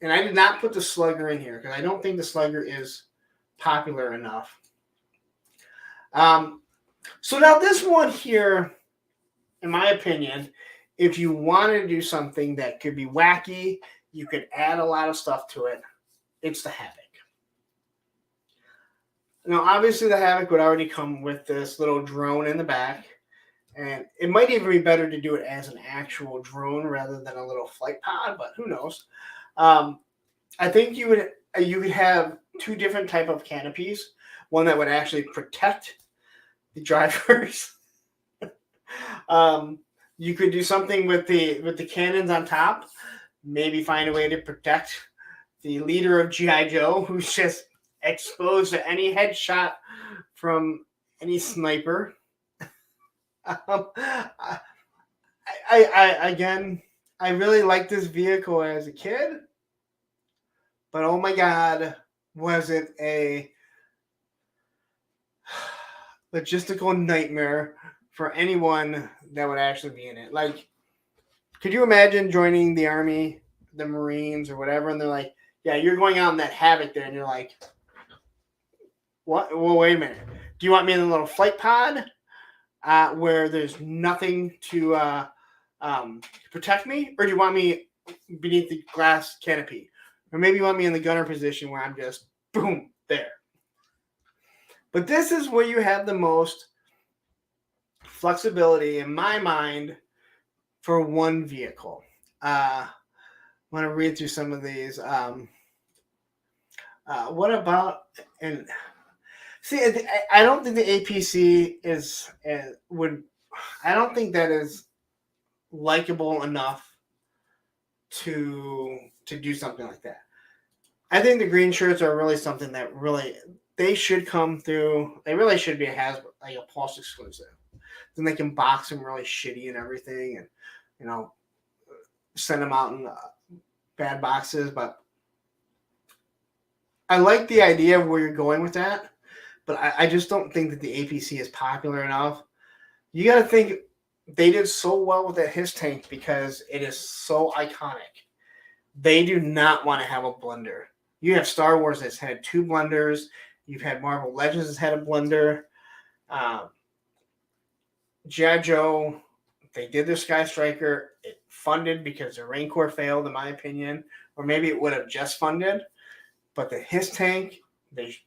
And I did not put the Slugger in here because I don't think the Slugger is popular enough. So now this one here, in my opinion, if you want to do something that could be wacky, you could add a lot of stuff to it, it's the Havoc. Now, obviously, the Havoc would already come with this little drone in the back, and it might even be better to do it as an actual drone rather than a little flight pod, but who knows? I think you could have 2 different type of canopies, one that would actually protect the drivers. You could do something with the cannons on top. Maybe find a way to protect the leader of GI Joe, who's just exposed to any headshot from any sniper. I really liked this vehicle as a kid, but oh my God, was it a logistical nightmare for anyone that would actually be in it. Like, could you imagine joining the Army, the Marines, or whatever, and they're like, yeah, you're going out in that Havoc there, and you're like, what? Well, wait a minute. Do you want me in a little flight pod where there's nothing to protect me? Or do you want me beneath the glass canopy? Or maybe you want me in the gunner position where I'm just, boom, there. But this is where you have the most flexibility, in my mind, for one vehicle. I want to read through some of these. What about, and see, I don't think the APC I don't think that is likable enough to do something like that. I think the green shirts are really something that really, they should come through. They really should be a Hasbro, like a Pulse exclusive. Then they can box them really shitty and everything, and send them out in bad boxes. But I like the idea of where you're going with that, but I just don't think that the APC is popular enough. You got to think they did so well with that Hiss tank because it is so iconic. They do not want to have a blunder. You have Star Wars that's had 2 blunders. You've had Marvel Legends that's had a blunder. G.I. Joe, they did their Sky Striker. It funded because the Rancor failed, in my opinion. Or maybe it would have just funded. But the Hiss tank,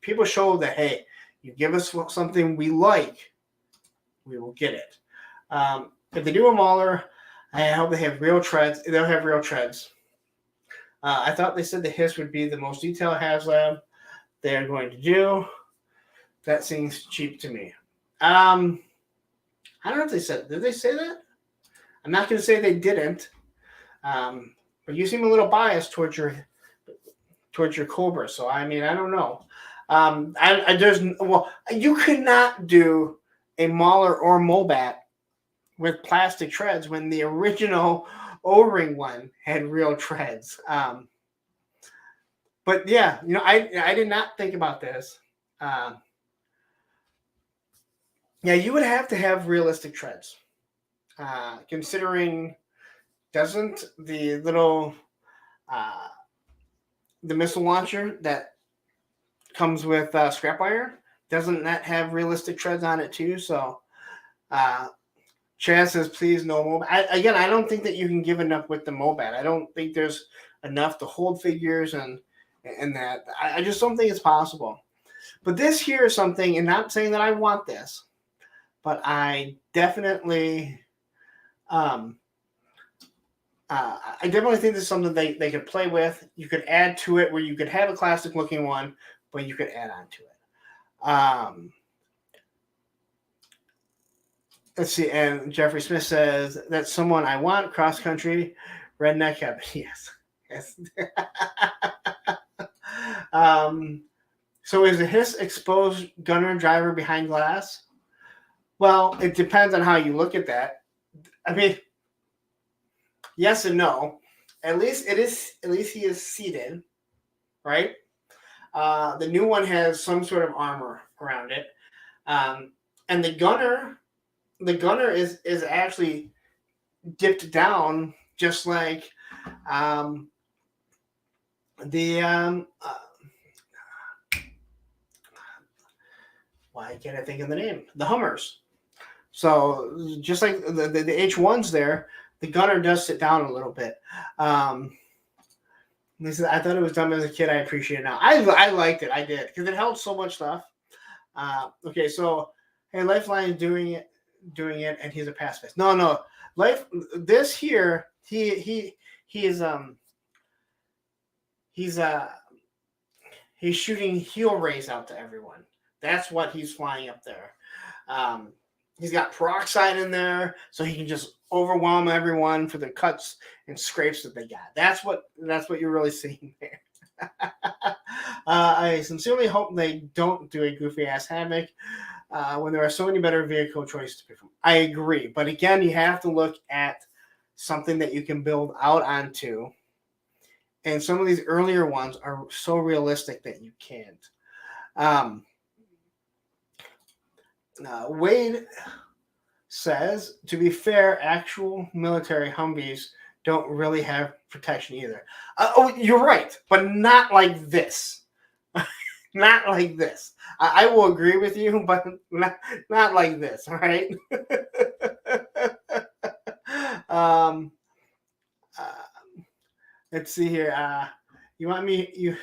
people showed that, hey, you give us something we like, we will get it. If they do a Mauler, I hope they have real treads. They'll have real treads. I thought they said the Hiss would be the most detailed Haslab they are going to do. That seems cheap to me. I don't know if they said. Did they say that? I'm not going to say they didn't. But you seem a little biased towards your Cobra. So I mean, I don't know. You could not do a Mauler or Mobat with plastic treads when the original O-ring one had real treads. But yeah, I did not think about this. Yeah, you would have to have realistic treads. Considering, doesn't the little the missile launcher that comes with scrap wire, doesn't that have realistic treads on it too? So Chaz says, please no MOBAT. Again, I don't think that you can give enough with the MOBAT. I don't think there's enough to hold figures and that. I just don't think it's possible. But this here is something, and not saying that I want this, but I definitely I definitely think this is something they could play with. You could add to it where you could have a classic looking one, but you could add on to it. Let's see. And Jeffrey Smith says, that's someone I want, cross country, redneck heaven. Yes. Yes. So is the hiss exposed gunner driver behind glass? Well, it depends on how you look at that. I mean, yes and no. At least he is seated, right? The new one has some sort of armor around it. And the gunner is actually dipped down, just like why can't I think of the name? The Hummers. So just like the H1s there, the gunner does sit down a little bit. Lisa, I thought it was dumb as a kid. I appreciate it now. I liked it. I did, because it held so much stuff. Okay, so hey, Lifeline is doing it, and he's a pacifist. No, this here, he's shooting heel rays out to everyone. That's what he's flying up there. He's got peroxide in there, so he can just overwhelm everyone for the cuts and scrapes that they got. That's what you're really seeing there. I sincerely hope they don't do a goofy ass Havoc when there are so many better vehicle choices to pick from. I agree, but again, you have to look at something that you can build out onto. And some of these earlier ones are so realistic that you can't. Wade says, to be fair, actual military Humvees don't really have protection either. You're right, but not like this. Not like this. I will agree with you, but not like this, all right? Let's see here. You want me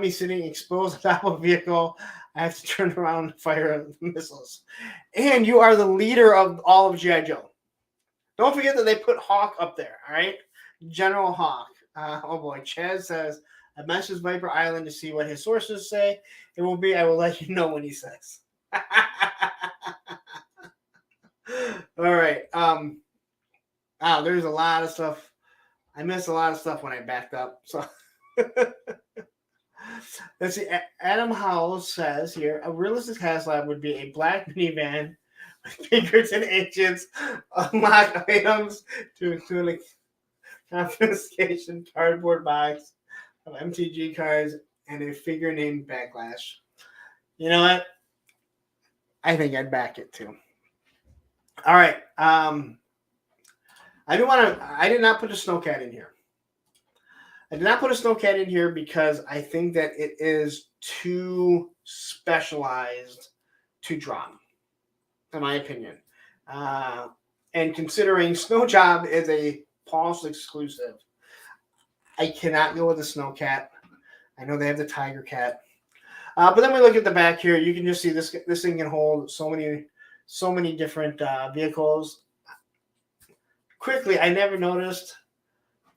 sitting exposed on top of a vehicle? I have to turn around and fire missiles. And you are the leader of all of GI Joe. Don't forget that they put Hawk up there, all right? General Hawk. Oh boy, Chaz says, I messaged Viper Island to see what his sources say. It will be, I will let you know when he says. All right. There's a lot of stuff. I missed a lot of stuff when I backed up. So let's see. Adam Howell says here, a realistic Haslab would be a black minivan with figures and agents, unlock items to include a confiscation cardboard box of MTG cards and a figure named Backlash. You know what? I think I'd back it too. All right. I did not put a Snowcat in here. I did not put a Snowcat in here because I think that it is too specialized to drop, in my opinion. And considering Snow Job is a Pulse exclusive, I cannot go with the Snowcat. I know they have the Tiger Cat. But then we look at the back here. You can just see this thing can hold so many different vehicles. Quickly, I never noticed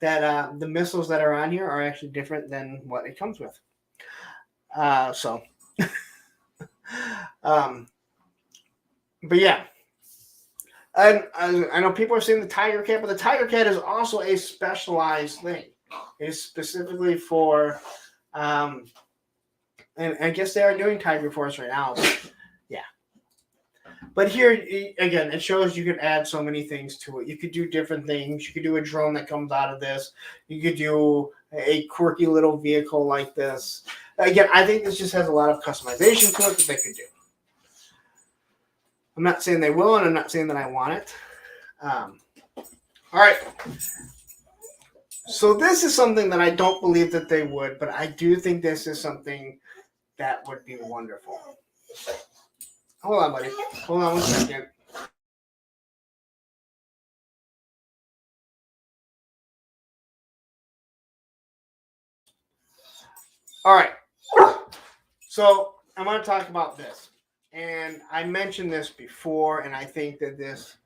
that the missiles that are on here are actually different than what it comes with. But yeah. And I know people are saying the Tiger Cat, but the Tiger Cat is also a specialized thing. It is specifically for, and I guess they are doing Tiger Force right now. But yeah. But here, again, it shows you can add so many things to it. You could do different things. You could do a drone that comes out of this. You could do a quirky little vehicle like this. Again, I think this just has a lot of customization to it that they could do. I'm not saying they will, and I'm not saying that I want it. All right. So this is something that I don't believe that they would, but I do think this is something that would be wonderful. Hold on, buddy. Hold on 1 second. All right. So I want to talk about this. And I mentioned this before, and I think that this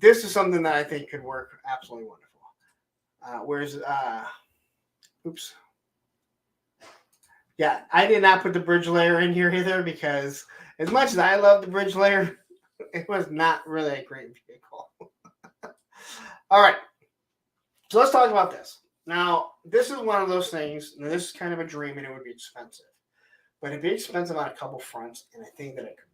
is something that I think could work absolutely wonderful. Oops. Yeah, I did not put the bridge layer in here either because as much as I love the bridge layer, it was not really a great vehicle. All right. So let's talk about this. Now, this is one of those things, and this is kind of a dream, and it would be expensive. But it'd be expensive on a couple fronts, and I think that it could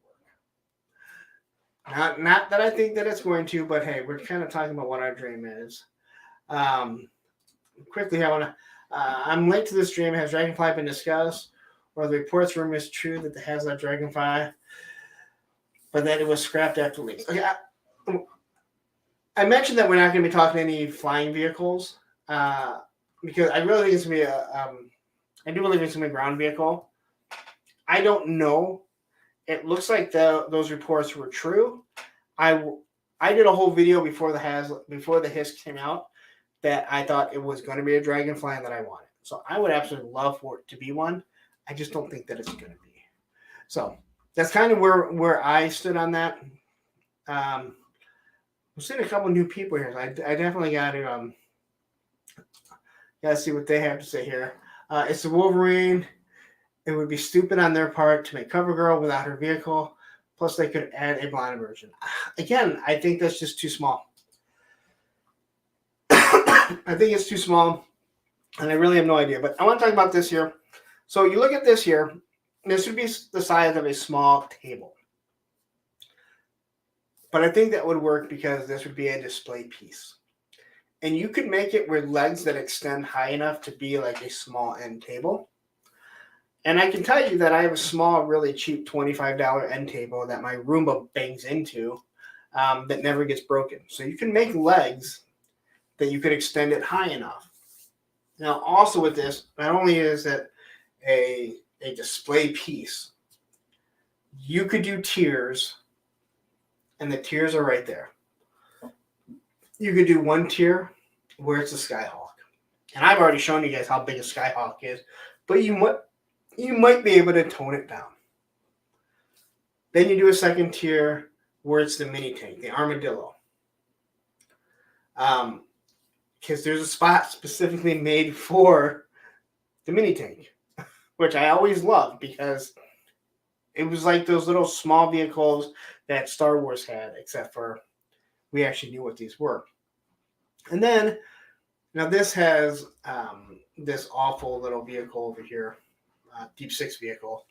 work. Not that I think that it's going to, but hey, we're kind of talking about what our dream is. Quickly, I'm late to this dream. Has Dragonfly been discussed? Or the reports rumor is true that the Haslab Dragonfly, but that it was scrapped after leaks. Okay, I mentioned that we're not going to be talking any flying vehicles because I really think it's going to be I do believe it's going to be a ground vehicle. I don't know. It looks like those reports were true. I did a whole video before the Hiss came out that I thought it was going to be a Dragonfly and that I wanted. So I would absolutely love for it to be one. I just don't think that it's going to be. So that's kind of where I stood on that. I'm seeing a couple new people here. So I definitely got to see what they have to say here. It's the Wolverine. It would be stupid on their part to make CoverGirl without her vehicle. Plus, they could add a blonde version. Again, I think that's just too small. I think it's too small, and I really have no idea. But I want to talk about this here. So you look at this here. This would be the size of a small table. But I think that would work because this would be a display piece. And you could make it with legs that extend high enough to be like a small end table. And I can tell you that I have a small, really cheap $25 end table that my Roomba bangs into that never gets broken. So you can make legs that you could extend it high enough. Now, also with this, not only is it a display piece, you could do tiers, and the tiers are right there. You could do one tier where it's a Skyhawk. And I've already shown you guys how big a Skyhawk is, but you might be able to tone it down. Then you do a second tier where it's the mini tank, the armadillo. Because there's a spot specifically made for the mini tank, which I always loved because it was like those little small vehicles that Star Wars had, except for we actually knew what these were. And then, now this has this awful little vehicle over here, Deep Six vehicle.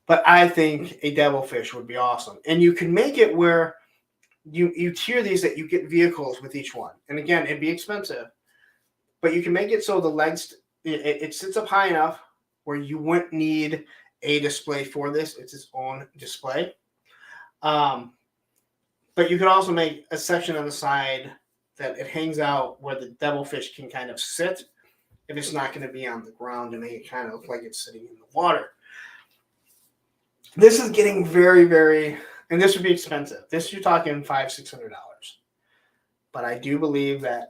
But I think a Devilfish would be awesome. And you can make it where you tier these that you get vehicles with each one. And again, it'd be expensive. But you can make it so the legs, it sits up high enough where you wouldn't need a display for this. It's its own display. But you could also make a section on the side that it hangs out where the Devilfish can kind of sit if it's not going to be on the ground and make it kind of look like it's sitting in the water. This is getting very, very, and this would be expensive. This you're talking $500-$600. But I do believe that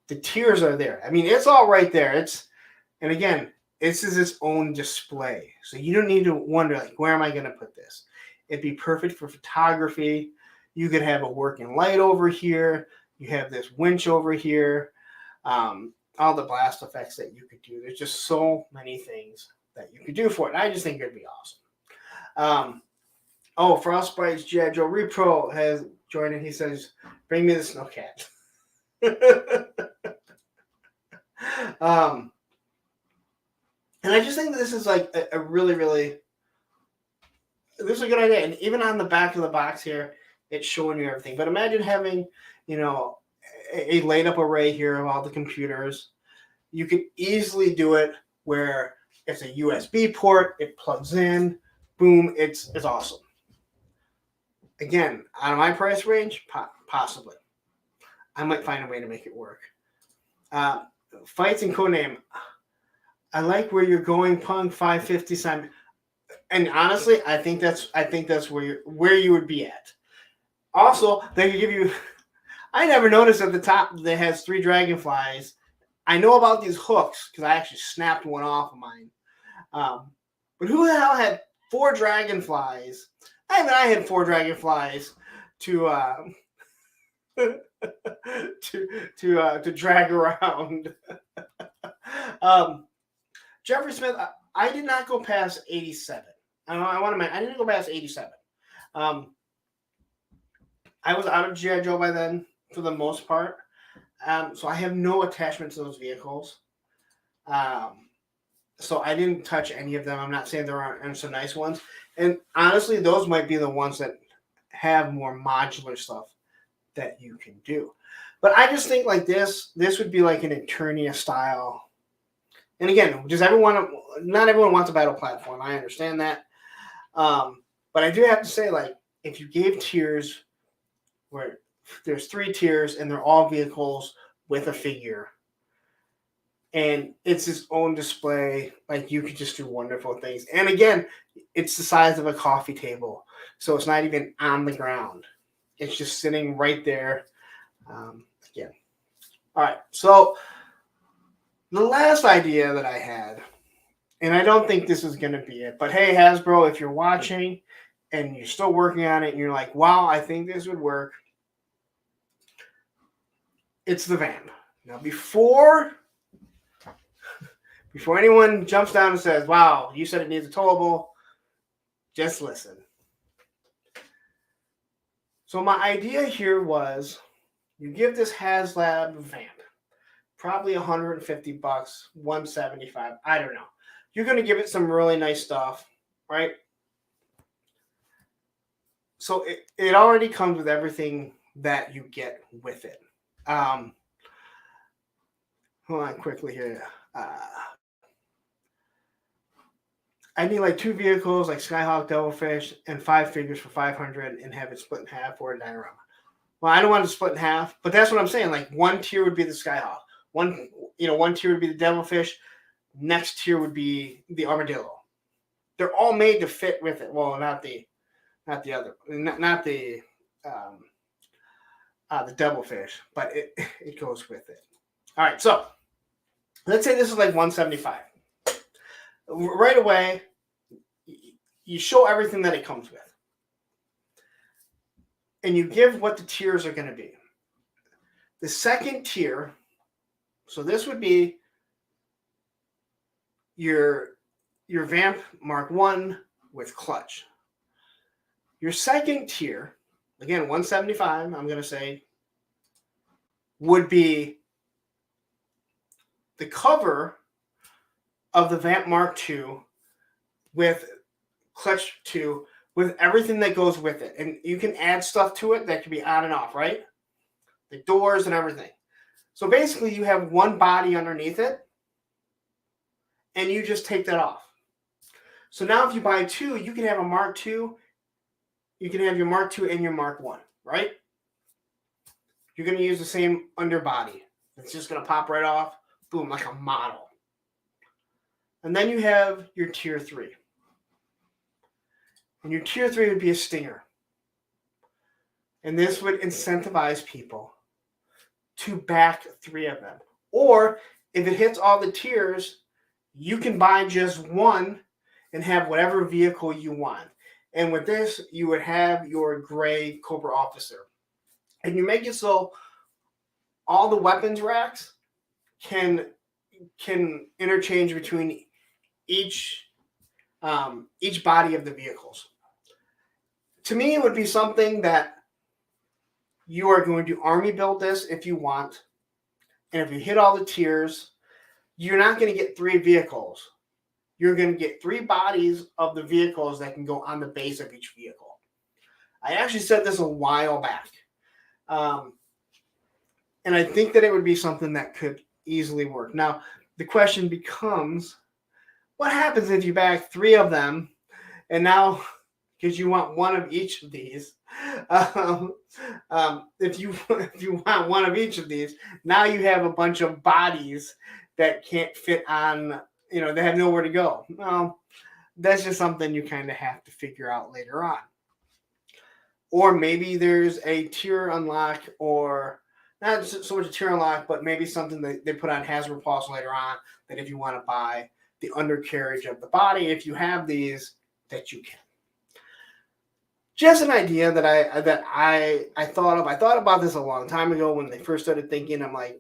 the tiers are there. I mean, it's all right there. And again, this is its own display. So you don't need to wonder, like, where am I going to put this? It'd be perfect for photography. You could have a working light over here. You have this winch over here. All the blast effects that you could do. There's just so many things that you could do for it. And I just think it'd be awesome. Frostbite's GI Joe Repro has joined in. He says, bring me the Snowcat. And I just think this is like a really, really, this is a good idea. And even on the back of the box here, it's showing you everything. But imagine having, a laid up array here of all the computers. You could easily do it where it's a USB port, it plugs in, boom, it's awesome. Again, out of my price range, possibly. I might find a way to make it work. Fights and Codename. I like where you're going, Punk 550 Simon. And honestly, I think that's where you would be at. Also, they could give you. I never noticed at the top that has 3 dragonflies. I know about these hooks because I actually snapped one off of mine. But who the hell had 4 dragonflies? I had 4 dragonflies to to drag around. Jeffrey Smith, I did not go past 87. I didn't go past 87. I was out of GI Joe by then for the most part, so I have no attachment to those vehicles. So I didn't touch any of them. I'm not saying there aren't some nice ones, and honestly, those might be the ones that have more modular stuff that you can do. But I just think like this would be like an Eternia style. And again, not everyone wants a battle platform. I understand that. But I do have to say, like, if you gave tiers where there's 3 tiers and they're all vehicles with a figure and it's its own display, like, you could just do wonderful things. And again, it's the size of a coffee table. So it's not even on the ground. It's just sitting right there. Again. All right. So the last idea that I had, and I don't think this is going to be it, but hey, Hasbro, if you're watching and you're still working on it and you're like, wow, I think this would work, it's the vamp. Now, before anyone jumps down and says, wow, you said it needs a towable, just listen. So my idea here was you give this Haslab vamp probably $150, $175, I don't know. You're going to give it some really nice stuff, right? So it already comes with everything that you get with it. Hold on quickly here. I need like 2 vehicles, like Skyhawk, Devilfish, and 5 figures for $500, and have it split in half for a diorama. Well, I don't want to split in half, but that's what I'm saying. Like, one tier would be the Skyhawk, one tier would be the Devilfish, next tier would be the Armadillo. They're all made to fit with it. Well, not the Devilfish, but it goes with it. All right, so let's say this is like $175. Right away, you show everything that it comes with. And you give what the tiers are going to be. The second tier, so this would be your Vamp Mark 1 with clutch. Your second tier, again, $175, I'm going to say, would be the cover of the Vamp Mark II with clutch 2 with everything that goes with it. And you can add stuff to it that can be on and off, right? The doors and everything. So basically you have one body underneath it and you just take that off. So now if you buy 2, you can have a Mark II, you can have your Mark II and your Mark 1, right? You're going to use the same underbody. It's just going to pop right off, boom, like a model. And then you have your tier 3. And your tier 3 would be a Stinger. And this would incentivize people to back 3 of them. Or if it hits all the tiers, you can buy just 1 and have whatever vehicle you want. And with this, you would have your gray Cobra officer. And you make it so all the weapons racks can interchange between each body of the vehicles. To me, it would be something that you are going to army build this if you want. And if you hit all the tiers, you're not going to get 3 vehicles. You're going to get 3 bodies of the vehicles that can go on the base of each vehicle. I actually said this a while back. And I think that it would be something that could easily work. Now, the question becomes, what happens if you back 3 of them and now because you want one of each of these. If you want one of each of these, now you have a bunch of bodies that can't fit on. They have nowhere to go. Well, that's just something you kind of have to figure out later on. Or maybe there's a tier unlock, or not so much a tier unlock, but maybe something that they put on Hasbro Pulse later on, that if you want to buy the undercarriage of the body, if you have these, that you can. Just an idea that I thought of. I thought about this a long time ago when they first started thinking. I'm like,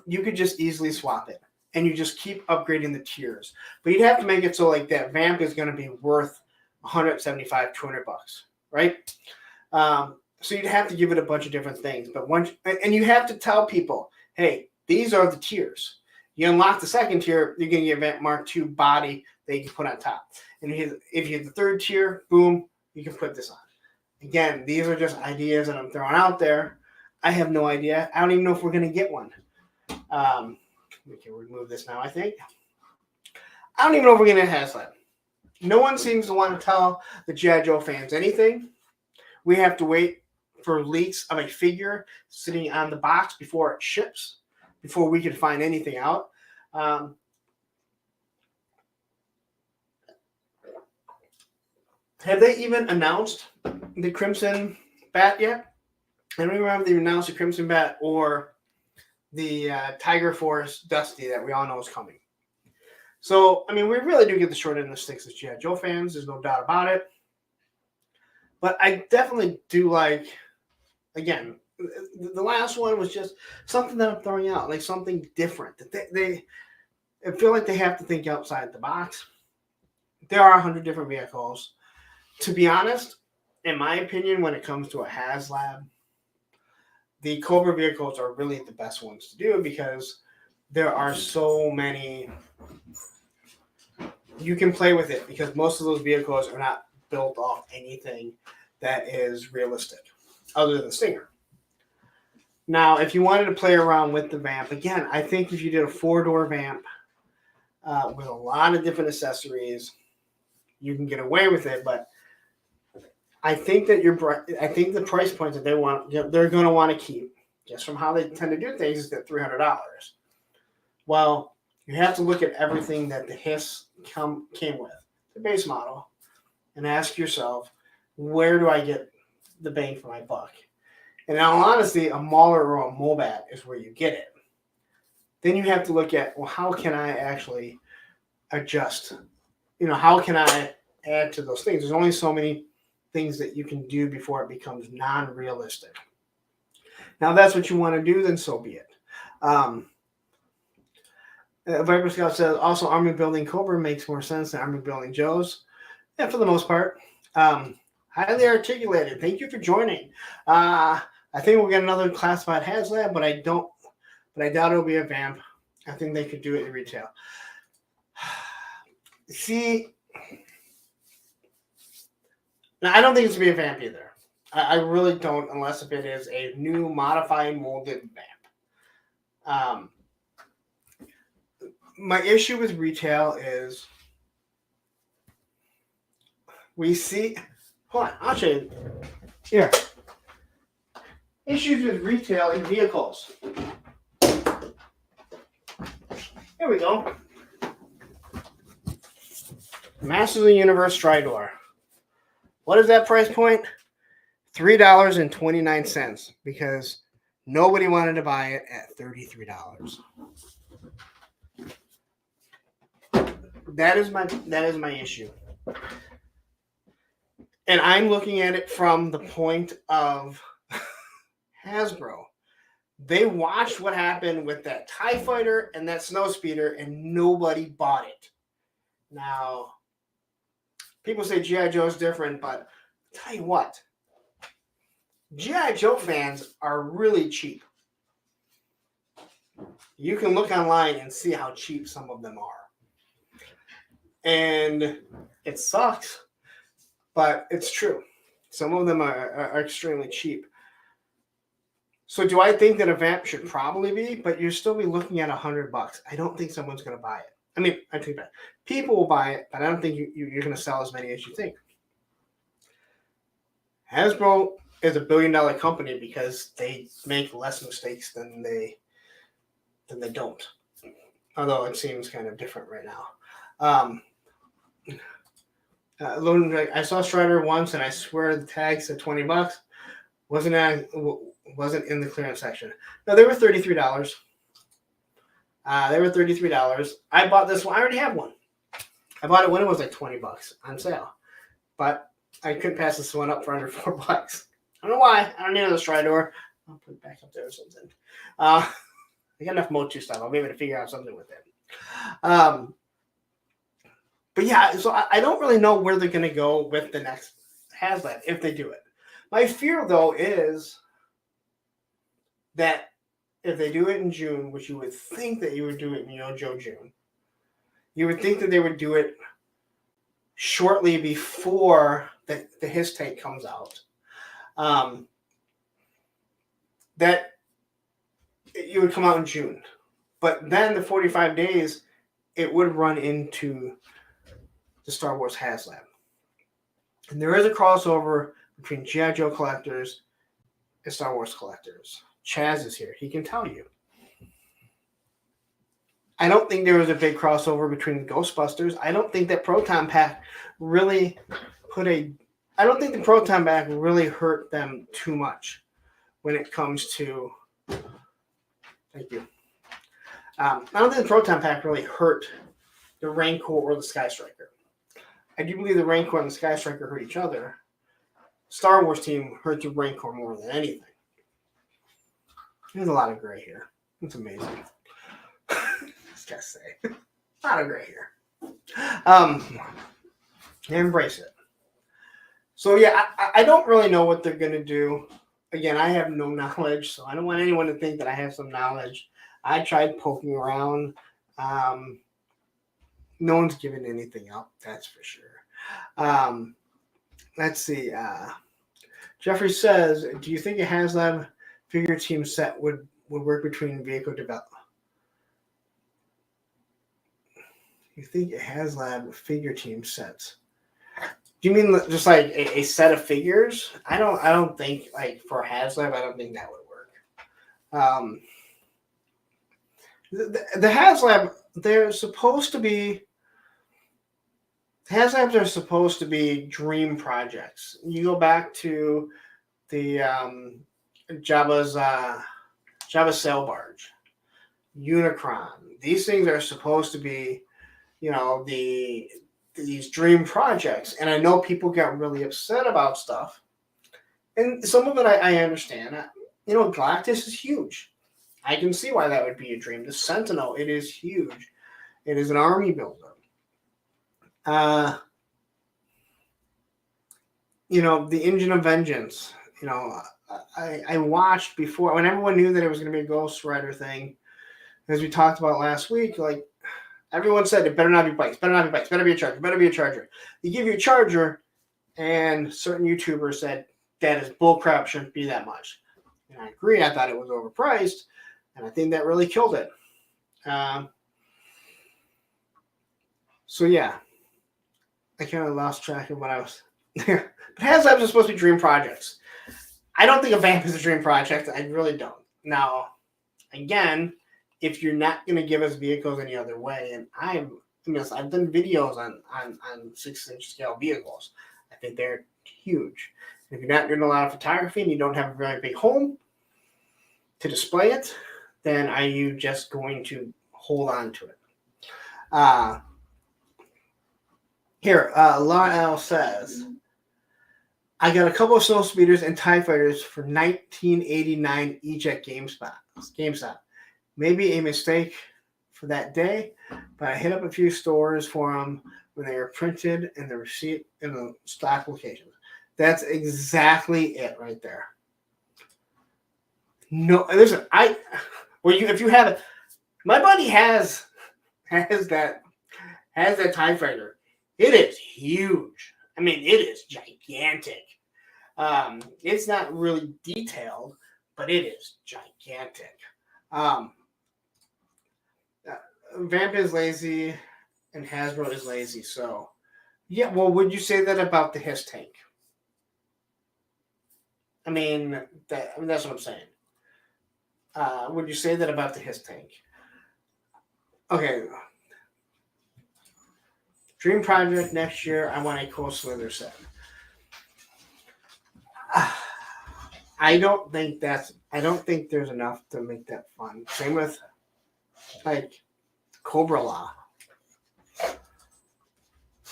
you could just easily swap it, and you just keep upgrading the tiers. But you'd have to make it so like that vamp is going to be worth $175, $200, right? So you'd have to give it a bunch of different things. But and you have to tell people, hey, these are the tiers. You unlock the second tier, you're going to get Vamp Mark II body that you can put on top. And if you hit the third tier, boom, you can put this on. Again, these are just ideas that I'm throwing out there. I have no idea. I don't even know if we're going to get one. We can remove this now, I think. I don't even know if we're going to get Haslab. No one seems to want to tell the GI Joe fans anything. We have to wait for leaks of a figure sitting on the box before it ships, before we can find anything out. Have they even announced the Crimson Bat yet? I don't remember if they announced the Crimson Bat or the Tiger Force Dusty that we all know is coming. So, I mean, we really do get the short end of the sticks as GI Joe fans. There's no doubt about it. But I definitely do like, again, the last one was just something that I'm throwing out, like something different. They I feel like they have to think outside the box. There are 100 different vehicles. To be honest, in my opinion, when it comes to a Haslab, the Cobra vehicles are really the best ones to do because there are so many. You can play with it because most of those vehicles are not built off anything that is realistic other than Stinger. Now, if you wanted to play around with the vamp, again, I think if you did a 4-door vamp with a lot of different accessories, you can get away with it. But I think that the price point that they're going to want to keep, just from how they tend to do things, is at $300. Well, you have to look at everything that the Hiss came with, the base model, and ask yourself, where do I get the bang for my buck? And in all honesty, a Mauler or a Mobat is where you get it. Then you have to look at, well, how can I actually adjust? How can I add to those things? There's only so many things that you can do before it becomes non-realistic. Now, if that's what you want to do, then so be it. Viper Scout says, also, Army Building Cobra makes more sense than Army Building Joe's. Yeah, for the most part. Highly articulated. Thank you for joining. I think we'll get another classified Haslab, but I doubt it'll be a vamp. I think they could do it in retail. See, now I don't think it's going to be a vamp either. I really don't, unless if it is a new modified molded vamp. My issue with retail is we see. Hold on, I'll show you. Here. Issues with retail in vehicles. Here we go. Masters of the Universe Stridor. What is that price point? $3.29 because nobody wanted to buy it at $33. That is my issue. And I'm looking at it from the point of Hasbro. They watched what happened with that TIE Fighter and that Snowspeeder, and nobody bought it. Now, people say GI Joe is different, but I'll tell you what, GI Joe fans are really cheap. You can look online and see how cheap some of them are. And it sucks. But it's true. Some of them are extremely cheap. So do I think that a vamp should probably be? But you'll still be looking at $100. I don't think someone's going to buy it. I mean, I think that people will buy it, but I don't think you're going to sell as many as you think. Hasbro is a $1 billion company because they make less mistakes than they don't. Although it seems kind of different right now. I saw Strider once, and I swear the tag said $20. Wasn't in the clearance section. No, they were $33. They were $33. I bought this one. I already have one. I bought it when it was like $20 on sale, but I couldn't pass this one up for under $4. I don't know why. I don't need another Strider. I'll put it back up there or something. I got enough Motu stuff. I'll be able to figure out something with it. But yeah, so I don't really know where they're going to go with the next Haslab if they do it. My fear, though, is that if they do it in June, which you would think that you would do it in Joe June, you would think that they would do it shortly before the his tank comes out. That it would come out in June. But then the 45 days, it would run into the Star Wars Haslab. And there is a crossover between GI Joe collectors and Star Wars collectors. Chaz is here. He can tell you. I don't think there was a big crossover between Ghostbusters. I don't think that Proton Pack really I don't think the Proton Pack really hurt them too much when it comes to. Thank you. I don't think the Proton Pack really hurt the Rancor or the Sky Striker. I do believe the Rancor and the Sky Striker hurt each other. Star Wars team hurt the Rancor more than anything. There's a lot of gray here. It's amazing. Just gotta say. A lot of gray here. Embrace it. So yeah, I don't really know what they're gonna do. Again, I have no knowledge, so I don't want anyone to think that I have some knowledge. I tried poking around. No one's given anything up, that's for sure. Let's see. Jeffrey says, do you think a Haslab figure team set would work between vehicle development? You think a Haslab figure team sets? Do you mean just like a set of figures? I don't think like for Haslab, I don't think that would work. The Haslab, they're supposed to be. Haslabs are supposed to be dream projects. You go back to the Jabba's sail barge, Unicron. These things are supposed to be, these dream projects. And I know people get really upset about stuff. And some of it I understand. Galactus is huge. I can see why that would be a dream. The Sentinel, it is huge. It is an army builder. The Engine of Vengeance. I watched before when everyone knew that it was going to be a Ghost Rider thing. As we talked about last week, like everyone said, it better not be bikes, better be a charger, They give you a charger, and certain YouTubers said that is bullcrap, shouldn't be that much. And I agree. I thought it was overpriced, and I think that really killed it. So yeah, I kind of lost track of what I was. But Haslabs are supposed to be dream projects. I don't think a Vamp is a dream project. I really don't. Now, again, if you're not going to give us vehicles any other way, and I've done videos on 6-inch scale vehicles. I think they're huge. If you're not doing a lot of photography and you don't have a very big home to display it, then are you just going to hold on to it? Here, Laura L says, I got a couple of snow speeders and TIE fighters for $19.89 each at GameStop. Maybe a mistake for that day, but I hit up a few stores for them when they were printed and the receipt in the stock locations. That's exactly it right there. No, listen, if you have it, my buddy has that TIE fighter. It is huge. I mean, it is gigantic. It's not really detailed, but it is gigantic. Vamp is lazy and Hasbro is lazy. So, yeah, well, would you say that about the Hiss tank? I mean, that's what I'm saying. Would you say that about the His tank? Okay. Dream project next year. I want a Cold Slither set. I don't think there's enough to make that fun. Same with like Cobra Law.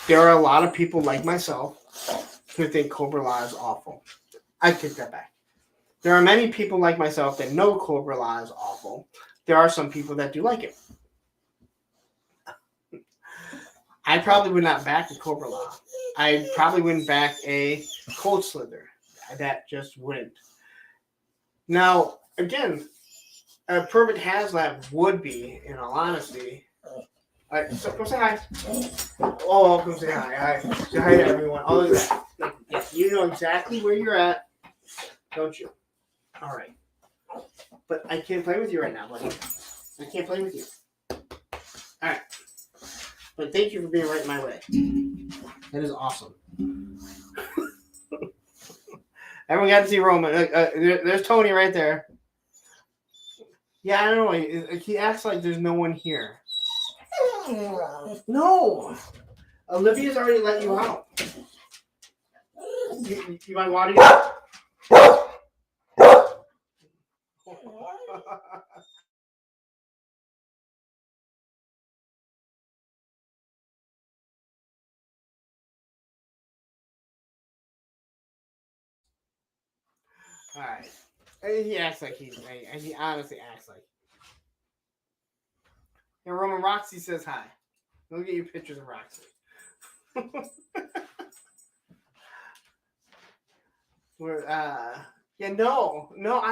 There are a lot of people like myself who think Cobra Law is awful. I take that back. There are many people like myself that know Cobra Law is awful. There are some people that do like it. I probably would not back a Cobra Law. I probably wouldn't back a Cold Slither. That just wouldn't. Now, again, a perfect Haslab would be, in all honesty. All right, so come say hi. Oh, come say hi. Hi. Say hi to everyone. All of that. Yes, you know exactly where you're at, don't you? All right. But I can't play with you right now, buddy. I can't play with you. All right. But thank you for being right in my way. That is awesome. Everyone got to see Roman. There's Tony right there. Yeah, I don't know. He acts like there's no one here. No. Olivia's already let you out. You might want to All right. He acts like he honestly acts like. And Roman Roxy says hi. We'll get you pictures of Roxy.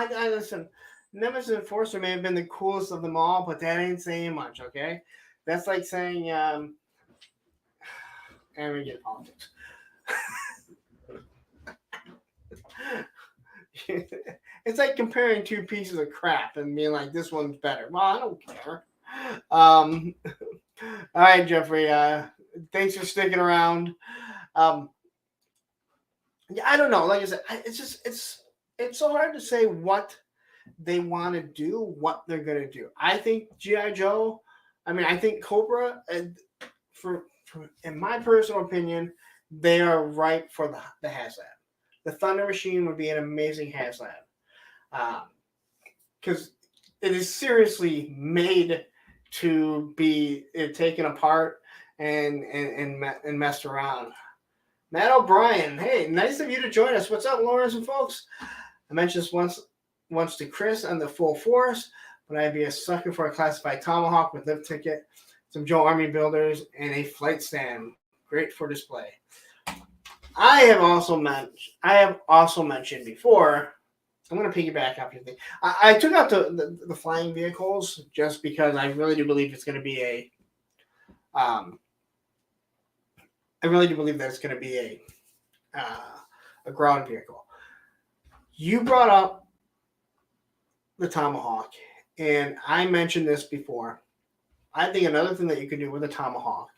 I listen. Nemesis Enforcer may have been the coolest of them all, but that ain't saying much, okay? That's like saying, and we get politics. It's like comparing two pieces of crap and being like, this one's better. Well, I don't care. All right, Jeffrey. Thanks for sticking around. Yeah, I don't know. Like I said, it's so hard to say what they want to do, what they're gonna do. I think GI Joe. I think Cobra. In my personal opinion, they are ripe for the Haslab. The Thunder Machine would be an amazing Haslab. Because it is seriously made to be taken apart and messed around. Matt O'Brien, hey, nice of you to join us. What's up, Lawrence and folks? I mentioned this once to Chris on the Full Force, but I'd be a sucker for a classified Tomahawk with lift ticket, some Joe Army builders, and a flight stand. Great for display. I have also mentioned before. I'm going to piggyback off your thing. I took out the flying vehicles just because I really do believe it's going to be a. I really do believe that it's going to be a ground vehicle. You brought up the Tomahawk, and I mentioned this before. I think another thing that you could do with a Tomahawk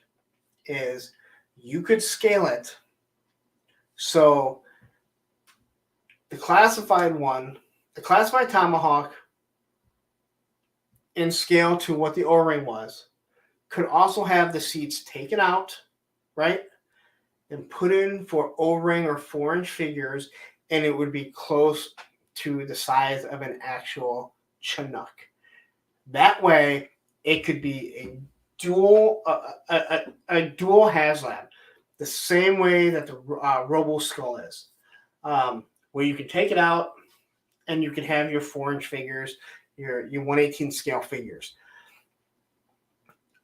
is you could scale it so the classified Tomahawk in scale to what the O-ring was could also have the seats taken out, right? And put in for O-ring or 4-inch figures, and it would be close to the size of an actual Chinook. That way, it could be a dual Haslab, the same way that the Robo Skull is, where you can take it out and you can have your 4-inch figures, your 1/18 scale figures.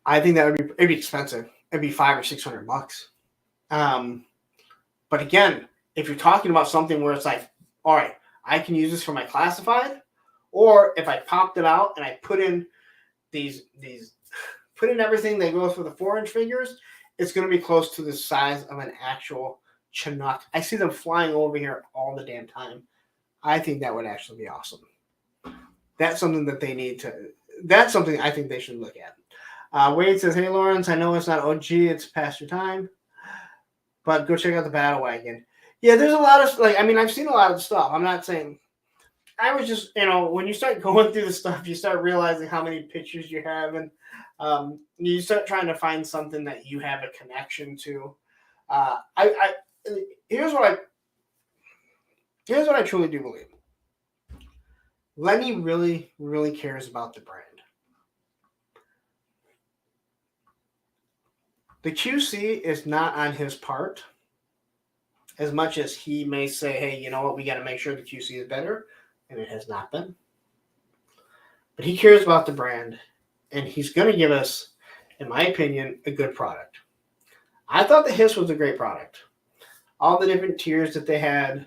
I think that it'd be expensive. It'd be $500 or $600. But again, if you're talking about something where it's like, all right, I can use this for my classified, or if I popped it out and I put in put in everything that goes for the 4-inch figures, it's going to be close to the size of an actual Chinook. I see them flying over here all the damn time. I think that would actually be awesome. That's something that they need to. That's something I think they should look at. Wade says, "Hey Lawrence, I know it's not OG, it's past your time, but go check out the Battle Wagon." Yeah, there's a lot of like. I mean, I've seen a lot of stuff. I'm not saying. I was just, when you start going through the stuff, you start realizing how many pictures you have, and you start trying to find something that you have a connection to. I here's what I truly do believe. Lenny really, really cares about the brand. The QC is not on his part as much as he may say, hey, you know what, we got to make sure the QC is better, and it has not been. But he cares about the brand, and he's going to give us, in my opinion, a good product. I thought the Hiss was a great product. All the different tiers that they had,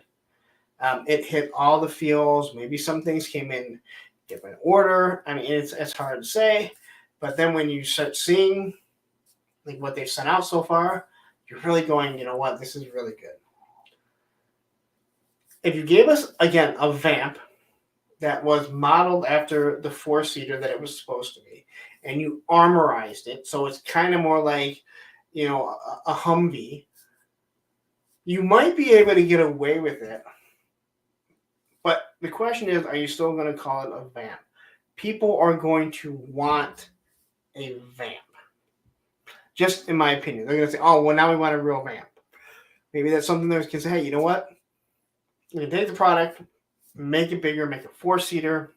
it hit all the feels. Maybe some things came in different order. I mean, it's hard to say. But then when you start seeing like what they've sent out so far, you're really going, you know what, this is really good. If you gave us, again, a vamp that was modeled after the 4-seater that it was supposed to be, and you armorized it, so it's kind of more like, a Humvee, you might be able to get away with it. But the question is, are you still going to call it a vamp? People are going to want a vamp. Just in my opinion. They're going to say, oh, well, now we want a real vamp. Maybe that's something that can say, hey, you know what? You can take the product, make it bigger, make it 4-seater,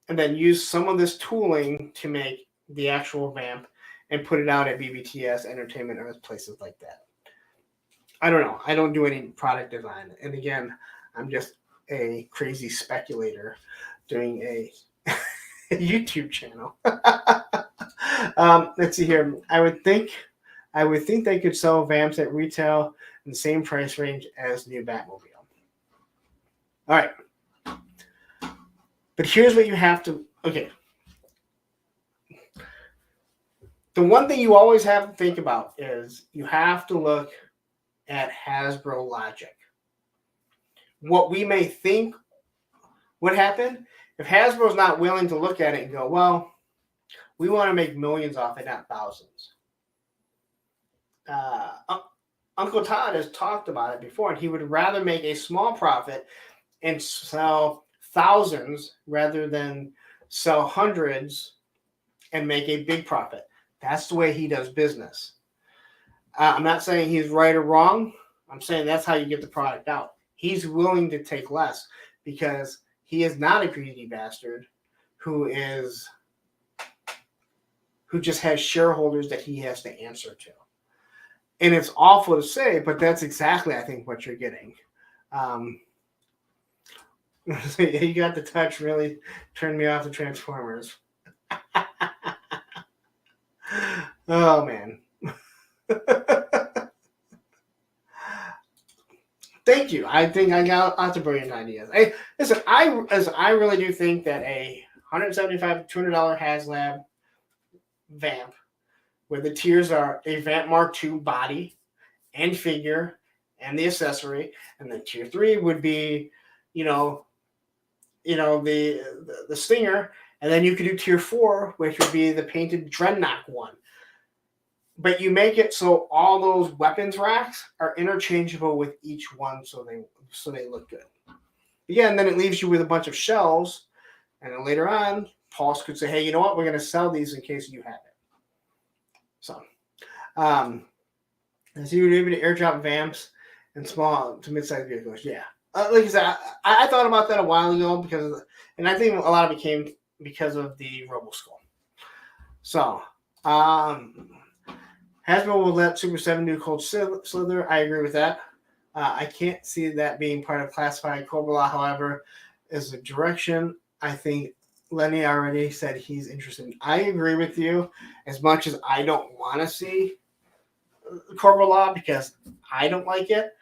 and then use some of this tooling to make the actual vamp and put it out at BBTS, Entertainment, or places like that. I don't know. I don't do any product design. And again, I'm just a crazy speculator doing a YouTube channel. Let's see here. I would think they could sell vamps at retail in the same price range as new Batmobile. All right. But here's what you have to... Okay. The one thing you always have to think about is you have to look at Hasbro logic. What we may think would happen, if Hasbro's not willing to look at it and go, well, we want to make millions off it, not thousands. Uncle Todd has talked about it before, and he would rather make a small profit and sell thousands rather than sell hundreds and make a big profit. That's the way he does business. I'm not saying he's right or wrong. I'm saying that's how you get the product out. He's willing to take less because he is not a greedy bastard who just has shareholders that he has to answer to. And it's awful to say, but that's exactly, I think, what you're getting. You got the touch really turned me off the Transformers. Oh, man. Thank you. I think I got lots of brilliant ideas. I really do think that a $175 to $200 Haslab vamp, where the tiers are a Vamp Mark II body and figure and the accessory, and then tier 3 would be, the Stinger, and then you could do tier 4, which would be the painted Dreadnought one. But you make it so all those weapons racks are interchangeable with each one, so they look good. Yeah, and then it leaves you with a bunch of shelves, and then later on, Pulse could say, "Hey, you know what? We're going to sell these in case you have it." So, so you would be able to airdrop vamps and small to mid-sized vehicles. Yeah, like I said, I thought about that a while ago and I think a lot of it came because of the RoboSkull. So, Hasbro will let Super 7 do Cold Slither. I agree with that. I can't see that being part of classified Cobra, however, is a direction I think Lenny already said he's interested in. I agree with you as much as I don't want to see Cobra Law because I don't like it.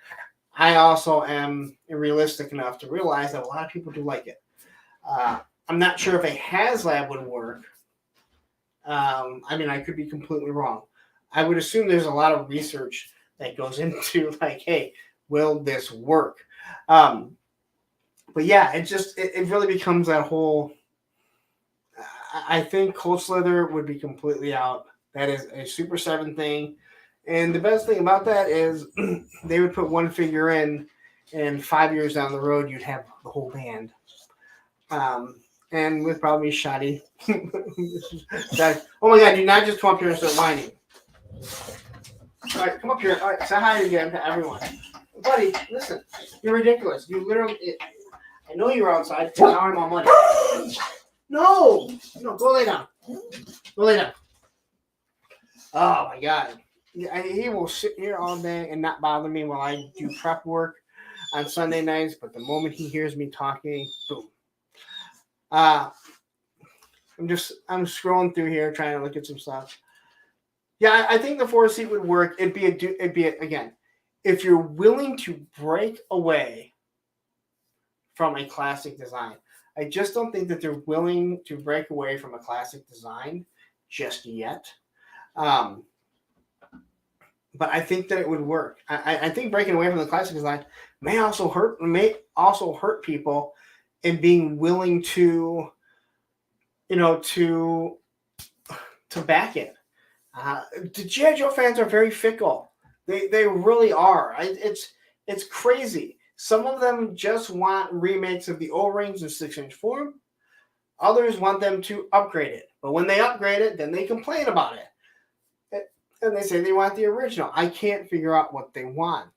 I also am realistic enough to realize that a lot of people do like it. I'm not sure if a Haslab would work. I could be completely wrong. I would assume there's a lot of research that goes into like, hey, will this work? But yeah, it really becomes that whole. I think Cold Slither would be completely out. That is a Super 7 thing. And the best thing about that is they would put one figure in, and 5 years down the road, you'd have the whole band. And with probably shoddy. Oh my God, do not just come up here and start whining. All right, come up here. All right, say hi again to everyone. Buddy, listen, you're ridiculous. You literally, I know you're outside, now I'm on money. No, go lay down. Go lay down. Oh my God. He will sit here all day and not bother me while I do prep work on Sunday nights, but the moment he hears me talking, boom. I'm scrolling through here trying to look at some stuff. Yeah, I think the 4-seat would work. It'd be again, if you're willing to break away from a classic design. I just don't think that they're willing to break away from a classic design just yet. But I think that it would work. I think breaking away from the classic design may also hurt people in being willing to, to back it. The GI Joe fans are very fickle. They really are. It's crazy. Some of them just want remakes of the O-rings in 6-inch form. Others want them to upgrade it. But when they upgrade it, then they complain about it. And they say they want the original. I can't figure out what they want.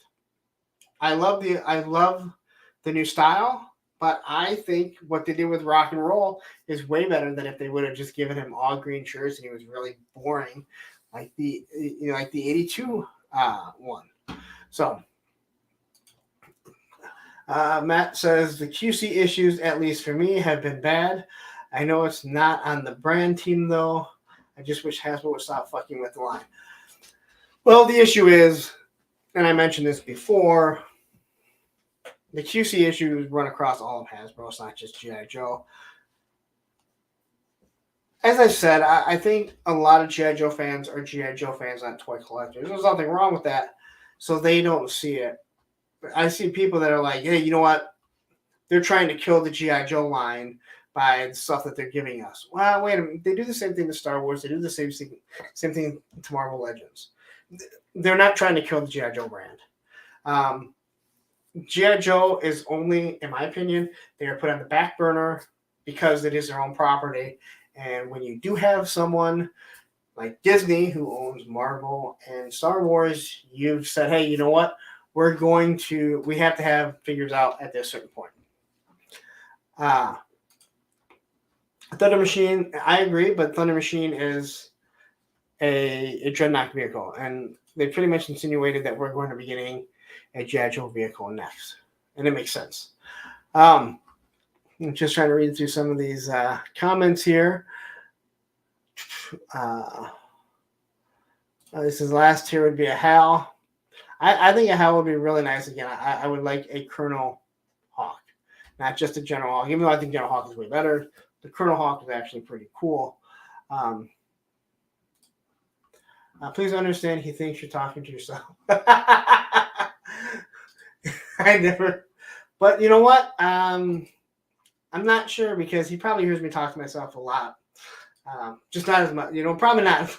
I love the new style, but I think what they did with Rock and Roll is way better than if they would have just given him all green shirts and he was really boring, like the 82 one. So Matt says the QC issues, at least for me, have been bad. I know it's not on the brand team though. I just wish Hasbro would stop fucking with the line. Well, the issue is, and I mentioned this before, the QC issues run across all of Hasbro. It's not just GI Joe. As I said, I think a lot of GI Joe fans are GI Joe fans, not toy collectors. There's nothing wrong with that, so they don't see it. I see people that are like, hey, you know what? They're trying to kill the GI Joe line by the stuff that they're giving us. Well, wait a minute. They do the same thing to Star Wars. They do the same thing to Marvel Legends. They're not trying to kill the GI Joe brand. GI Joe is only, in my opinion, they are put on the back burner because it is their own property. And when you do have someone like Disney who owns Marvel and Star Wars, you've said, hey, you know what? We have to have figures out at this certain point. Thunder Machine, I agree, but Thunder Machine is a Dreadnought vehicle. And they pretty much insinuated that we're going to be getting a GI Joe vehicle next. And it makes sense. I'm just trying to read through some of these comments here. This is last tier would be a Hal. I think a Hal would be really nice again. I would like a Colonel Hawk, not just a General Hawk. Even though I think General Hawk is way better, the Colonel Hawk is actually pretty cool. Please understand, he thinks you're talking to yourself. I never. But you know what? I'm not sure because he probably hears me talk to myself a lot. Just not as much. Probably not.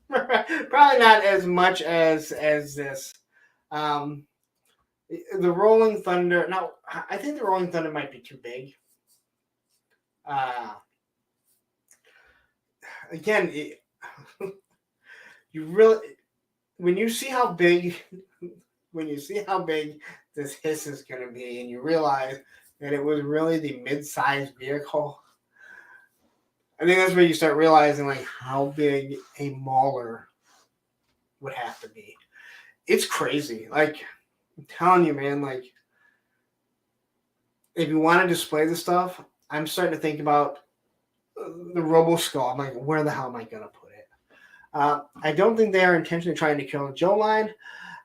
Probably not as much as this. The Rolling Thunder. Now, I think the Rolling Thunder might be too big. Again, you really, when you see how big this hiss is going to be, and you realize that it was really the mid-sized vehicle, I think that's where you start realizing like how big a Mauler would have to be. It's crazy. Like, I'm telling you, man, like, if you want to display the stuff, I'm starting to think about the Robo Skull. I'm like, where the hell am I going to put it? I don't think they are intentionally trying to kill the Joe line.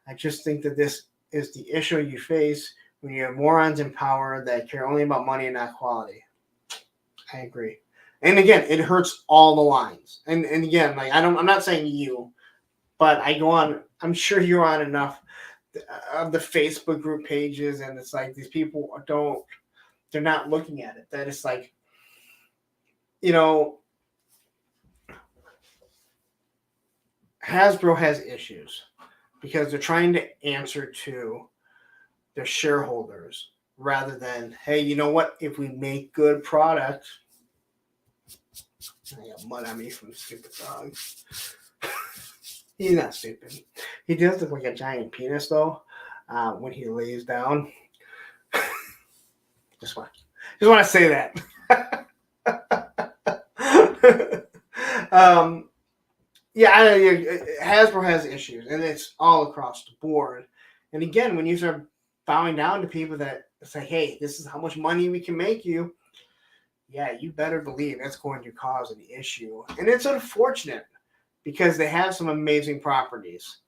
I just think that this is the issue you face when you have morons in power that care only about money and not quality. I agree. And again, it hurts all the lines. And again, like I'm not saying you, but I go on. I'm sure you're on enough of the Facebook group pages, and it's like these people they're not looking at it. That it's like, Hasbro has issues because they're trying to answer to their shareholders rather than, hey, you know what? If we make good products, I got mud on me from the stupid dog. He's not stupid. He does look like a giant penis though when he lays down. just want to say that. Hasbro has issues, and it's all across the board. And again, when you start bowing down to people that say, "Hey, this is how much money we can make you," yeah, you better believe it's going to cause an issue. And it's unfortunate because they have some amazing properties.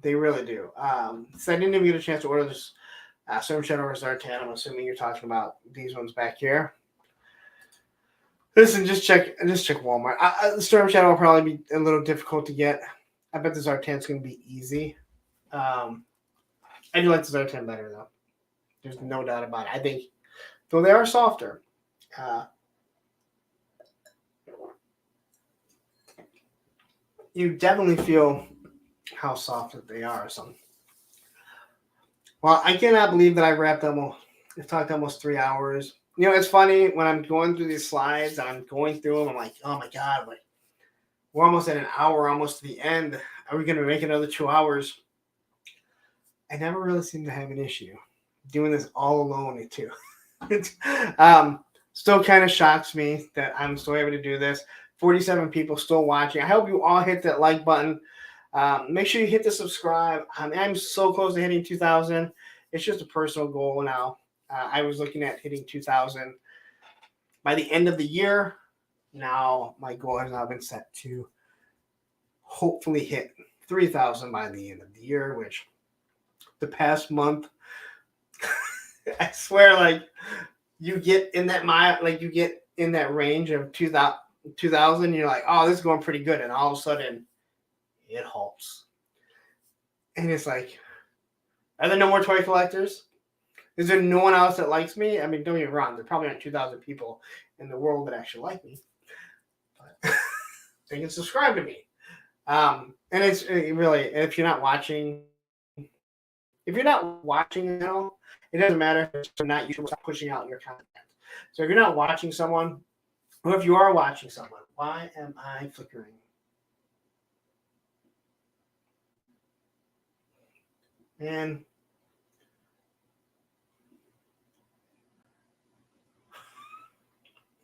They really do. So I didn't even get a chance to order this Storm Shadow Zartan. I'm assuming you're talking about these ones back here. Listen, just check Walmart. The Storm Shadow will probably be a little difficult to get. I bet the Zartan's going to be easy. I do like the Zartan better, though. There's no doubt about it. I think, though they are softer, you definitely feel how soft that they are. So, well, I cannot believe that I talked almost 3 hours. You know, it's funny when I'm going through these slides, I'm going through them, I'm like, oh my God, like we're almost at an hour, almost to the end. Are we going to make another 2 hours? I never really seem to have an issue doing this all alone too. Still kind of shocks me that I'm still able to do this. 47 people still watching. I hope you all hit that like button. Make sure you hit the subscribe. I'm so close to hitting 2,000. It's just a personal goal now. I was looking at hitting 2,000 by the end of the year. Now my goal has now been set to hopefully hit 3,000 by the end of the year, which the past month, I swear, like you get in that range of 2,000, you're like, oh, this is going pretty good. And all of a sudden it halts. And it's like, are there no more toy collectors? Is there no one else that likes me? I mean, don't get me wrong. There probably aren't 2,000 people in the world that actually like me. But they can subscribe to me. And it's really, if you're not watching now, it doesn't matter if you're not pushing out your content. So if you're not watching someone, or if you are watching someone, why am I flickering? And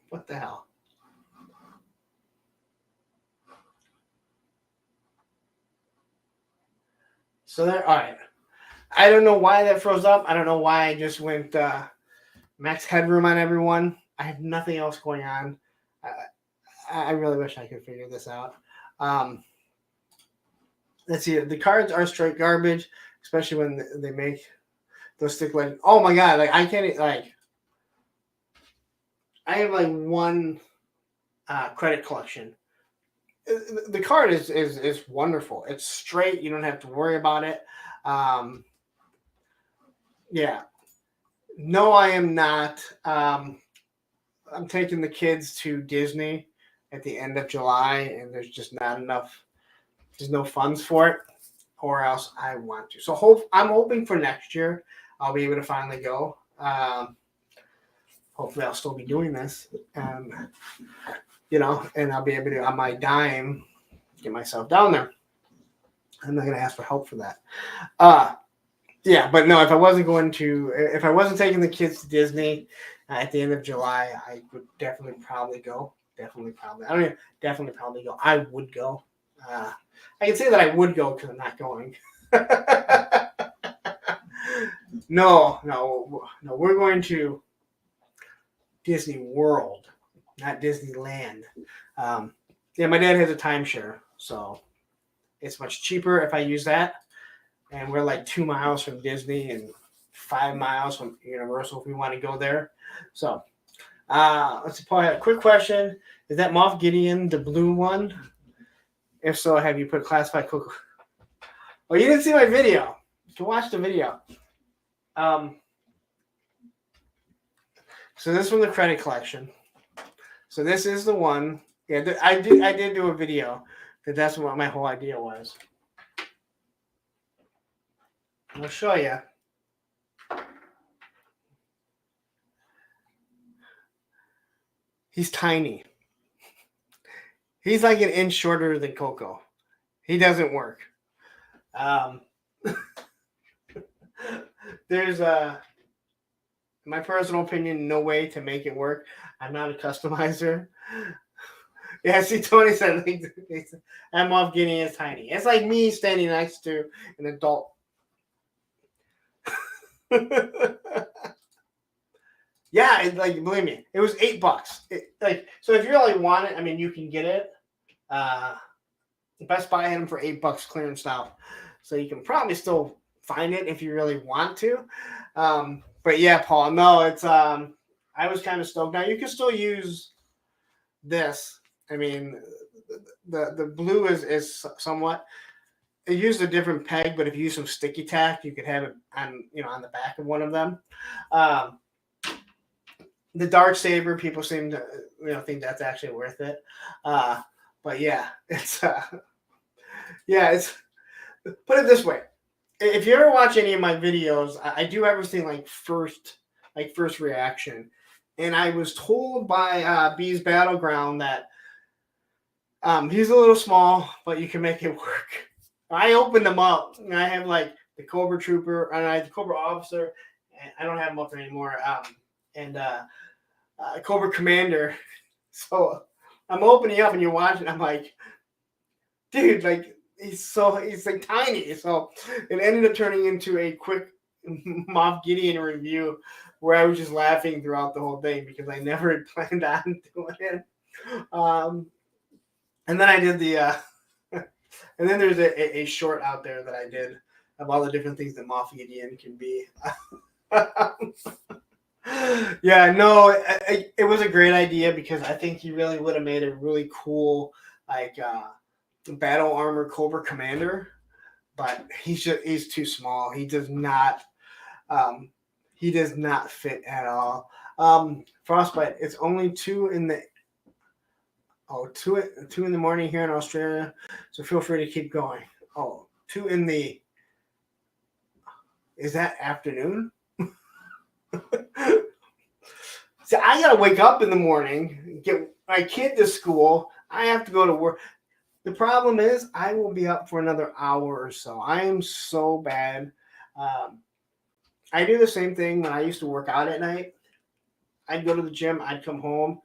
what the hell? So there, all right. I don't know why that froze up. I don't know why I just went max headroom on everyone. I have nothing else going on. I really wish I could figure this out. Let's see. The cards are straight garbage, especially when they make those stick legends. Oh my God! Like I can't like. I have like one credit collection. The card is wonderful. It's straight. You don't have to worry about it. Yeah. No, I am not. I'm taking the kids to Disney at the end of July, and there's just not enough. There's no funds for it, or else I want to. So I'm hoping for next year I'll be able to finally go. Hopefully I'll still be doing this, and I'll be able to on my dime get myself down there. I'm not going to ask for help for that. Yeah, but no, if I wasn't taking the kids to Disney at the end of July, I would definitely probably go. Definitely go. I would go. I can say that I would go because I'm not going. No, we're going to Disney World, not Disneyland. Yeah, my dad has a timeshare, so it's much cheaper if I use that. And we're like 2 miles from Disney and 5 miles from Universal if we want to go there. So let's probably have a quick question. Is that Moff Gideon the blue one? If so, have you put classified Coco? Oh, you didn't see my video. You can watch the video. So this is from the credit collection. So this is the one. Yeah, I did do a video That's what my whole idea was. I'll show you. He's tiny. He's like an inch shorter than Coco. He doesn't work. There's my personal opinion, no way to make it work. I'm not a customizer. Yeah, see, Tony said I'm off Guinea is tiny. It's like me standing next to an adult. Yeah, like believe me, it was $8. So if you really want it, I mean, you can get it. Best Buy had them for $8 clearance out, so you can probably still find it if you really want to. But yeah, Paul, no, it's I was kind of stoked. Now you can still use this. I mean, the blue is somewhat. It used a different peg, but if you use some sticky tack, you could have it on on the back of one of them. The dark saber, people seem to think that's actually worth it. But yeah, it's put it this way. If you ever watch any of my videos, I do everything like first reaction. And I was told by B's Battleground that he's a little small, but you can make it work. I opened them up, and I have like the Cobra Trooper, and I have the Cobra Officer, and I don't have them up there anymore, and Cobra Commander. So I'm opening up, and you're watching. I'm like, dude, like he's like tiny. So it ended up turning into a quick Moff Gideon review where I was just laughing throughout the whole thing because I never had planned on doing it. And then I did the and then there's a short out there that I did of all the different things that Moff Gideon can be. Yeah, no, it was a great idea because I think he really would have made a really cool like battle armor Cobra Commander, but he's too small. He does not fit at all. Frostbite, it's only 2 in the morning here in Australia, so feel free to keep going. 2 in the, is that afternoon? See, I gotta wake up in the morning, get my kid to school. I have to go to work. The problem is I will be up for another hour or so. I am so bad. I do the same thing when I used to work out at night. I'd go to the gym, I'd come home.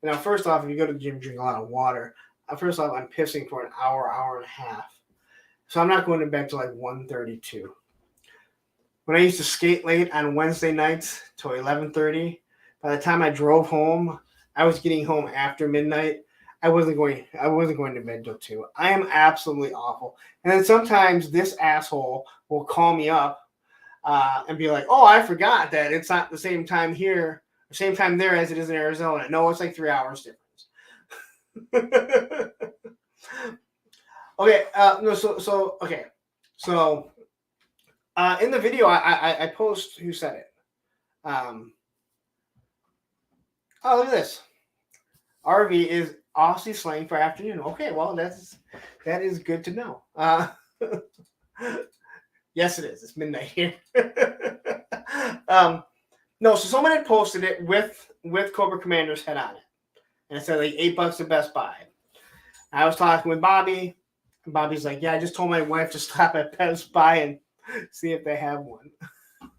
Now, first off, if you go to the gym, drink a lot of water. First off, I'm pissing for an hour and a half. So I'm not going to bed till like 1:32. When I used to skate late on Wednesday nights till 11:30, by the time I drove home, I was getting home after midnight. I wasn't going to bed till 2. I am absolutely awful. And then sometimes this asshole will call me up and be like, "Oh, I forgot that it's not the same time here, the same time there as it is in Arizona." No, it's like 3 hours difference. Okay. Okay. So in the video, I post who said it. Oh, look at this. RV is Aussie slang for afternoon. Okay, well, that is good to know. Yes, it is. It's midnight here. No, so someone had posted it with Cobra Commander's head on it. And it said like $8 at Best Buy. I was talking with Bobby. And Bobby's like, yeah, I just told my wife to stop at Best Buy and see if they have one.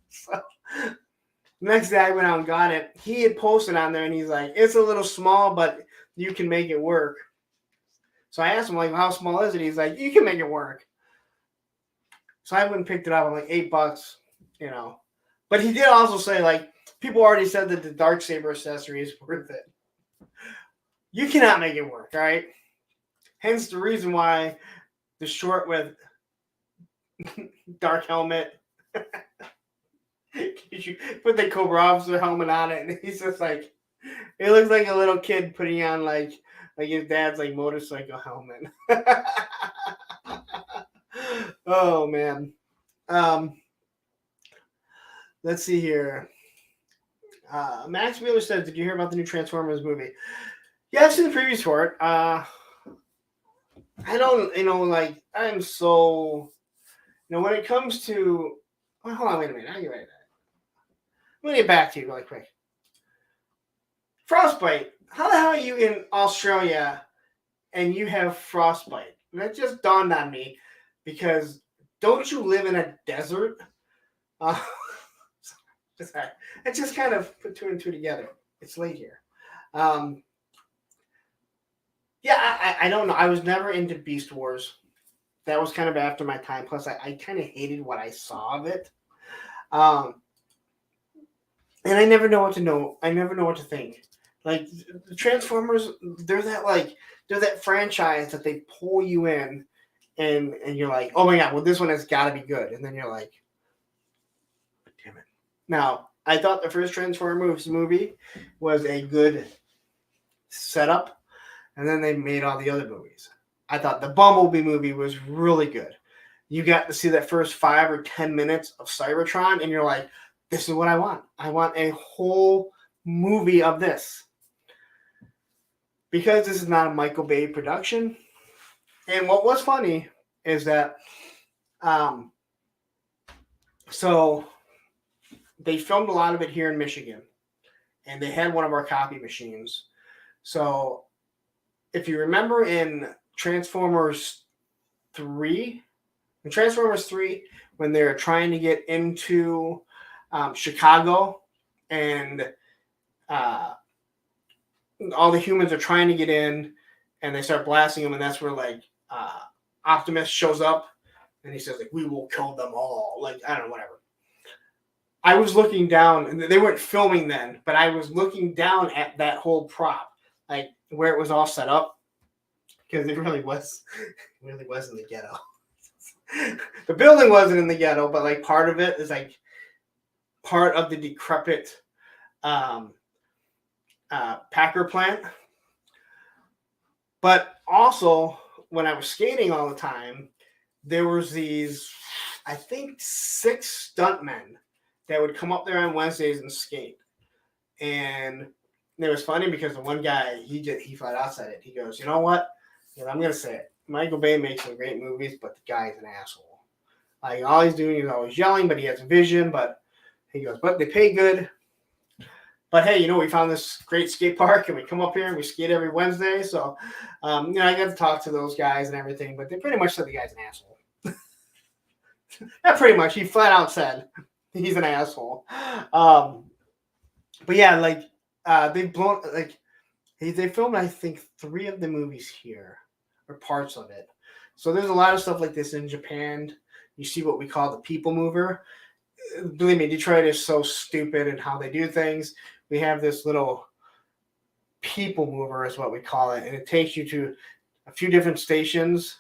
So next day I went out and got it. He had posted on there and he's like, it's a little small, but you can make it work. So I asked him, like, how small is it? He's like, you can make it work. So I went and picked it up. I'm like, $8, But he did also say, like, people already said that the Darksaber accessory is worth it. You cannot make it work, all right? Hence the reason why the short with dark helmet. You put the Cobra Officer helmet on it, and he's just like, it looks like a little kid putting on like his dad's like motorcycle helmet. Oh man. Let's see here. Max Wheeler says, did you hear about the new Transformers movie? Yeah, I've seen the previews for it. I don't, like I'm so, when it comes to, well, hold on, wait a minute. I'll get right to that. Let me get back to you really quick. Frostbite. How the hell are you in Australia and you have frostbite? That just dawned on me because don't you live in a desert? Uh, I just kind of put two and two together. It's late here. Yeah, I don't know. I was never into Beast Wars. That was kind of after my time. Plus, I kind of hated what I saw of it. Um, and I never know what to know. I never know what to think. Like the Transformers, they're that franchise that they pull you in, and you're like, oh my god, well this one has got to be good, and then you're like, damn it. Now I thought the first Transformers movie was a good setup, and then they made all the other movies. I thought the Bumblebee movie was really good. You got to see that first 5 or 10 minutes of Cybertron, and you're like, this is what I want. I want a whole movie of this. Because this is not a Michael Bay production. And what was funny is that, so they filmed a lot of it here in Michigan, and they had one of our copy machines. So if you remember in Transformers 3, when they're trying to get into Chicago, and all the humans are trying to get in, and they start blasting them, and that's where like Optimus shows up, and he says like, "We will kill them all." Like, I don't know, whatever. I was looking down, and they weren't filming then, but I was looking down at that whole prop, like where it was all set up, because it really was in the ghetto. The building wasn't in the ghetto, but like part of it is like part of the decrepit Packer plant. But also, when I was skating all the time, there was these, I think, 6 stuntmen that would come up there on Wednesdays and skate. And it was funny because the one guy, he flat out said it. He goes, you know what? He goes, I'm going to say it. Michael Bay makes some great movies, but the guy's an asshole. Like, all he's doing is always yelling, but he has a vision. But he goes, but they pay good. But hey, we found this great skate park, and we come up here and we skate every Wednesday. So, I got to talk to those guys and everything. But they pretty much said the guy's an asshole. Not pretty much. He flat out said he's an asshole. But yeah, like they've blown like they filmed, I think, 3 of the movies here, or parts of it. So there's a lot of stuff like this in Japan. You see what we call the people mover. Believe me, Detroit is so stupid in how they do things. We have this little people mover is what we call it, and it takes you to a few different stations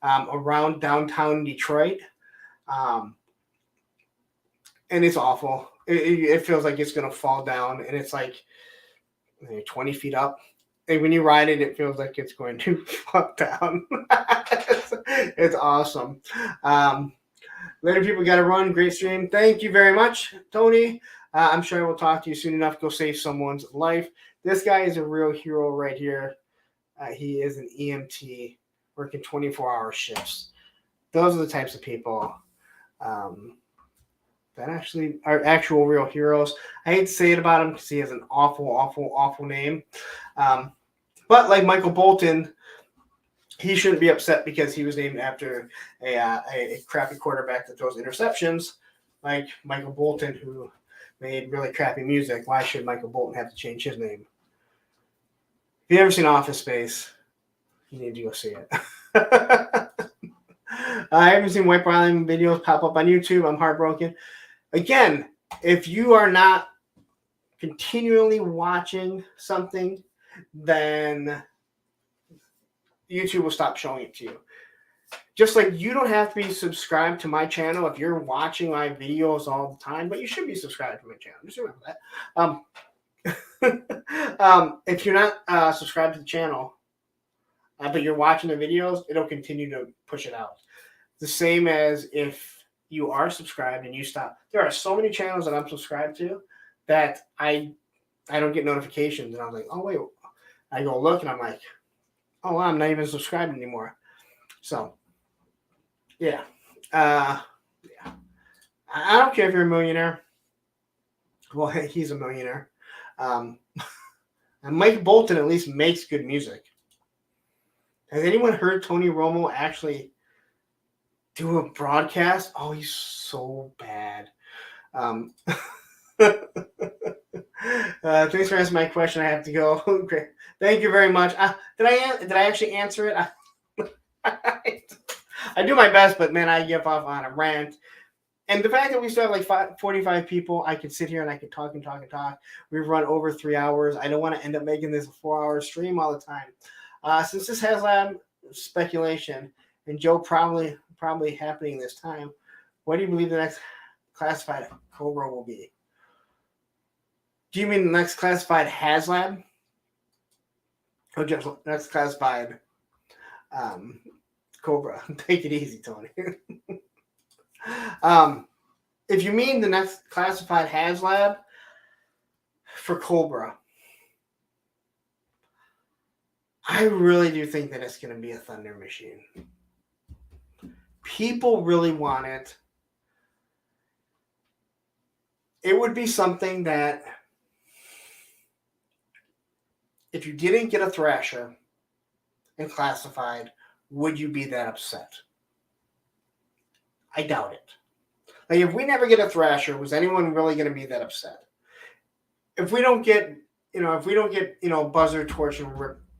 around downtown Detroit, and it's awful. It feels like it's going to fall down, and it's like 20 feet up. And when you ride it, it feels like it's going to fall down. It's awesome. Later, people got to run. Great stream. Thank you very much, Tony. I'm sure I will talk to you soon enough. Go save someone's life. This guy is a real hero right here. He is an EMT working 24-hour shifts. Those are the types of people that actually are actual real heroes. I hate to say it about him because he has an awful, awful, awful name. But like Michael Bolton, he shouldn't be upset because he was named after a crappy quarterback that throws interceptions, like Michael Bolton, who made really crappy music. Why should Michael Bolton have to change his name? If you've ever seen Office Space, you need to go see it. I haven't seen White Island videos pop up on YouTube. I'm heartbroken. Again, if you are not continually watching something, then YouTube will stop showing it to you. Just like you don't have to be subscribed to my channel if you're watching my videos all the time, but you should be subscribed to my channel. Just remember that. If you're not subscribed to the channel, but you're watching the videos, it'll continue to push it out. The same as if you are subscribed and you stop. There are so many channels that I'm subscribed to that I don't get notifications. And I'm like, oh, wait. I go look and I'm like, oh, I'm not even subscribed anymore. So, yeah. Yeah. I don't care if you're a millionaire. Well, he's a millionaire. And Mike Bolton at least makes good music. Has anyone heard Tony Romo actually do a broadcast? Oh, he's so bad. Thanks for answering my question. I have to go. Great. Thank you very much. Did I actually answer it? I do my best, but man, I give off on a rant. And the fact that we still have like 45 people, I could sit here and I could talk and talk and talk. We've run over 3 hours. I don't want to end up making this a 4-hour stream all the time. Since this has speculation and Joe probably happening this time, what do you believe the next classified Cobra will be? Do you mean the next classified Haslab? Or just next classified Cobra? Take it easy, Tony. If you mean the next classified Haslab for Cobra, I really do think that it's going to be a Thunder Machine. People really want it. It would be something that if you didn't get a Thrasher in classified, would you be that upset? I doubt it. Like, if we never get a Thrasher, was anyone really going to be that upset? If we don't get, Buzzer, Torch, and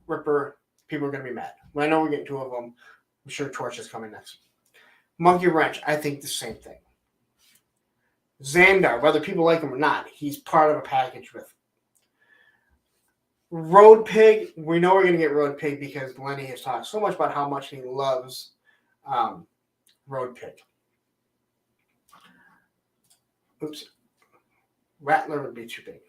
Ripper, people are going to be mad. Well, I know we're getting 2 of them. I'm sure Torch is coming next. Monkey Wrench, I think the same thing. Xandar, whether people like him or not, he's part of a package with. Road Pig, we know we're going to get Road Pig because Lenny has talked so much about how much he loves Road Pig. Oops. Rattler would be too big.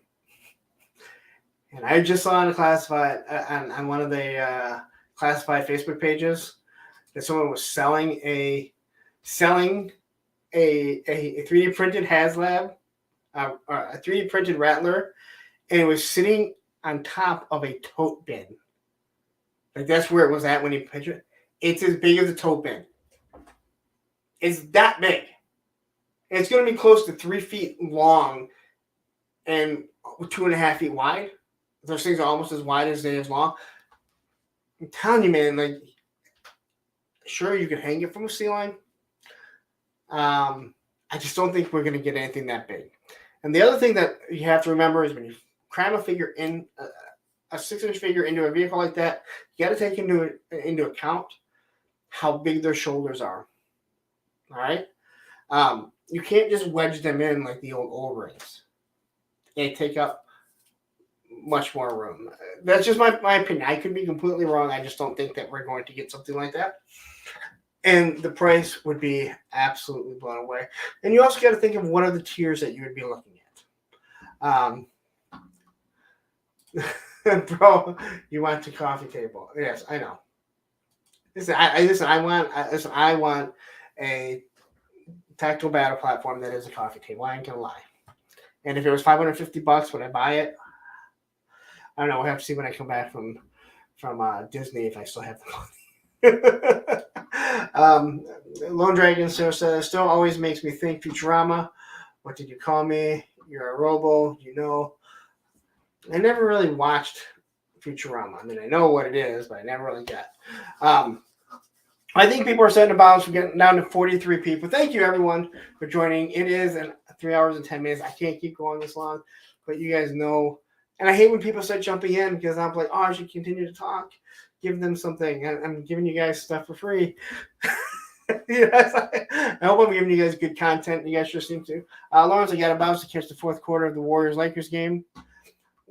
And I just saw on a classified on one of the classified Facebook pages that someone was selling a 3D printed Haslab, or a 3D printed Rattler, and it was sitting on top of a tote bin. Like, that's where it was at when he pictured it. It's as big as a tote bin. It's that big. And it's going to be close to 3 feet long and 2.5 feet wide. Those things are almost as wide as they are long. I'm telling you, man, like, sure, you can hang it from a ceiling. I just don't think we're going to get anything that big. And the other thing that you have to remember is when you cram a figure in, a 6-inch figure into a vehicle like that, you got to take into account how big their shoulders are. All right? You can't just wedge them in like the old rings. They take up much more room. That's just my opinion. I could be completely wrong. I just don't think that we're going to get something like that. And the price would be absolutely blown away. And you also got to think of what are the tiers that you would be looking at. Bro, you want the coffee table? Yes, I know. I want a tactile battle platform that is a coffee table. I ain't gonna lie. And if it was $550, would I buy it? I don't know. We'll have to see when I come back from Disney if I still have the money. Lone Dragon says, still always makes me think Futurama. What did you call me? You're a robo. I never really watched Futurama. I mean, I know what it is, but I never really got. I think people are setting a balance. We're getting down to 43 people. Thank you, everyone, for joining. It is 3 hours and 10 minutes. I can't keep going this long, but you guys know. And I hate when people start jumping in because I'm like, I should continue to talk. Give them something. I'm giving you guys stuff for free. Yes, I hope I'm giving you guys good content. You guys sure seem to. Lawrence, I got about to catch the 4th quarter of the Warriors-Lakers game.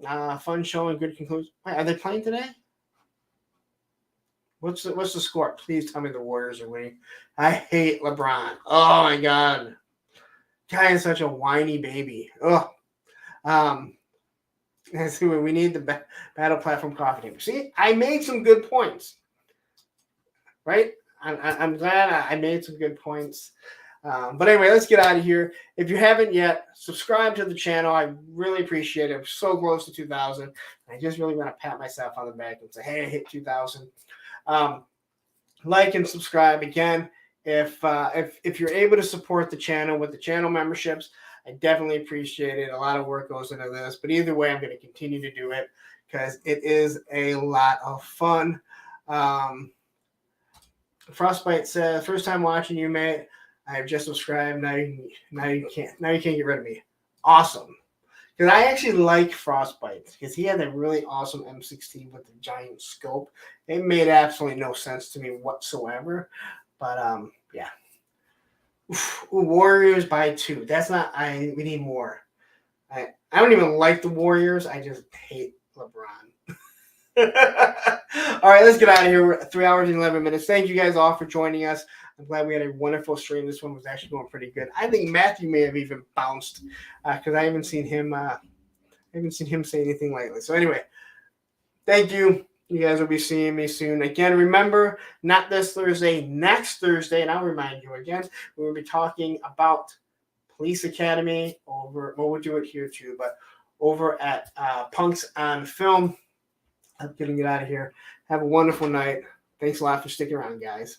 Fun show and good conclusion. Wait, are they playing today? What's the score? Please tell me the Warriors are winning. I hate LeBron. Oh my God, guy is such a whiny baby. Oh, we need the battle platform coffee table. See, I made some good points, right? I'm glad I made some good points. But anyway, let's get out of here. If you haven't yet, subscribe to the channel. I really appreciate it. I'm so close to 2,000. I just really want to pat myself on the back and say, hey, I hit 2,000. like and subscribe. Again, if you're able to support the channel with the channel memberships, I definitely appreciate it. A lot of work goes into this, but either way, I'm going to continue to do it because it is a lot of fun. Frostbite says, first time watching you, mate. I have just subscribed. Now you can't get rid of me. Awesome. Because I actually like Frostbite because he had a really awesome M16 with the giant scope. It made absolutely no sense to me whatsoever. But yeah. Warriors by 2. That's not. We need more. I don't even like the Warriors. I just hate LeBron. All right, let's get out of here. We're at 3 hours and 11 minutes. Thank you guys all for joining us. I'm glad we had a wonderful stream. This one was actually going pretty good. I think Matthew may have even bounced because I haven't seen him. Say anything lately. So anyway, thank you. You guys will be seeing me soon. Again, remember, not this Thursday, next Thursday, and I'll remind you again, we will be talking about Police Academy over. Well, we'll do it here too, but over at Punks on Film. I'm getting it out of here. Have a wonderful night. Thanks a lot for sticking around, guys.